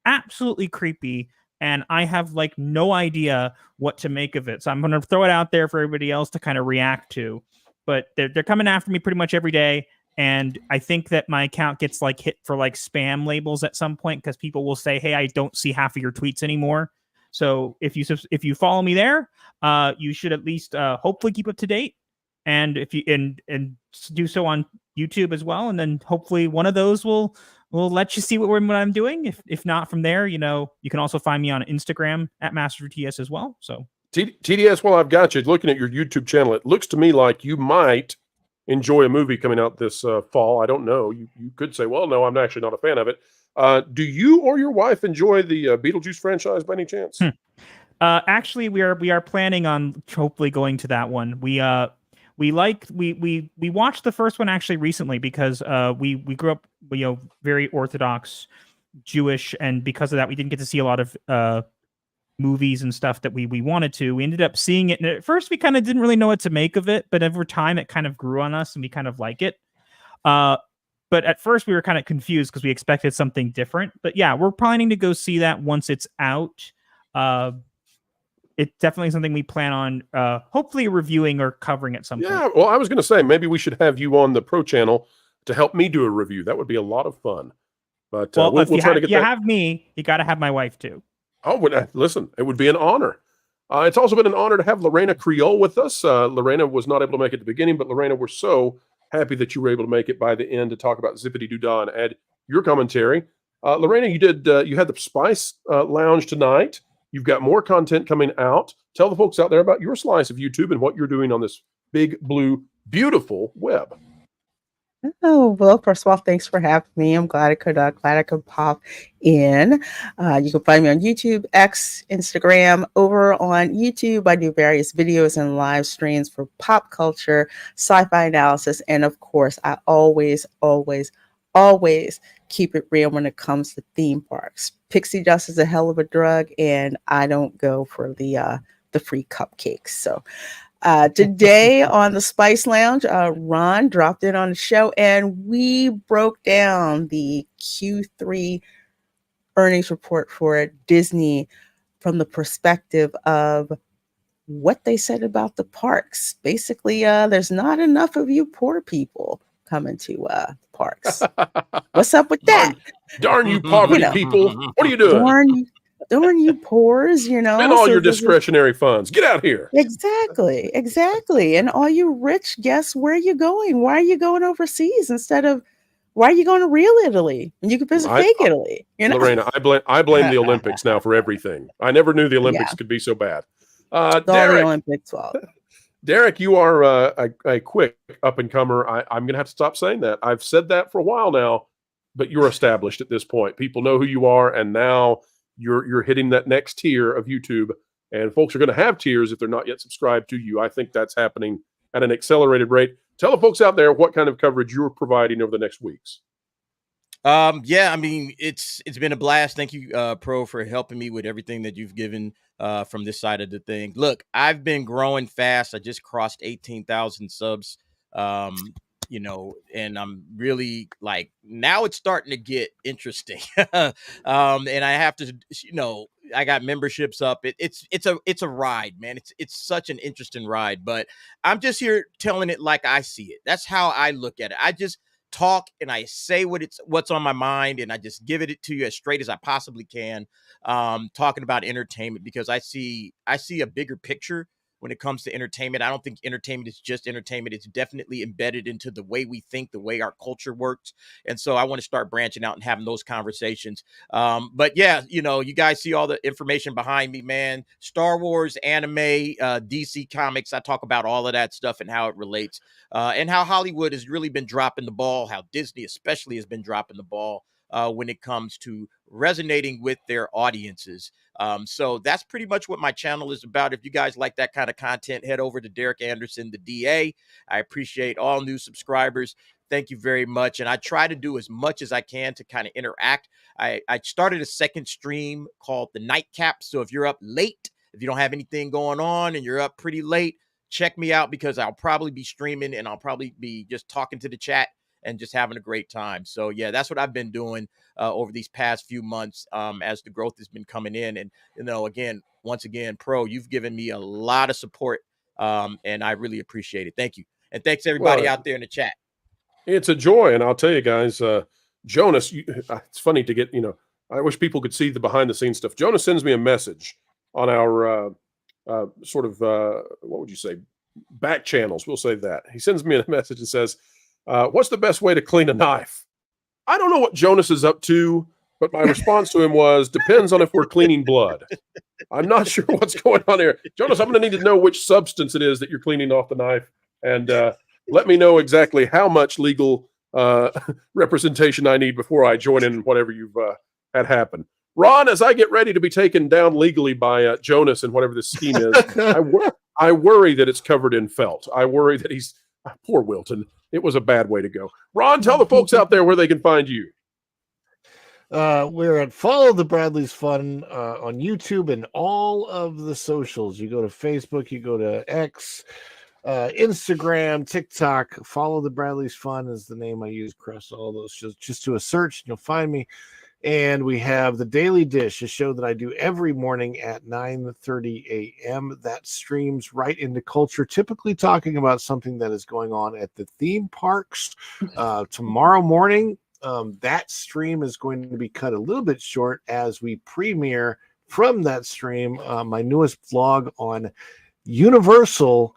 absolutely creepy and I have like no idea what to make of it. So I'm going to throw it out there for everybody else to kind of react to. But they're coming after me pretty much every day. And I think that my account gets like hit for like spam labels at some point because people will say, "Hey, I don't see half of your tweets anymore." So if you follow me there, you should at least hopefully keep up to date. And if you and do so on YouTube as well, and then hopefully one of those will let you see what I'm doing. If not from there, you know, you can also find me on Instagram at MasterTS as well. So TDS, while I've got you looking at your YouTube channel, it looks to me like you might enjoy a movie coming out this fall. I don't know. You could say, well, no, I'm actually not a fan of it. Do you or your wife enjoy the Beetlejuice franchise by any chance? Actually, we are planning on hopefully going to that one. We watched the first one actually recently because we grew up, you know, very Orthodox Jewish, and because of that, we didn't get to see a lot of movies and stuff that we wanted to. We ended up seeing it, and at first we kind of didn't really know what to make of it, but over time it kind of grew on us and we kind of like it. But at first we were kind of confused because we expected something different. But yeah, we're planning to go see that once it's out. It's definitely something we plan on hopefully reviewing or covering at some point. Yeah, well, I was going to say maybe we should have you on the Pro Channel to help me do a review. That would be a lot of fun. But we'll try to get that. You have me, you got to have my wife too. Oh, listen, it would be an honor. It's also been an honor to have Lorena Creole with us. Lorena was not able to make it at the beginning, but Lorena, we're so happy that you were able to make it by the end to talk about Zippity Doo Dah and add your commentary. Lorena, you had the Spice Lounge tonight. You've got more content coming out. Tell the folks out there about your slice of YouTube and what you're doing on this big, blue, beautiful web. Oh, well, first of all, thanks for having me. I'm glad I could pop in. You can find me on YouTube, X, Instagram. Over on YouTube, I do various videos and live streams for pop culture, sci-fi analysis, and of course, I always keep it real when it comes to theme parks. Pixie dust is a hell of a drug, and I don't go for the free cupcakes. So today on the Spice Lounge, Ron dropped in on the show and we broke down the Q3 earnings report for Disney from the perspective of what they said about the parks. Basically, there's not enough of you poor people coming to parks. What's up with that? Darn you poverty people. What are you doing? Darn you poors, you know. Spend all your discretionary funds. Get out here. Exactly. And all you rich guests, where are you going? Why are you going overseas instead of why are you going to real Italy? And you could visit fake Italy. You know? Lorena, I blame the Olympics now for everything. I never knew the Olympics could be so bad. All Derek, the Olympics fault. Derek, you are a quick up and comer. I'm going to have to stop saying that. I've said that for a while now, but you're established at this point. People know who you are, and now you're hitting that next tier of YouTube, and folks are going to have tiers if they're not yet subscribed to you. I think that's happening at an accelerated rate. Tell the folks out there what kind of coverage you're providing over the next weeks. Yeah, I mean, it's been a blast. Thank you, Pro, for helping me with everything that you've given from this side of the thing. Look, I've been growing fast. I just crossed 18,000 subs. You know, and I'm really like, now it's starting to get interesting. And I have to, you know, I got memberships up. It's a ride, man. It's such an interesting ride, but I'm just here telling it like I see it. That's how I look at it. I just talk and I say what's on my mind, and I just give it to you as straight as I possibly can. Talking about entertainment, because I see a bigger picture when it comes to entertainment. I don't think entertainment is just entertainment. It's definitely embedded into the way we think, the way our culture works. And so I want to start branching out and having those conversations. But yeah, you know, you guys see all the information behind me, man. Star Wars, anime, DC Comics. I talk about all of that stuff and how it relates, and how Hollywood has really been dropping the ball, how Disney especially has been dropping the ball when it comes to resonating with their audiences. So that's pretty much what my channel is about. If you guys like that kind of content, head over to Derek Anderson, the DA. I appreciate all new subscribers. Thank you very much. And I try to do as much as I can to kind of interact. I started a second stream called The Nightcap. So if you're up late, if you don't have anything going on and you're up pretty late, check me out, because I'll probably be streaming and I'll probably be just talking to the chat and just having a great time. So yeah, that's what I've been doing over these past few months as the growth has been coming in. And, you know, once again, Pro, you've given me a lot of support and I really appreciate it. Thank you. And thanks everybody out there in the chat. It's a joy. And I'll tell you guys, Jonas, it's funny to get, you know, I wish people could see the behind the scenes stuff. Jonas sends me a message on our sort of, what would you say, back channels. We'll say that. He sends me a message and says, what's the best way to clean a knife? I don't know what Jonas is up to, but my response to him was, depends on if we're cleaning blood. I'm not sure what's going on here. Jonas, I'm going to need to know which substance it is that you're cleaning off the knife, and let me know exactly how much legal representation I need before I join in whatever you've had happen. Ron, as I get ready to be taken down legally by Jonas and whatever this scheme is, I worry that it's covered in felt. I worry that he's poor Wilton. It was a bad way to go. Ron, tell the folks out there where they can find you. We're at Follow the Bradley's Fun on YouTube and all of the socials. You go to Facebook, you go to X, Instagram, TikTok. Follow the Bradley's Fun is the name I use across all those. Just do a search and you'll find me. And we have The Daily Dish, a show that I do every morning at 9:30 a.m. that streams right into culture, typically talking about something that is going on at the theme parks. Tomorrow morning, that stream is going to be cut a little bit short as we premiere from that stream my newest vlog on Universal,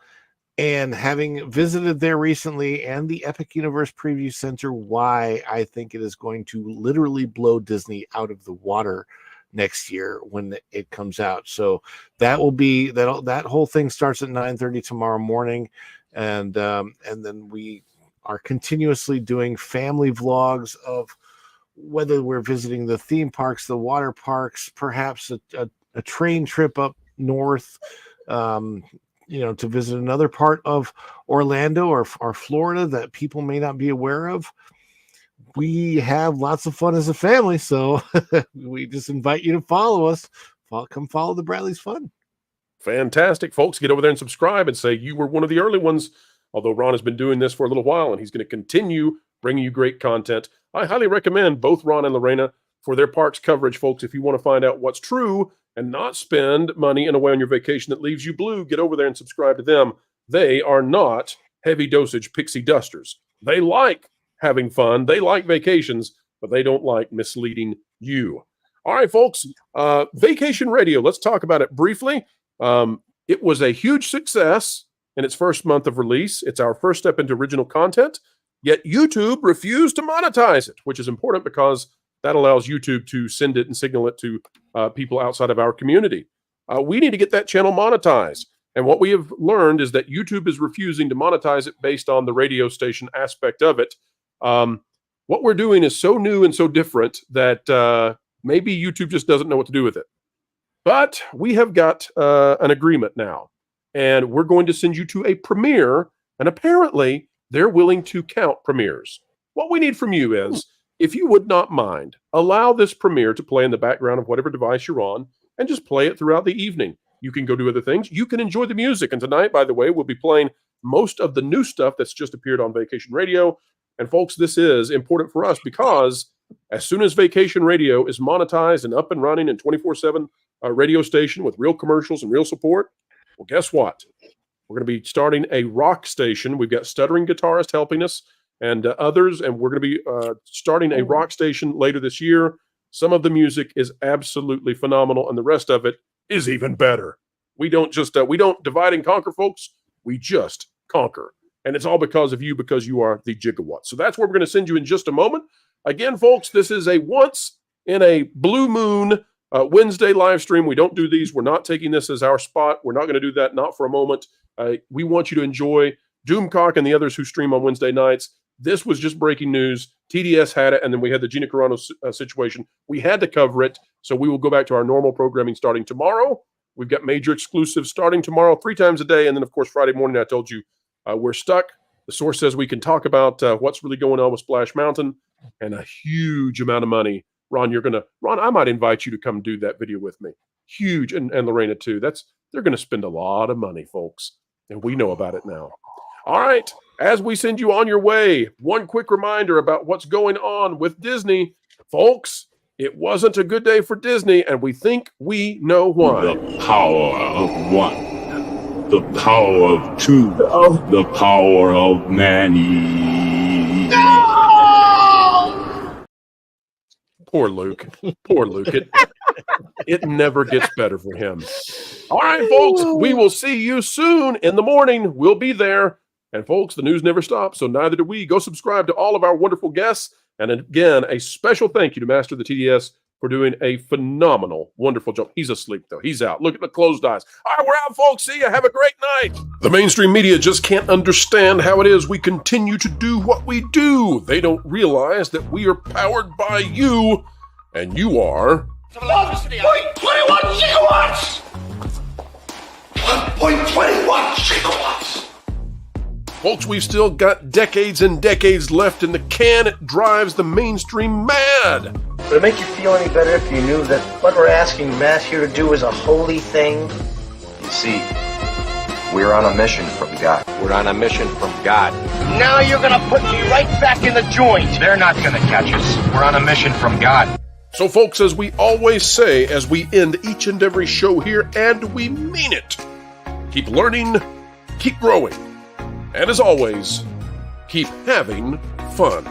and having visited there recently and the Epic Universe Preview Center, why I think it is going to literally blow Disney out of the water next year when it comes out. So that will be that whole thing starts at 9:30 tomorrow morning, and then we are continuously doing family vlogs of whether we're visiting the theme parks, the water parks, perhaps a train trip up north, to visit another part of Orlando or Florida that people may not be aware of. We have lots of fun as a family, so we just invite you to follow us. Come follow the Bradley's Fun. Fantastic, folks. Get over there and subscribe and say you were one of the early ones, although Ron has been doing this for a little while, and he's going to continue bringing you great content. I highly recommend both Ron and Lorena for their parks coverage, folks. If you want to find out what's true and not spend money in a way on your vacation that leaves you blue, get over there and subscribe to them. They are not heavy dosage pixie dusters. They like having fun. They like vacations, but they don't like misleading you. All right, folks, Vacation Radio. Let's talk about it briefly. It was a huge success in its first month of release. It's our first step into original content, yet YouTube refused to monetize it, which is important because that allows YouTube to send it and signal it to people outside of our community. We need to get that channel monetized. And what we have learned is that YouTube is refusing to monetize it based on the radio station aspect of it. What we're doing is so new and so different that maybe YouTube just doesn't know what to do with it. But we have got an agreement now, and we're going to send you to a premiere, and apparently they're willing to count premieres. What we need from you is, if you would not mind, allow this premiere to play in the background of whatever device you're on, and just play it throughout the evening. You can go do other things. You can enjoy the music. And tonight, by the way, we'll be playing most of the new stuff that's just appeared on Vacation Radio. And folks, this is important for us because as soon as Vacation Radio is monetized and up and running and 24/7 radio station with real commercials and real support, well, guess what? We're going to be starting a rock station. We've got Stuttering Guitarist helping us and others, and we're going to be starting a rock station later this year. Some of the music is absolutely phenomenal, and the rest of it is even better. We don't just we don't divide and conquer, folks. We just conquer. And it's all because of you, because you are the gigawatt. So that's where we're going to send you in just a moment. Again, folks, this is a once in a blue moon Wednesday live stream. We don't do these. We're not taking this as our spot. We're not going to do that, not for a moment. We want you to enjoy Doomcock and the others who stream on Wednesday nights. This was just breaking news. TDS had it, and then we had the Gina Carano situation. We had to cover it, so we will go back to our normal programming starting tomorrow. We've got major exclusives starting tomorrow 3 times a day, and then, of course, Friday morning, I told you, we're stuck. The source says we can talk about what's really going on with Splash Mountain and a huge amount of money. Ron, I might invite you to come do that video with me. Huge, and Lorena too. They're going to spend a lot of money, folks, and we know about it now. All right, as we send you on your way, one quick reminder about what's going on with Disney. Folks, it wasn't a good day for Disney, and we think we know why. The power of one, the power of two, the power of many. Poor Luke. Poor Luke. It never gets better for him. All right, folks, we will see you soon in the morning. We'll be there. And folks, the news never stops, so neither do we. Go subscribe to all of our wonderful guests. And again, a special thank you to Master of the TDS for doing a phenomenal, wonderful job. He's asleep, though. He's out. Look at the closed eyes. All right, we're out, folks. See ya. Have a great night. The mainstream media just can't understand how it is we continue to do what we do. They don't realize that we are powered by you, and you are 1.21 gigawatts! 1.21 gigawatts! Folks, we've still got decades and decades left in the can. It drives the mainstream mad. Would it make you feel any better if you knew that what we're asking Matt here to do is a holy thing? You see, we're on a mission from God. We're on a mission from God. Now you're gonna put me right back in the joint. They're not gonna catch us. We're on a mission from God. So, folks, as we always say as we end each and every show here, and we mean it, keep learning, keep growing, and as always, keep having fun.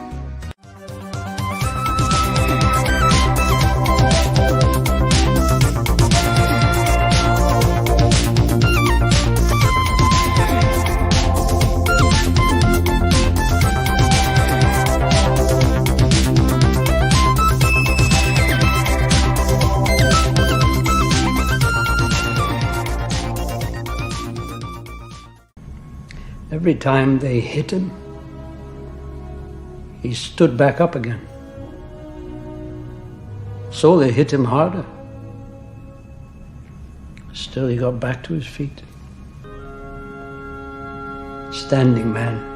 Every time they hit him, he stood back up again. So they hit him harder. Still, he got back to his feet. Standing man.